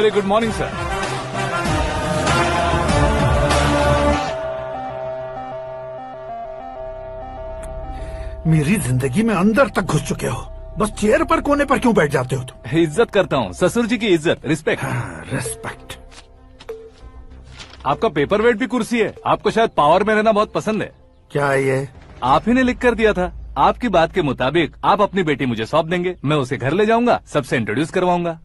Very good morning sir. मेरी जिंदगी में अंदर तक घुस चुके हो, बस चेयर पर कोने पर क्यों बैठ जाते हो तुम? इज्जत करता हूँ, ससुर जी की इज्जत, रिस्पेक्ट। रेस्पेक्ट। आपका पेपर वेट भी कुर्सी है। आपको शायद पावर में रहना बहुत पसंद है। क्या है ये? आप ही ने लिख कर दिया था। आपकी बात के मुताबिक आप अपनी बेटी मुझे सौंप देंगे, मैं उसे घर ले जाऊंगा, सबसे इंट्रोड्यूस करवाऊंगा।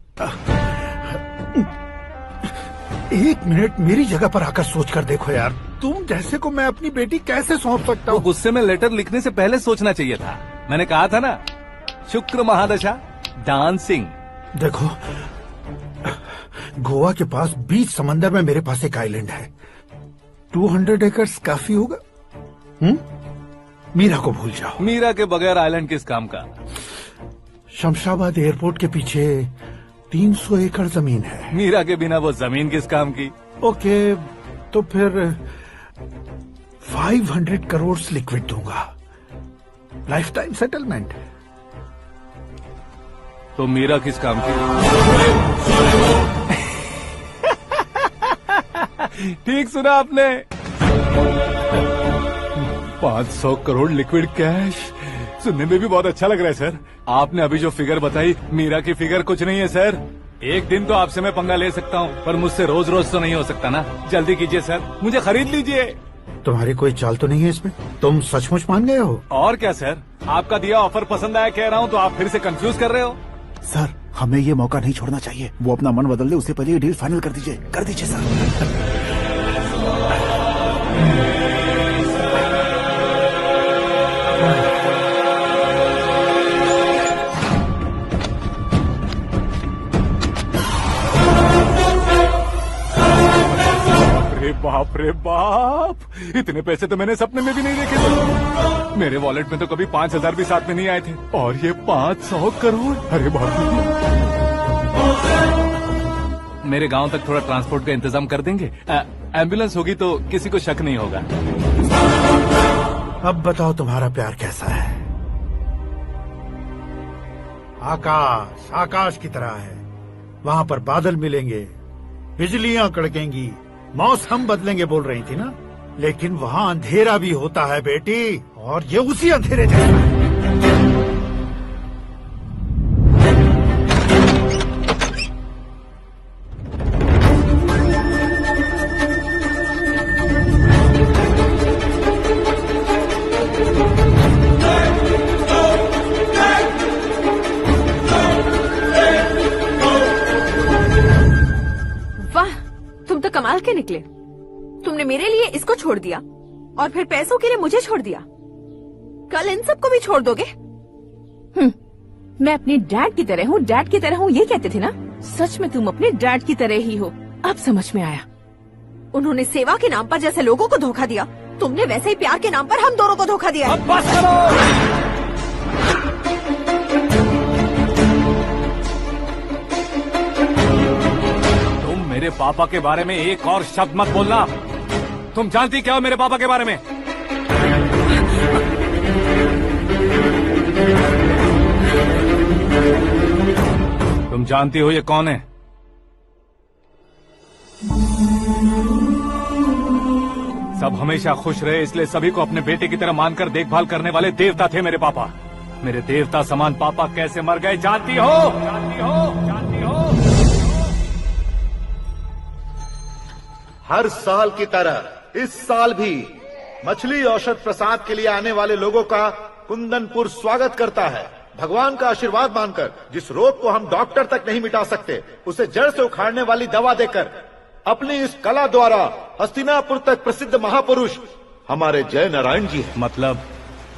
एक मिनट मेरी जगह पर आकर सोच कर देखो यार, तुम जैसे को मैं अपनी बेटी कैसे सौंप सकता हूँ? गुस्से में लेटर लिखने से पहले सोचना चाहिए था। मैंने कहा था ना, शुक्र महादशा डांसिंग। देखो, गोवा के पास बीच समंदर में मेरे पास एक आइलैंड है। 200 एकर्स काफी होगा। मीरा को भूल जाओ। मीरा के बगैर आइलैंड किस काम का? शमशाबाद एयरपोर्ट के पीछे 300 एकड़ जमीन है। मीरा के बिना वो जमीन किस काम की? ओके, तो फिर 500 करोड़ लिक्विड दूंगा, लाइफ टाइम सेटलमेंट। तो मीरा किस काम की? ठीक सुना आपने। 500 करोड़ लिक्विड कैश सुनने में भी बहुत अच्छा लग रहा है सर। आपने अभी जो फिगर बताई, मीरा की फिगर कुछ नहीं है सर। एक दिन तो आपसे मैं पंगा ले सकता हूँ, पर मुझसे रोज रोज तो नहीं हो सकता ना। जल्दी कीजिए सर, मुझे खरीद लीजिए। तुम्हारी कोई चाल तो नहीं है इसमें? तुम सचमुच मान गए हो? और क्या सर, आपका दिया ऑफर पसंद आया कह रहा हूँ, तो आप फिर से कंफ्यूज कर रहे हो। सर, हमें ये मौका नहीं छोड़ना चाहिए। वो अपना मन बदल दे, उससे पहले ये डील फाइनल कर दीजिए। कर दीजिए सर। बाप रे बाप, इतने पैसे तो मैंने सपने में भी नहीं देखे थे। मेरे वॉलेट में तो कभी 5,000 भी साथ में नहीं आए थे, और ये 500 करोड़। अरे बाप रे। मेरे गांव तक थोड़ा ट्रांसपोर्ट का इंतजाम कर देंगे? एम्बुलेंस होगी तो किसी को शक नहीं होगा। अब बताओ तुम्हारा प्यार कैसा है? आकाश आकाश की तरह है, वहाँ पर बादल मिलेंगे, बिजलियां कड़केंगी, मौसम बदलेंगे बोल रही थी ना, लेकिन वहाँ अंधेरा भी होता है बेटी, और ये उसी अंधेरे जैसा है। कमाल के निकले। तुमने मेरे लिए इसको छोड़ दिया और फिर पैसों के लिए मुझे छोड़ दिया। कल इन सबको भी छोड़ दोगे? मैं अपने डैड की तरह हूँ, डैड की तरह हूँ, ये कहते थे ना। सच में तुम अपने डैड की तरह ही हो। अब समझ में आया। उन्होंने सेवा के नाम पर जैसे लोगों को धोखा दिया, तुमने वैसे ही प्यार के नाम पर हम दोनों को धोखा दिया। अब बस करो। मेरे पापा के बारे में एक और शब्द मत बोलना। तुम जानती क्या हो मेरे पापा के बारे में? तुम जानती हो ये कौन है? सब हमेशा खुश रहे, इसलिए सभी को अपने बेटे की तरह मानकर देखभाल करने वाले देवता थे मेरे पापा। मेरे देवता समान पापा कैसे मर गए जानती हो? जानती हो? जानती हो? हर साल की तरह इस साल भी मछली औषध प्रसाद के लिए आने वाले लोगों का कुंदनपुर स्वागत करता है। भगवान का आशीर्वाद मानकर जिस रोग को हम डॉक्टर तक नहीं मिटा सकते, उसे जड़ से उखाड़ने वाली दवा देकर अपनी इस कला द्वारा हस्तिनापुर तक प्रसिद्ध महापुरुष हमारे जय नारायण जी हैं। मतलब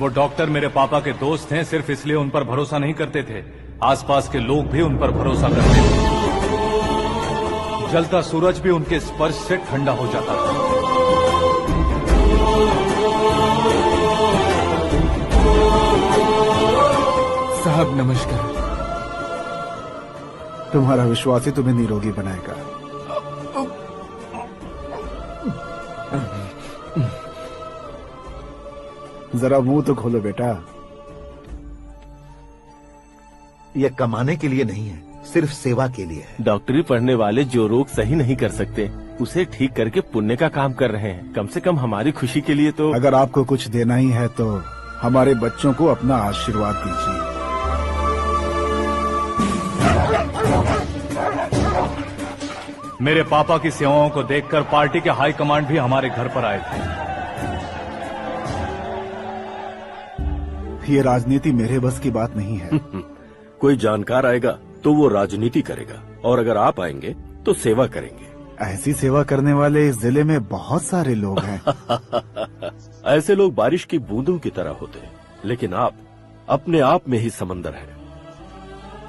वो डॉक्टर मेरे पापा के दोस्त हैं, सिर्फ इसलिए उन पर भरोसा नहीं करते थे, आसपास के लोग भी उन पर भरोसा करते थे। जलता सूरज भी उनके स्पर्श से ठंडा हो जाता था। साहब नमस्कार। तुम्हारा विश्वास ही तुम्हें निरोगी बनाएगा। जरा मुंह तो खोलो बेटा। यह कमाने के लिए नहीं है, सिर्फ सेवा के लिए है। डॉक्टरी पढ़ने वाले जो रोग सही नहीं कर सकते उसे ठीक करके पुण्य का काम कर रहे हैं। कम से कम हमारी खुशी के लिए तो। अगर आपको कुछ देना ही है तो हमारे बच्चों को अपना आशीर्वाद दीजिए। मेरे पापा की सेवाओं को देखकर पार्टी के हाई कमांड भी हमारे घर पर आए थे। ये राजनीति मेरे बस की बात नहीं है। कोई जानकार आएगा तो वो राजनीति करेगा, और अगर आप आएंगे तो सेवा करेंगे। ऐसी सेवा करने वाले इस जिले में बहुत सारे लोग हैं। ऐसे लोग बारिश की बूंदों की तरह होते हैं, लेकिन आप अपने आप में ही समंदर हैं।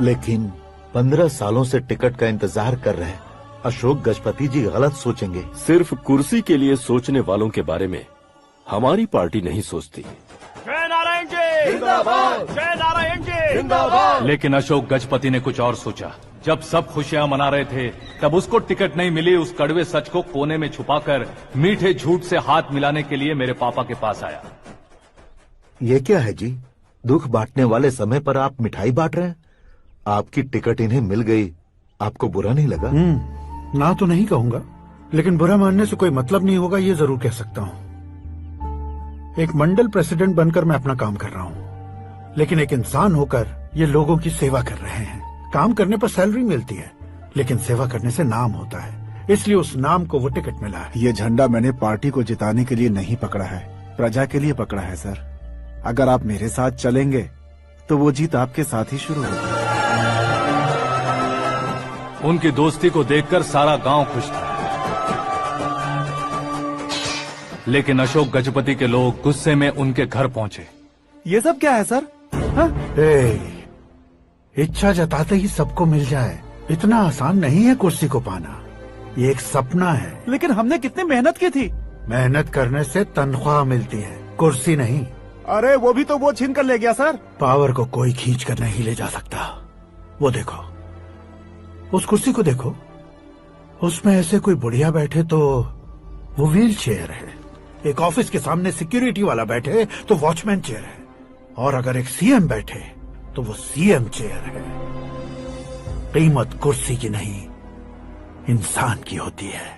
लेकिन 15 सालों से टिकट का इंतजार कर रहे अशोक गजपति जी गलत सोचेंगे। सिर्फ कुर्सी के लिए सोचने वालों के बारे में हमारी पार्टी नहीं सोचती। जय नारायण जी जिंदाबाद, जय नारायण जी जिंदाबाद। लेकिन अशोक गजपति ने कुछ और सोचा। जब सब खुशियां मना रहे थे तब उसको टिकट नहीं मिली। उस कड़वे सच को कोने में छुपाकर मीठे झूठ से हाथ मिलाने के लिए मेरे पापा के पास आया। ये क्या है जी? दुख बांटने वाले समय पर आप मिठाई बांट रहे हैं। आपकी टिकट इन्हें मिल गई, आपको बुरा नहीं लगा? ना तो नहीं कहूंगा, लेकिन बुरा मानने से कोई मतलब नहीं होगा, ये जरूर कह सकता हूँ। एक मंडल प्रेसिडेंट बनकर मैं अपना काम कर रहा हूँ, लेकिन एक इंसान होकर ये लोगों की सेवा कर रहे हैं। काम करने पर सैलरी मिलती है, लेकिन सेवा करने से नाम होता है, इसलिए उस नाम को वो टिकट मिला है। ये झंडा मैंने पार्टी को जिताने के लिए नहीं पकड़ा है, प्रजा के लिए पकड़ा है सर। अगर आप मेरे साथ चलेंगे तो वो जीत आपके साथ ही शुरू होगी। उनकी दोस्ती को देखकर सारा गांव खुश था, लेकिन अशोक गजपति के लोग गुस्से में उनके घर पहुंचे। ये सब क्या है सर? इच्छा जताते ही सबको मिल जाए, इतना आसान नहीं है कुर्सी को पाना। ये एक सपना है। लेकिन हमने कितनी मेहनत की थी। मेहनत करने से तनख्वाह मिलती है, कुर्सी नहीं। अरे वो भी तो वो छीन कर ले गया सर। पावर को कोई खींच कर नहीं ले जा सकता। वो देखो, उस कुर्सी को देखो, उसमें ऐसे कोई बुढ़िया बैठे तो वो व्हील चेयर है। एक ऑफिस के सामने सिक्योरिटी वाला बैठे तो वॉचमैन चेयर है, और अगर एक सीएम बैठे तो वो सीएम चेयर है। कीमत कुर्सी की नहीं, इंसान की होती है।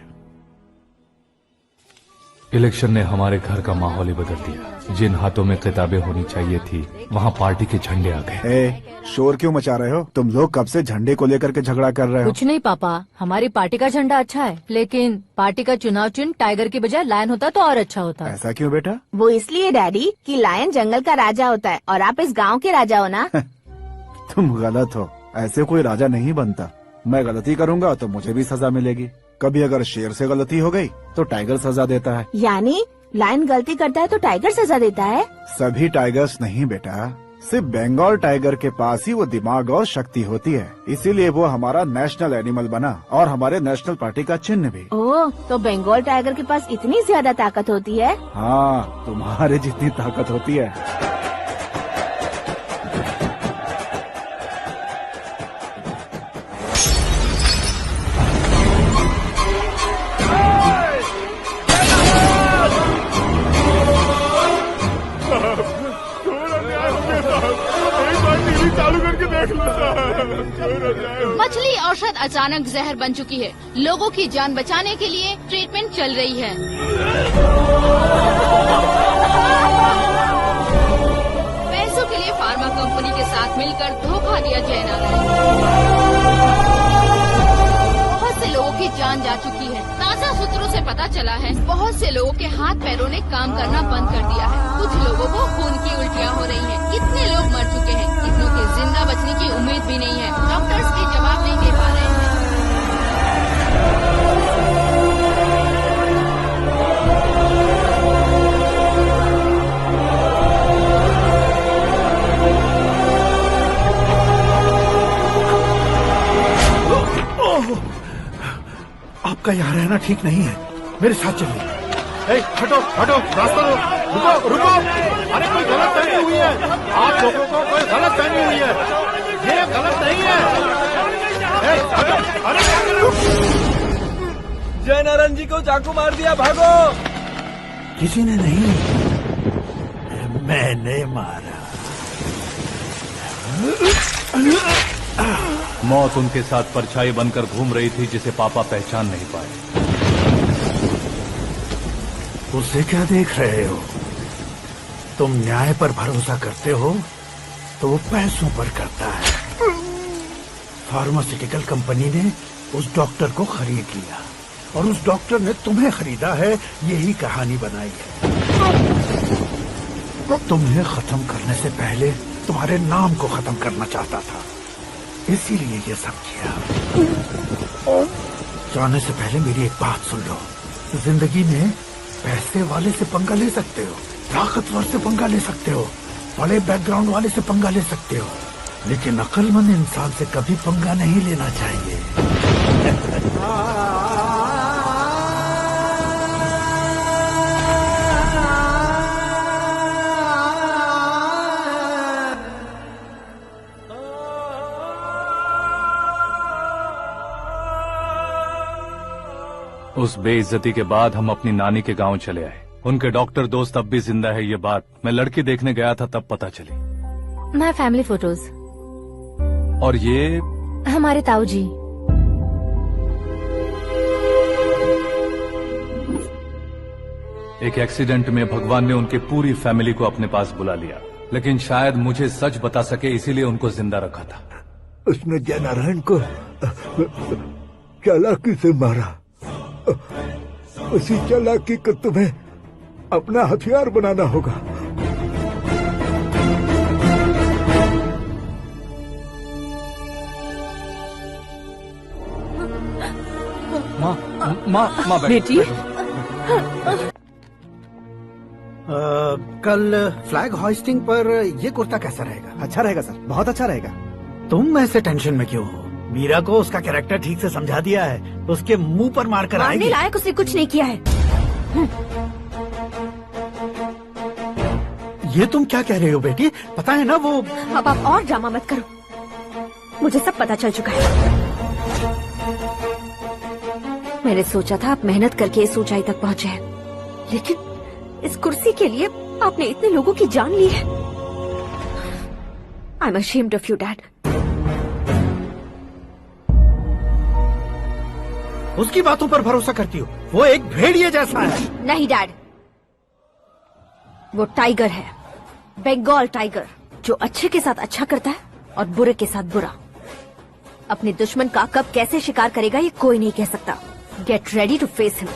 इलेक्शन ने हमारे घर का माहौल ही बदल दिया। जिन हाथों में किताबें होनी चाहिए थी वहाँ पार्टी के झंडे आ गए। शोर क्यों मचा रहे हो? तुम लोग कब से झंडे को लेकर के झगड़ा कर रहे हो? कुछ नहीं पापा, हमारी पार्टी का झंडा अच्छा है, लेकिन पार्टी का चुनाव चिन्ह टाइगर की बजाय लायन होता तो और अच्छा होता। ऐसा क्यों बेटा? वो इसलिए डैडी कि लायन जंगल का राजा होता है और आप इस गांव के राजा हो ना। तुम गलत हो, ऐसे कोई राजा नहीं बनता। मैं गलती करूंगा तो मुझे भी सजा मिलेगी। कभी अगर शेर से गलती हो गई तो टाइगर सजा देता है। यानी लायन गलती करता है तो टाइगर सजा देता है? सभी टाइगर्स नहीं बेटा, सिर्फ बंगाल टाइगर के पास ही वो दिमाग और शक्ति होती है, इसीलिए वो हमारा नेशनल एनिमल बना और हमारे नेशनल पार्टी का चिन्ह भी। ओह, तो बंगाल टाइगर के पास इतनी ज्यादा ताकत होती है? हाँ, तुम्हारे जितनी ताकत होती है। मछली औषध अचानक जहर बन चुकी है। लोगों की जान बचाने के लिए ट्रीटमेंट चल रही है। पैसों के लिए फार्मा कंपनी के साथ मिलकर धोखा दिया जयनारायण। बहुत से लोगों की जान जा चुकी है। ताजा सूत्रों से पता चला है बहुत से लोगों के हाथ पैरों ने काम करना बंद कर दिया है। कुछ लोगों को खून की उल्टियाँ हो रही हैं। कितने लोग मर चुके हैं, कितनों के जिंदा बचने की उम्मीद भी नहीं है। डॉक्टर्स भी जवाब नहीं दे पा रहे हैं। आपका यहाँ रहना ठीक नहीं है, मेरे साथ चलिए। हटो हटो, रास्ता दो, रुको रुको। अरे कोई गलत फहमी हुई है, आप लोगों को कोई गलत फहमी हुई है, ये गलत नहीं है। हटो, अरे जय नारायण जी को चाकू मार दिया, भागो। किसी ने नहीं, मैंने मारा। मौत उनके साथ परछाई बनकर घूम रही थी जिसे पापा पहचान नहीं पाए। उसे क्या देख रहे हो? तुम न्याय पर भरोसा करते हो तो वो पैसों पर करता है। फार्मास्यूटिकल कंपनी ने उस डॉक्टर को खरीद लिया और उस डॉक्टर ने तुम्हें खरीदा है, यही कहानी बनाई है। तुम्हें खत्म करने से पहले तुम्हारे नाम को खत्म करना चाहता था, इसीलिए ये सब किया। जाने से पहले मेरी एक बात सुन लो, जिंदगी में पैसे वाले से पंगा ले सकते हो, ताकतवर से पंगा ले सकते हो, बड़े बैकग्राउंड वाले से पंगा ले सकते हो, लेकिन अक्लमंद इंसान से कभी पंगा नहीं लेना चाहिए। उस बेइज्जती के बाद हम अपनी नानी के गांव चले आए। उनके डॉक्टर दोस्त अब भी जिंदा है, ये बात मैं लड़की देखने गया था तब पता चली। My family photos. और ये हमारे ताऊ जी। एक एक्सीडेंट में भगवान ने उनकी पूरी फैमिली को अपने पास बुला लिया, लेकिन शायद मुझे सच बता सके इसीलिए उनको जिंदा रखा था। उसने जयनारायण को चालाकी से मारा। उसी चालाकी को तुम्हें अपना हथियार बनाना होगा। माँ बेटी, कल फ्लैग होइस्टिंग पर ये कुर्ता कैसा रहेगा? अच्छा रहेगा सर, बहुत अच्छा रहेगा। तुम ऐसे टेंशन में क्यों हो? मीरा को उसका कैरेक्टर ठीक से समझा दिया है, उसके मुंह पर मारकर मारने आएगी। लायक उसने कुछ नहीं किया है। ये तुम क्या कह रहे हो बेटी? पता है ना वो। अब आप और ड्रामा मत करो, मुझे सब पता चल चुका है। मैंने सोचा था आप मेहनत करके इस ऊंचाई तक पहुंचे हैं, लेकिन इस कुर्सी के लिए आपने इतने लोगों की जान ली है। I am ashamed of you dad. उसकी बातों पर भरोसा करती हो? वो एक भेड़िए जैसा है। नहीं डैड, वो टाइगर है, बंगाल टाइगर, जो अच्छे के साथ अच्छा करता है और बुरे के साथ बुरा। अपने दुश्मन का कब कैसे शिकार करेगा ये कोई नहीं कह सकता। Get ready to face him.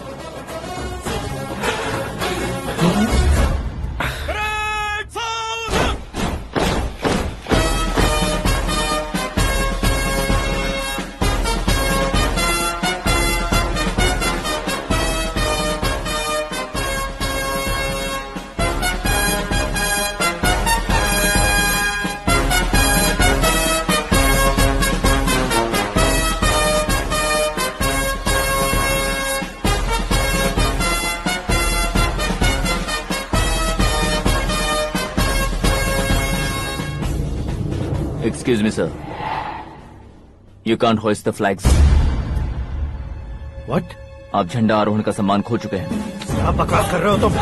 Excuse me, sir. You can't hoist the flags. What? आप झंडा आरोहण का सम्मान खो चुके हैं। क्या बकवास कर रहे हो तुम?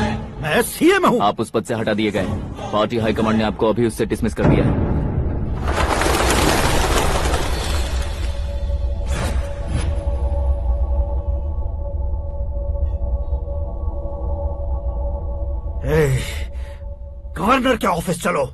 मैं सीएम हूँ। आप उस पद से हटा दिए गए। पार्टी हाईकमांड ने आपको अभी उससे डिसमिस कर दिया है। गवर्नर के ऑफिस चलो।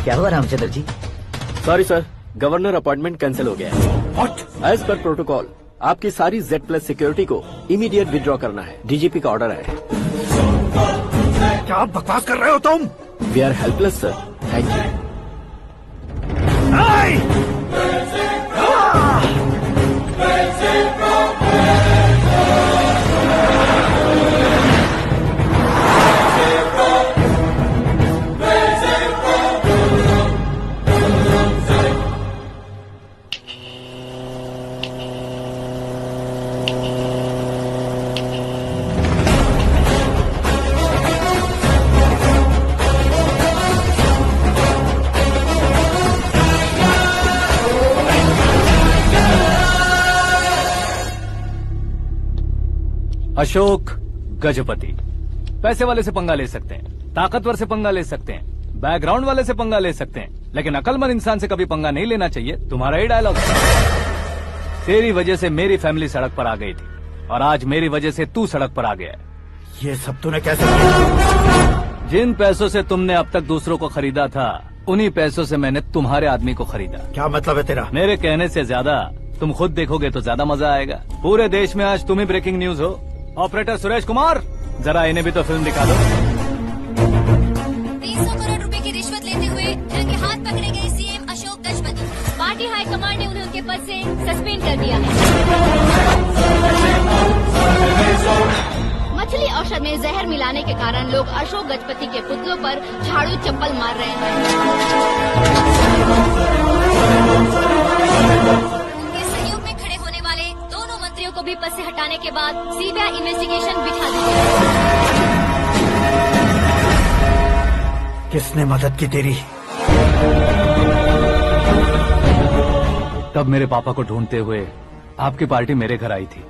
क्या हुआ Ramchandra ji? Sorry sir, governor appointment cancel हो गया है। What? एज पर प्रोटोकॉल आपकी सारी Z+ सिक्योरिटी को इमीडिएट विड्रॉ करना है। डीजीपी का ऑर्डर है। क्या बकवास कर रहे हो तुम? We are helpless sir. Thank you. Ashok Gajapati. पैसे वाले से पंगा ले सकते हैं, ताकतवर से पंगा ले सकते हैं, बैकग्राउंड वाले से पंगा ले सकते हैं, लेकिन अकलमंद इंसान से कभी पंगा नहीं लेना चाहिए। तुम्हारा ही डायलॉग है। तेरी वजह से मेरी फैमिली सड़क पर आ गई थी और आज मेरी वजह से तू सड़क पर आ गया है। ये सब तूने कैसे किया? जिन पैसों से तुमने अब तक दूसरों को खरीदा था, उन्हीं पैसों से मैंने तुम्हारे आदमी को खरीदा। क्या मतलब है तेरा? मेरे कहने से ज्यादा तुम खुद देखोगे तो ज्यादा मजा आएगा। पूरे देश में आज तुम ही ब्रेकिंग न्यूज हो। ऑपरेटर सुरेश कुमार, जरा इन्हें भी तो फिल्म दिखा दो। 300 करोड़ रुपए की रिश्वत लेते हुए रंगे हाथ पकड़े गए CM Ashok Gajapati. Party high command ने उन्हें उनके पद से सस्पेंड कर दिया है। मछली औषध में जहर मिलाने के कारण लोग अशोक गजपति के पुतलों पर झाड़ू चप्पल मार रहे हैं। उनके सहयोग में खड़े होने वाले दोनों मंत्रियों को भी पद से हटाने के बाद सीबीआई इन्वेस्टिगेशन बिठा दी गई। किसने मदद की तेरी? तब मेरे पापा को ढूंढते हुए आपकी पार्टी मेरे घर आई थी,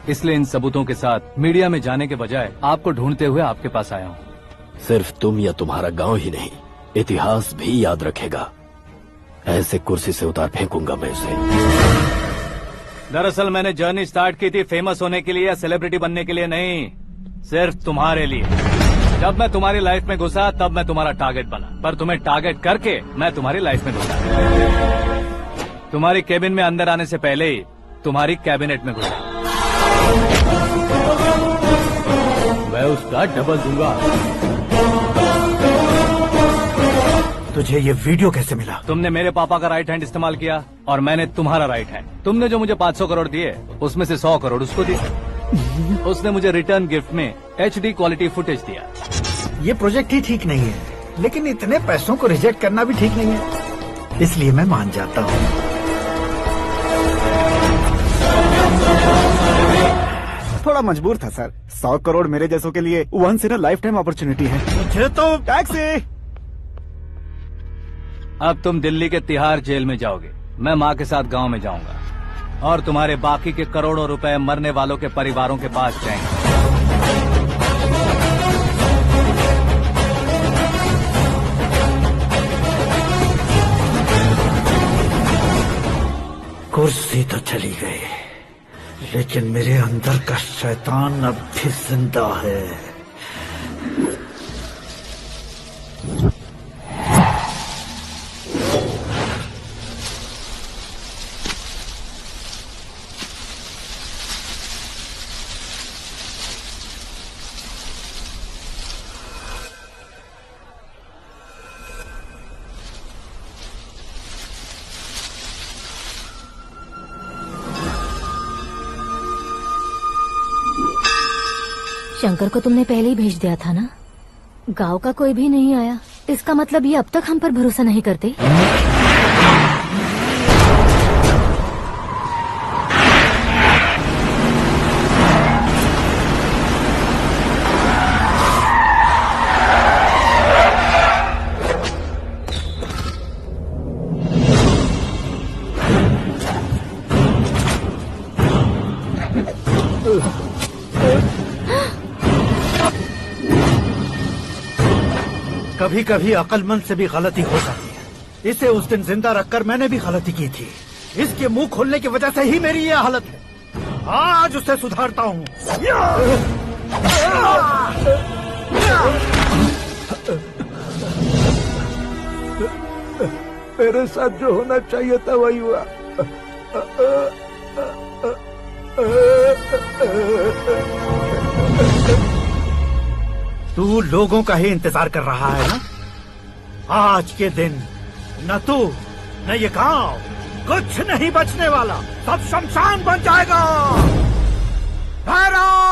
इसलिए इन सबूतों के साथ मीडिया में जाने के बजाय आपको ढूंढते हुए आपके पास आया हूँ। सिर्फ तुम या तुम्हारा गांव ही नहीं, इतिहास भी याद रखेगा। ऐसे कुर्सी से उतार फेंकूंगा मैं उसे। दरअसल मैंने जर्नी स्टार्ट की थी फेमस होने के लिए या सेलिब्रिटी बनने के लिए नहीं, सिर्फ तुम्हारे लिए। जब मैं तुम्हारी लाइफ में घुसा तब मैं तुम्हारा टारगेट बना, पर तुम्हें टारगेट करके मैं तुम्हारी लाइफ में घुसा। तुम्हारी केबिन में अंदर आने से पहले ही तुम्हारी कैबिनेट में घुसा। मैं उसका डबल दूंगा। तुझे ये वीडियो कैसे मिला? तुमने मेरे पापा का राइट हैंड इस्तेमाल किया और मैंने तुम्हारा राइट हैंड। तुमने जो मुझे 500 करोड़ दिए उसमें से 100 करोड़ उसको दिए। उसने मुझे रिटर्न गिफ्ट में HD क्वालिटी फुटेज दिया। ये प्रोजेक्ट ही ठीक नहीं है, लेकिन इतने पैसों को रिजेक्ट करना भी ठीक नहीं है, इसलिए मैं मान जाता हूँ। थोड़ा मजबूर था सर। 100 करोड़ मेरे जैसों के लिए once in a lifetime opportunity है। मुझे तो टैक्सी। अब तुम दिल्ली के तिहाड़ जेल में जाओगे, मैं माँ के साथ गांव में जाऊंगा और तुम्हारे बाकी के करोड़ों रुपए मरने वालों के परिवारों के पास जाएंगे। कुर्सी तो चली गई, लेकिन मेरे अंदर का शैतान अब भी जिंदा है। शंकर को तुमने पहले ही भेज दिया था ना? गांव का कोई भी नहीं आया, इसका मतलब ये अब तक हम पर भरोसा नहीं करते। कभी कभी अक्लमंद से भी गलती हो जाती है। इसे उस दिन जिंदा रखकर मैंने भी गलती की थी। इसके मुंह खोलने की वजह से ही मेरी ये हालत है। आज उसे सुधारता हूँ। मेरे साथ जो होना चाहिए था वही हुआ। तू लोगों का ही इंतजार कर रहा है ना? आज के दिन न तू न ये गांव कुछ नहीं बचने वाला, सब शमशान बन जाएगा। भैरव!